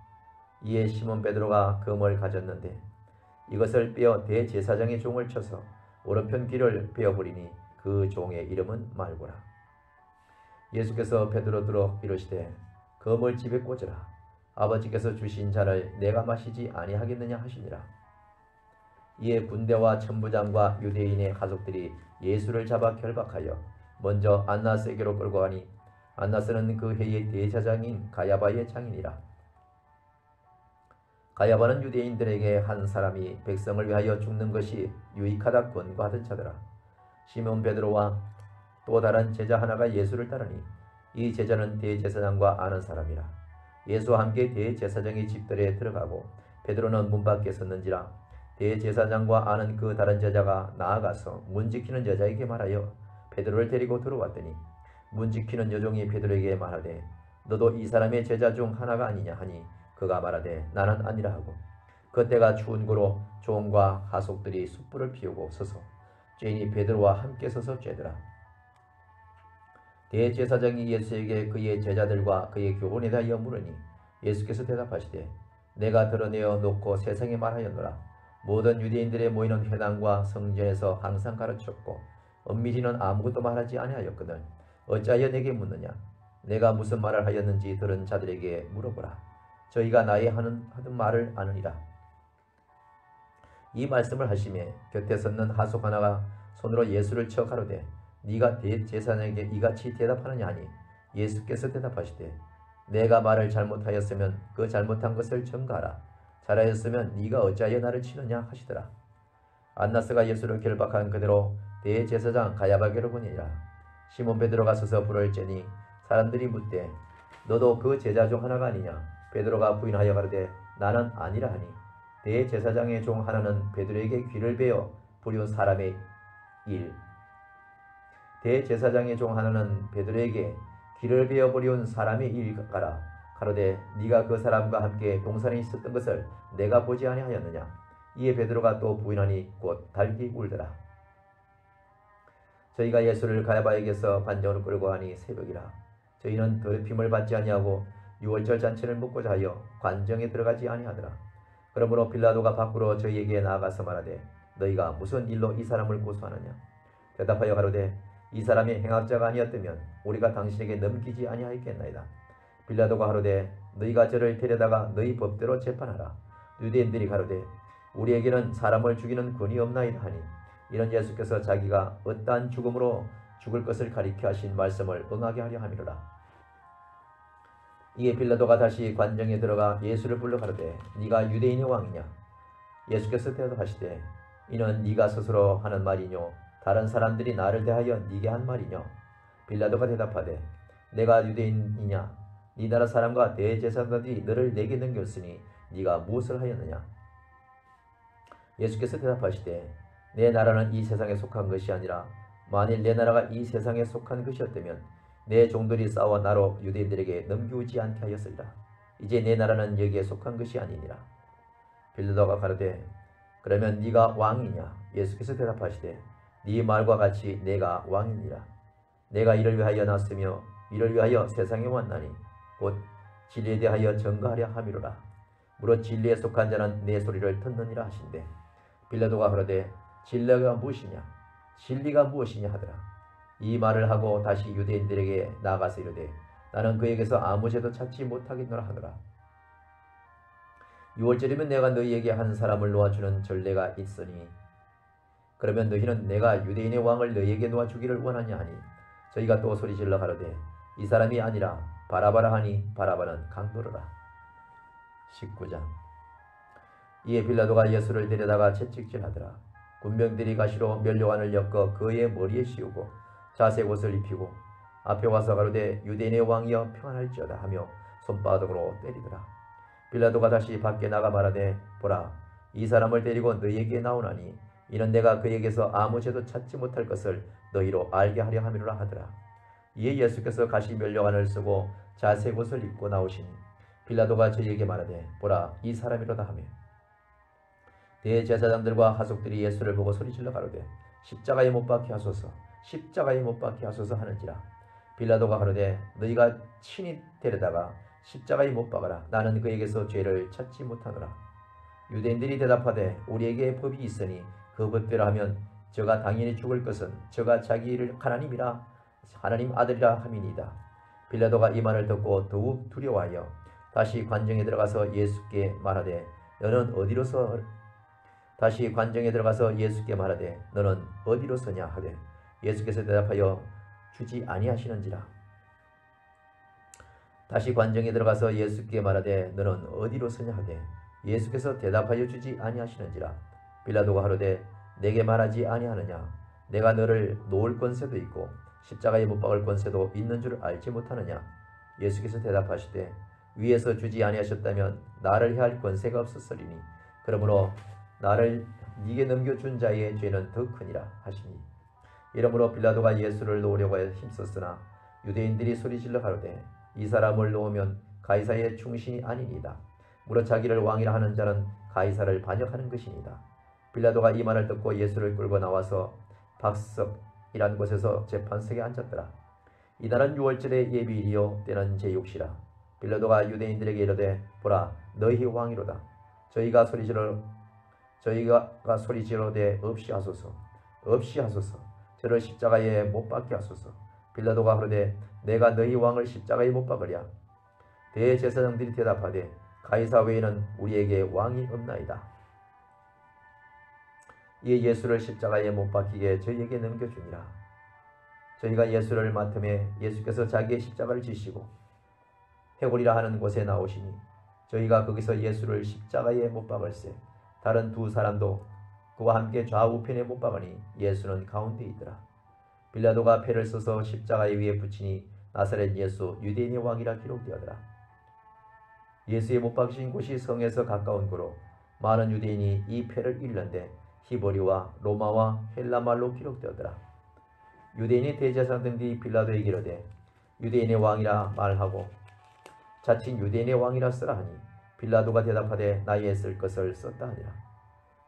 이에 시몬 베드로가 금을 가졌는데 이것을 빼어 대제사장의 종을 쳐서 오른편 귀를 베어버리니 그 종의 이름은 말고라. 예수께서 베드로들어 이르시되 금을 집에 꽂으라. 아버지께서 주신 잔을 내가 마시지 아니하겠느냐 하시니라. 이에 군대와 천부장과 유대인의 가족들이 예수를 잡아 결박하여 먼저 안나스에게로 끌고 가니 안나스는 그 해의 대제사장인 가야바의 장인이라. 가야바는 유대인들에게 한 사람이 백성을 위하여 죽는 것이 유익하다 권고하던 자더라. 시몬 베드로와 또 다른 제자 하나가 예수를 따르니 이 제자는 대제사장과 아는 사람이라. 예수와 함께 대제사장의 집들에 들어가고 베드로는 문 밖에 섰는지라. 대제사장과 아는 그 다른 제자가 나아가서 문 지키는 여자에게 말하여 베드로를 데리고 들어왔더니 문 지키는 여종이 베드로에게 말하되 너도 이 사람의 제자 중 하나가 아니냐 하니 그가 말하되 나는 아니라 하고 그때가 추운 고로 종과 하속들이 숯불을 피우고 서서 죄인이 베드로와 함께 서서 쬐더라. 대제사장이 예수에게 그의 제자들과 그의 교훈에 대하여 물으니 예수께서 대답하시되 내가 드러내어 놓고 세상에 말하였노라. 모든 유대인들의 모이는 회당과 성전에서 항상 가르쳤고 엄밀히는 아무것도 말하지 아니하였거든 어찌하여 내게 묻느냐. 내가 무슨 말을 하였는지 들은 자들에게 물어보라. 저희가 나의 하던 말을 아느니라. 이 말씀을 하시매 곁에 섰는 하속 하나가 손으로 예수를 쳐 가로되 네가 대제사장에게 이같이 대답하느냐 하니 예수께서 대답하시되 내가 말을 잘못하였으면 그 잘못한 것을 전가하라. 잘하였으면 네가 어찌하여 나를 치느냐 하시더라. 안나스가 예수를 결박한 그대로 대제사장 가야바게로 보내니라. 시몬 베드로가 서서 불을 쬐니 사람들이 묻되 너도 그 제자 중 하나가 아니냐? 베드로가 부인하여 가로되 나는 아니라 하니 대제사장의 종 하나는 베드로에게 귀를 베어 부려온 사람의 일. 대제사장의 종 하나는 베드로에게 귀를 베어 부려온 사람의 일가라. 가로되 네가 그 사람과 함께 동산에 있었던 것을 내가 보지 아니하였느냐? 이에 베드로가 또 부인하니 곧 달기 울더라. 저희가 예수를 가야바에게서 관정으로 끌고 가니 새벽이라. 저희는 더럽힘을 받지 아니하고 유월절 잔치를 먹고자 하여 관정에 들어가지 아니하더라. 그러므로 빌라도가 밖으로 저희에게 나아가서 말하되 너희가 무슨 일로 이 사람을 고소하느냐? 대답하여 가로되 이 사람이 행악자가 아니었다면 우리가 당신에게 넘기지 아니하였겠나이다. 빌라도가 가로되 너희가 저를 데려다가 너희 법대로 재판하라. 유대인들이 가로되 우리에게는 사람을 죽이는 권이 없나이다 하니 이런 예수께서 자기가 어떠한 죽음으로 죽을 것을 가리켜 하신 말씀을 응하게 하려 함이로라. 이에 빌라도가 다시 관정에 들어가 예수를 불러 가로되 네가 유대인의 왕이냐? 예수께서 대답하시되 이는 네가 스스로 하는 말이뇨 다른 사람들이 나를 대하여 네게 한 말이뇨? 빌라도가 대답하되 내가 유대인이냐? 네 나라 사람과 대제사장들이 너를 내게 넘겼으니 네가 무엇을 하였느냐? 예수께서 대답하시되 내 나라는 이 세상에 속한 것이 아니라 만일 내 나라가 이 세상에 속한 것이었다면 내 종들이 싸워 나로 유대인들에게 넘기우지 않게 하였으리라. 이제 내 나라는 여기에 속한 것이 아니니라. 빌라도가 가로되 그러면 네가 왕이냐? 예수께서 대답하시되 네 말과 같이 내가 왕이니라. 내가 이를 위하여 났으며 이를 위하여 세상에 왔나니 곧 진리에 대하여 증거하려 함이로라. 무릇 진리에 속한 자는 내 소리를 듣느니라 하신대. 빌라도가 그러되 진리가 무엇이냐? 진리가 무엇이냐 하더라. 이 말을 하고 다시 유대인들에게 나아가서 이르되 나는 그에게서 아무 죄도 찾지 못하겠노라 하더라. 유월절이면 내가 너희에게 한 사람을 놓아주는 전례가 있으니 그러면 너희는 내가 유대인의 왕을 너희에게 놓아주기를 원하냐 하니 저희가 또 소리질러 가로되 이 사람이 아니라 바라바라 하니 바라바는 강도르라. 19장. 이에 빌라도가 예수를 데려다가 채찍질하더라. 군병들이 가시로 면류관을 엮어 그의 머리에 씌우고 자색 옷을 입히고 앞에 와서 가로되 유대인의 왕이여 평안할지어다 하며 손바닥으로 때리더라. 빌라도가 다시 밖에 나가 말하되 보라 이 사람을 데리고 너희에게 나오나니 이는 내가 그에게서 아무 죄도 찾지 못할 것을 너희로 알게 하려 함이로라 하더라. 이에 예수께서 가시 면류관을 쓰고 자색 옷을 입고 나오시니 빌라도가 저희에게 말하되 보라 이 사람이로다 하며 대제사장들과 하속들이 예수를 보고 소리질러 가로되 십자가에 못 박게 하소서 십자가에 못 박게 하소서 하는지라. 빌라도가 가로되 너희가 친히 데려다가 십자가에 못 박아라. 나는 그에게서 죄를 찾지 못하노라. 유대인들이 대답하되 우리에게 법이 있으니 그 법대로 하면 저가 당연히 죽을 것은 저가 자기를 하나님이라 하나님 아들이라 함이니이다. 빌라도가 이 말을 듣고 더욱 두려워하여 다시 관정에 들어가서 예수께 말하되 너는 어디로 서냐 하되 예수께서 대답하여 주지 아니하시는지라. 다시 관정에 들어가서 예수께 말하되 너는 어디로 서냐 하되 예수께서 대답하여 주지 아니하시는지라. 빌라도가 하로되 내게 말하지 아니하느냐? 내가 너를 놓을 권세도 있고 십자가에 못 박을 권세도 있는 줄 알지 못하느냐? 예수께서 대답하시되 위에서 주지 아니하셨다면 나를 해할 권세가 없었으리니 그러므로 나를 네게 넘겨준 자의 죄는 더 크니라 하시니 이러므로 빌라도가 예수를 놓으려고 힘썼으나 유대인들이 소리질러 가로되 이 사람을 놓으면 가이사의 충신이 아니니이다. 무릇 자기를 왕이라 하는 자는 가이사를 반역하는 것이니이다. 빌라도가 이 말을 듣고 예수를 끌고 나와서 박석이란 곳에서 재판석에 앉았더라. 이날은 유월절의 예비일이요 때는 제6시라. 빌라도가 유대인들에게 이르되 보라 너희 왕이로다. 저희가 소리지르되 없이 하소서 저를 십자가에 못 박게 하소서. 빌라도가 하르되 내가 너희 왕을 십자가에 못 박으랴. 대제사장들이 대답하되 가이사 외에는 우리에게 왕이 없나이다. 이에 예수를 십자가에 못 박히게 저희에게 넘겨주니라. 저희가 예수를 맡음에 예수께서 자기의 십자가를 지시고 해골이라 하는 곳에 나오시니 저희가 거기서 예수를 십자가에 못 박을세 다른 두 사람도 그와 함께 좌우편에 못 박으니 예수는 가운데 있더라. 빌라도가 패를 써서 십자가에 위에 붙이니 나사렛 예수 유대인의 왕이라 기록되었더라. 예수의 못 박히신 곳이 성에서 가까운 고로 많은 유대인이 이 패를 읽는데 히브리와 로마와 헬라말로 기록되었더라. 유대인의 대제사장들이 빌라도에게 이르되 유대인의 왕이라 말하고 자칭 유대인의 왕이라 쓰라 하니 빌라도가 대답하되 나의 쓸 것을 썼다 하니라.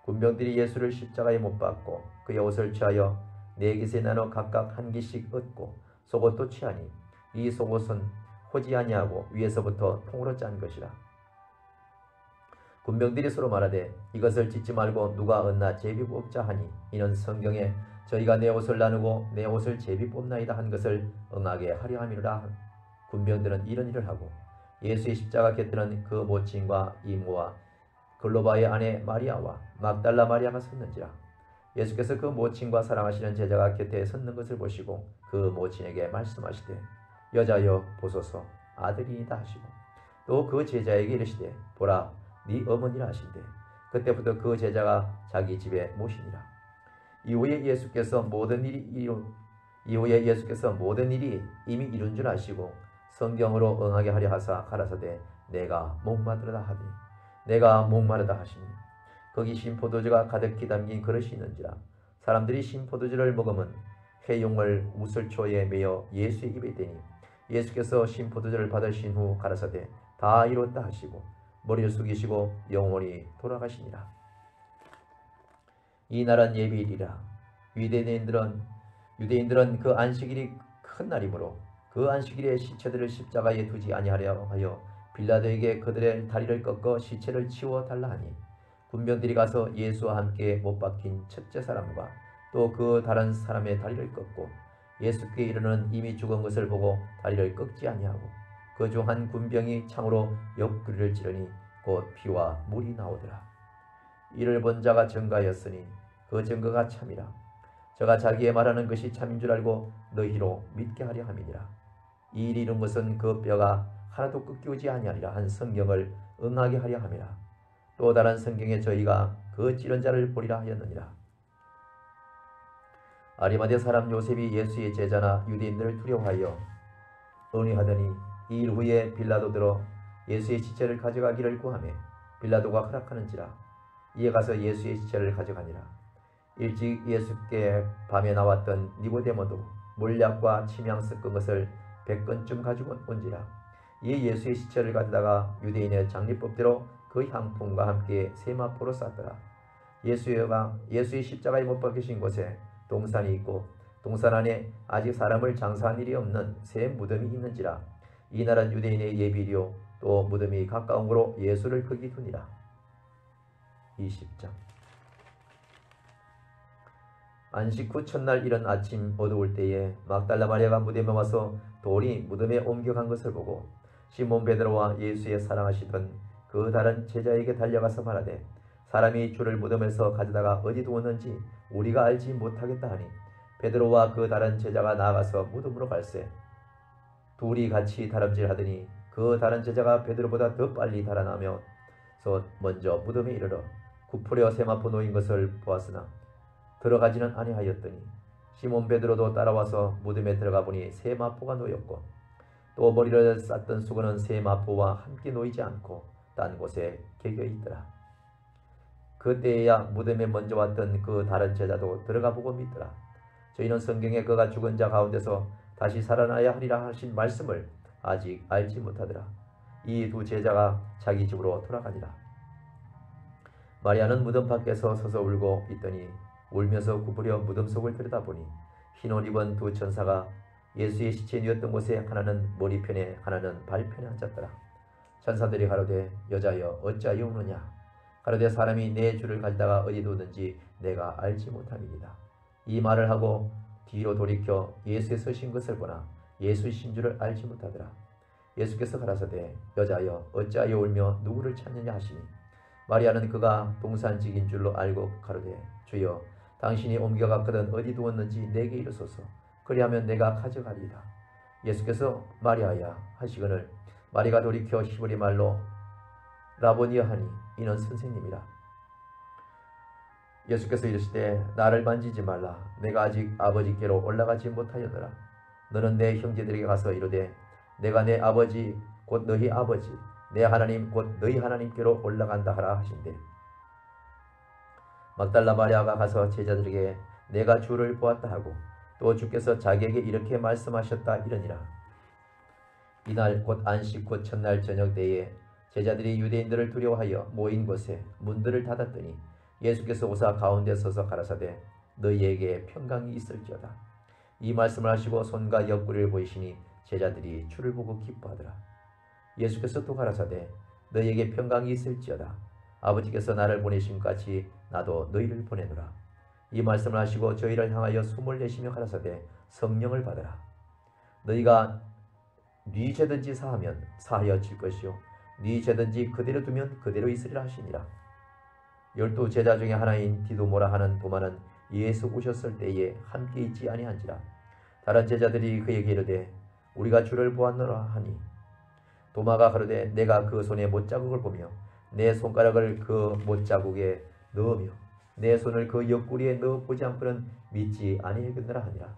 군병들이 예수를 십자가에 못 박고 그의 옷을 취하여 네 깃에 나눠 각각 한 깃씩 얻고 속옷도 취하니 이 속옷은 호지 아니하고 위에서부터 통으로 짠 것이라. 군병들이 서로 말하되 이것을 찢지 말고 누가 얻나 제비 뽑자 하니 이는 성경에 저희가 내 옷을 나누고 내 옷을 제비 뽑나이다 한 것을 응하게 하려 함이라. 군병들은 이런 일을 하고 예수의 십자가 곁에는 그 모친과 이모와 글로바의 아내 마리아와 막달라 마리아가 섰는지라. 예수께서 그 모친과 사랑하시는 제자가 곁에 섰는 것을 보시고 그 모친에게 말씀하시되 여자여 보소서 아들이다 하시고 또 그 제자에게 이르시되 보라 네 어머니라 하신대 그때부터 그 제자가 자기 집에 모시니라. 이후에 예수께서 모든 일이 이미 이룬 줄 아시고 성경으로 응하게 하려 하사 가라사대 내가 목마르다 하더니 내가 목마르다 하시니 거기 신포도주가 가득히 담긴 그릇이 있는지라. 사람들이 신포도주를 먹으면 회용을 우슬초에 매어 예수의 입에 대니 예수께서 신포도주를 받으신 후 가라사대 다 이뤘다 하시고 머리를 숙이시고 영원히 돌아가시니라. 이 날은 예비일이라. 유대인들은 그 안식일이 큰 날이므로 그 안식일에 시체들을 십자가에 두지 아니하려 하여 빌라도에게 그들의 다리를 꺾어 시체를 치워 달라 하니 군병들이 가서 예수와 함께 못 박힌 첫째 사람과 또 그 다른 사람의 다리를 꺾고 예수께 이르는 이미 죽은 것을 보고 다리를 꺾지 아니하고 그 중 한 군병이 창으로 옆구리를 찌르니 곧 피와 물이 나오더라. 이를 본 자가 증거하였으니 그 증거가 참이라. 저가 자기의 말하는 것이 참인 줄 알고 너희로 믿게 하려 함이니라. 이 일이 이룬 것은 그 뼈가 하나도 꺾이지 아니하리라 한 성경을 응하게 하려 함이라. 또 다른 성경에 저희가 그 찌른 자를 보리라 하였느니라. 아리마대 사람 요셉이 예수의 제자나 유대인들을 두려워하여 의논하더니 이 일 후에 빌라도 들어 예수의 시체를 가져가기를 구하매 빌라도가 허락하는지라. 이에 가서 예수의 시체를 가져가니라. 일찍 예수께 밤에 나왔던 니고데모도 몰약과 침향 섞은 것을 100건쯤 가지고 온지라. 이에 예수의 시체를 가져다가 유대인의 장례법대로 그 향품과 함께 세마포로 쌌더라. 예수의 십자가에 못 박히신 곳에 동산이 있고 동산 안에 아직 사람을 장사한 일이 없는 새 무덤이 있는지라. 이 날은 유대인의 예비일이요 또 무덤이 가까운 거로 예수를 거기 두니라. 20장. 안식 후 첫날 이른 아침 어두울 때에 막달라 마리아가 무덤에 와서 돌이 무덤에 옮겨간 것을 보고 시몬 베드로와 예수의 사랑하시던 그 다른 제자에게 달려가서 말하되 사람이 주를 무덤에서 가져다가 어디 두었는지 우리가 알지 못하겠다 하니 베드로와 그 다른 제자가 나아가서 무덤으로 갈새 둘이 같이 다름질하더니 그 다른 제자가 베드로보다 더 빨리 달아나면서 먼저 무덤에 이르러 구부려 세마포 놓인 것을 보았으나 들어가지는 아니하였더니 시몬 베드로도 따라와서 무덤에 들어가 보니 세마포가 놓였고 또 머리를 쌌던 수건은 세마포와 함께 놓이지 않고 딴 곳에 개겨 있더라. 그때에야 무덤에 먼저 왔던 그 다른 제자도 들어가 보고 믿더라. 저희는 성경에 그가 죽은 자 가운데서 다시 살아나야 하리라 하신 말씀을 아직 알지 못하더라. 이 두 제자가 자기 집으로 돌아가니라. 마리아는 무덤 밖에서 서서 울고 있더니 울면서 구부려 무덤 속을 들여다보니 흰옷 입은 두 천사가 예수의 시체 누웠던 곳에 하나는 머리편에 하나는 발편에 앉았더라. 천사들이 가로되 여자여 어찌하여 우느냐. 가로되 사람이 내 주를 가져다가 어디 두었는지 내가 알지 못함이니이다. 이 말을 하고 뒤로 돌이켜 예수의 서신 것을 보나 예수이신 줄을 알지 못하더라. 예수께서 가라사대 여자여 어찌하여 울며 누구를 찾느냐 하시니 마리아는 그가 동산직인 줄로 알고 가로되 주여 당신이 옮겨갔거든 어디 두었는지 내게 이르소서. 그리하면 내가 가져가리이다. 예수께서 마리아야 하시거늘 마리가 돌이켜 히브리 말로 라보니여 하니 이는 선생님이라. 예수께서 이르시되 나를 만지지 말라. 내가 아직 아버지께로 올라가지 못하였노라. 너는 내 형제들에게 가서 이르되 내가 내 아버지 곧 너희 아버지 내 하나님 곧 너희 하나님께로 올라간다 하라 하신대. 막달라 마리아가 가서 제자들에게 내가 주를 보았다 하고 또 주께서 자기에게 이렇게 말씀하셨다 이러니라. 이날 곧 안식 곧 첫날 저녁 때에 제자들이 유대인들을 두려워하여 모인 곳에 문들을 닫았더니 예수께서 오사 가운데 서서 가라사대 너희에게 평강이 있을지어다. 이 말씀을 하시고 손과 옆구리를 보이시니 제자들이 주를 보고 기뻐하더라. 예수께서 또 가라사대 너희에게 평강이 있을지어다. 아버지께서 나를 보내신 것 같이 나도 너희를 보내노라. 이 말씀을 하시고 저희를 향하여 숨을 내쉬며 가라사대 성령을 받으라. 너희가 네 죄든지 사하면 사하여 질 것이요 네 죄든지 그대로 두면 그대로 있으리라 하시니라. 12 제자 중에 하나인 디도모라 하는 도마는 예수 오셨을 때에 함께 있지 아니한지라. 다른 제자들이 그에게 이르되 우리가 주를 보았노라 하니 도마가 가로되 내가 그 손에 못자국을 보며 내 손가락을 그 못자국에 넣으며 내 손을 그 옆구리에 넣어 보지 않고는 믿지 아니하겠느라 하니라.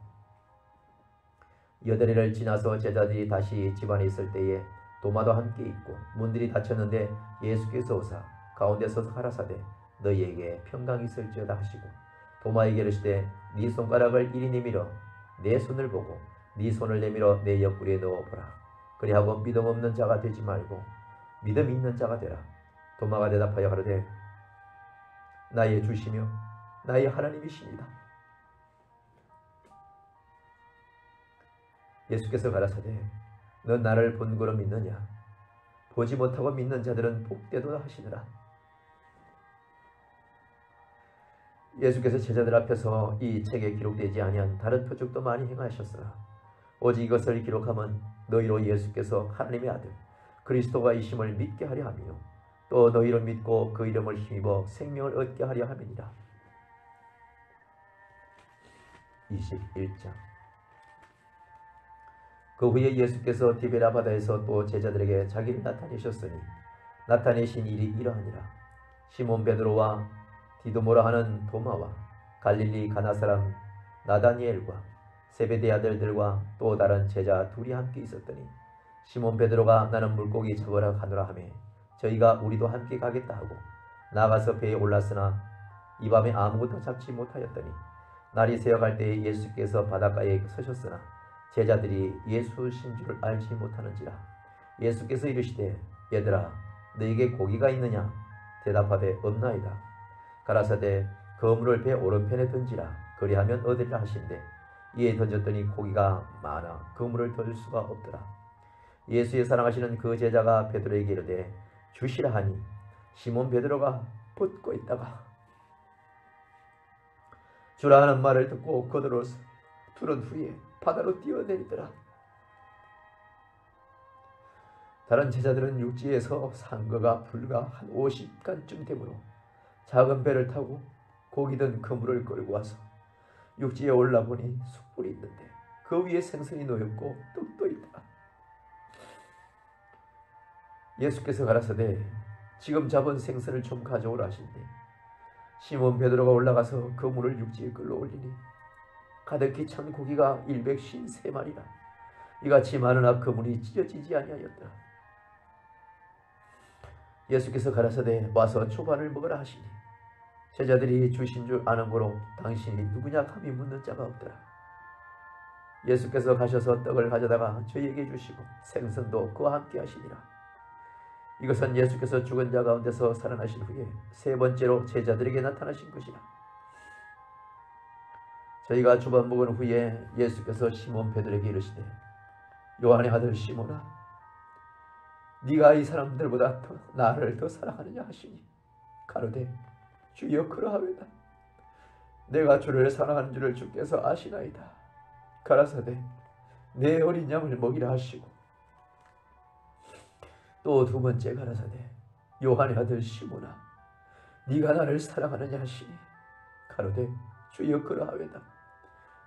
8일을 지나서 제자들이 다시 집안에 있을 때에 도마도 함께 있고 문들이 닫혔는데 예수께서 오사 가운데 서서 가라사대 너희에게 평강이 있을지어다 하시고 도마에게 이르시되 네 손가락을 이리 내밀어 내 손을 보고 네 손을 내밀어 내 옆구리에 넣어보라. 그리하고 믿음 없는 자가 되지 말고 믿음 있는 자가 되라. 도마가 대답하여 가로되 나의 주시며 나의 하나님이시니이다. 예수께서 가라사대 넌 나를 본 거로 믿느냐? 보지 못하고 믿는 자들은 복되도다 하시니라. 예수께서 제자들 앞에서 이 책에 기록되지 아니한 다른 표적도 많이 행하셨으나 오직 이것을 기록함은 너희로 예수께서 하나님의 아들 그리스도가 이심을 믿게 하려 함이요 또 너희를 믿고 그 이름을 힘입어 생명을 얻게 하려 함이니라. 21장. 그 후에 예수께서 디베라 바다에서 또 제자들에게 자기를 나타내셨으니 나타내신 일이 이러하니라. 시몬 베드로와 디도모라 하는 도마와 갈릴리 가나 사람 나다니엘과 세베대 아들들과 또 다른 제자 둘이 함께 있었더니 시몬 베드로가 나는 물고기 잡으러 가노라 하매 저희가 우리도 함께 가겠다 하고 나가서 배에 올랐으나 이 밤에 아무것도 잡지 못하였더니 날이 새어갈 때에 예수께서 바닷가에 서셨으나 제자들이 예수신 줄을 알지 못하는지라. 예수께서 이르시되 얘들아 너에게 고기가 있느냐? 대답하되 없나이다. 가라사대 그물을 배 오른편에 던지라. 그리하면 얻으리라 하신대 이에 던졌더니 고기가 많아 그물을 던질 수가 없더라. 예수의 사랑하시는 그 제자가 베드로에게 이르되 주시라 하니 시몬 베드로가 붙고 있다가 주라 하는 말을 듣고 그들로 두른 후에 바다로 뛰어내리더라. 다른 제자들은 육지에서 산 거가 불과 한 50간쯤 되므로 작은 배를 타고 고기 든 그물을 끌고 와서 육지에 올라보니 숯불이 있는데 그 위에 생선이 놓였고 떡도 있다. 예수께서 가라사대 지금 잡은 생선을 좀 가져오라 하신대 시몬 베드로가 올라가서 그물을 육지에 끌어올리니 가득히 찬 고기가 153마리라. 이같이 많으나 그물이 찢어지지 아니하였더라. 예수께서 가라사대 와서 초반을 먹으라 하시니 제자들이 주신 줄 아는 고로 당신이 누구냐 감히 묻는 자가 없더라. 예수께서 가셔서 떡을 가져다가 저희에게 주시고 생선도 그와 함께 하시니라. 이것은 예수께서 죽은 자 가운데서 살아나신 후에 세 번째로 제자들에게 나타나신 것이라. 저희가 초밥 먹은 후에 예수께서 시몬 베드로에게 이르시되 요한의 아들 시몬아 네가 이 사람들보다 나를 더 사랑하느냐 하시니 가로되 주여 그러하외다. 내가 주를 사랑하는 줄을 주께서 아시나이다. 가라사대 내 어린 양을 먹이라 하시고 또 두 번째 가라사대 요한의 아들 시몬아 네가 나를 사랑하느냐 하시니 가로되 주여 그러하외다.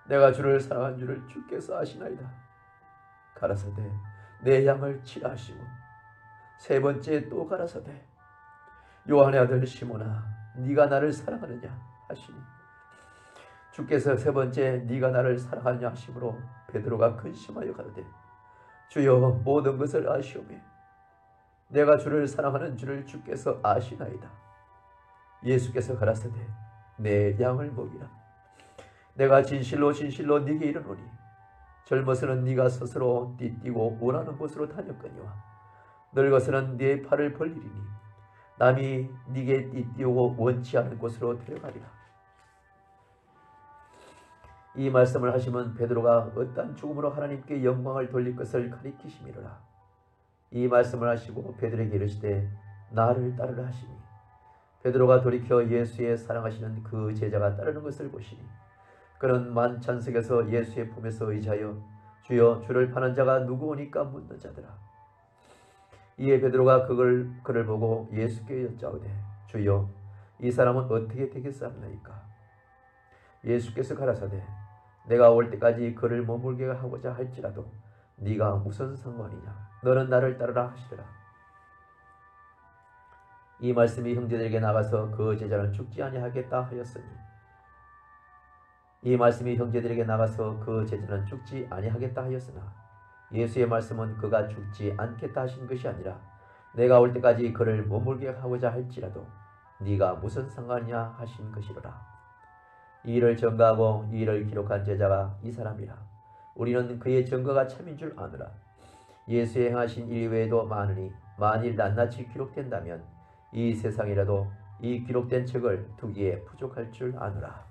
내가 주를 사랑한 줄을 주께서 아시나이다. 가라사대 내 양을 치라 하시고 세 번째 또 가라사대 요한의 아들 시몬아, 네가 나를 사랑하느냐 하시니 주께서 세 번째 네가 나를 사랑하느냐 하심으로 베드로가 근심하여 가로되 주여 모든 것을 아시오매 내가 주를 사랑하는 줄을 주께서 아시나이다. 예수께서 가라사대 내 양을 먹이라. 내가 진실로 진실로 네게 이르노니 젊어서는 네가 스스로 띠뛰고 원하는 곳으로 다녔거니와 늙어서는 네 팔을 벌리리니 남이 네게 띠뛰고 원치 않은 곳으로 데려가리라. 이 말씀을 하시면 베드로가 어떠한 죽음으로 하나님께 영광을 돌릴 것을 가리키심이로라. 이 말씀을 하시고 베드로에게 이르시되 나를 따르라 하시니 베드로가 돌이켜 예수의 사랑하시는 그 제자가 따르는 것을 보시니 그는 만찬석에서 예수의 품에서 의지하여 주여 주를 파는 자가 누구오니까 묻는 자더라. 이에 베드로가 그를 보고 예수께 여짜오되 주여 이 사람은 어떻게 되겠사옵나이까. 예수께서 가라사대 내가 올 때까지 그를 머물게 하고자 할지라도 네가 무슨 상관이냐. 너는 나를 따르라 하시더라. 이 말씀이 형제들에게 나가서 그 제자는 죽지 아니하겠다 하였으니 예수의 말씀은 그가 죽지 않겠다 하신 것이 아니라 내가 올 때까지 그를 머물게 하고자 할지라도 네가 무슨 상관이냐 하신 것이로라. 이 일을 전가하고 이 일을 기록한 제자가 이 사람이라. 우리는 그의 증거가 참인 줄 아노라. 예수의 행하신 일 외에도 많으니 만일 낱낱이 기록된다면 이 세상이라도 이 기록된 책을 두기에 부족할 줄 아노라.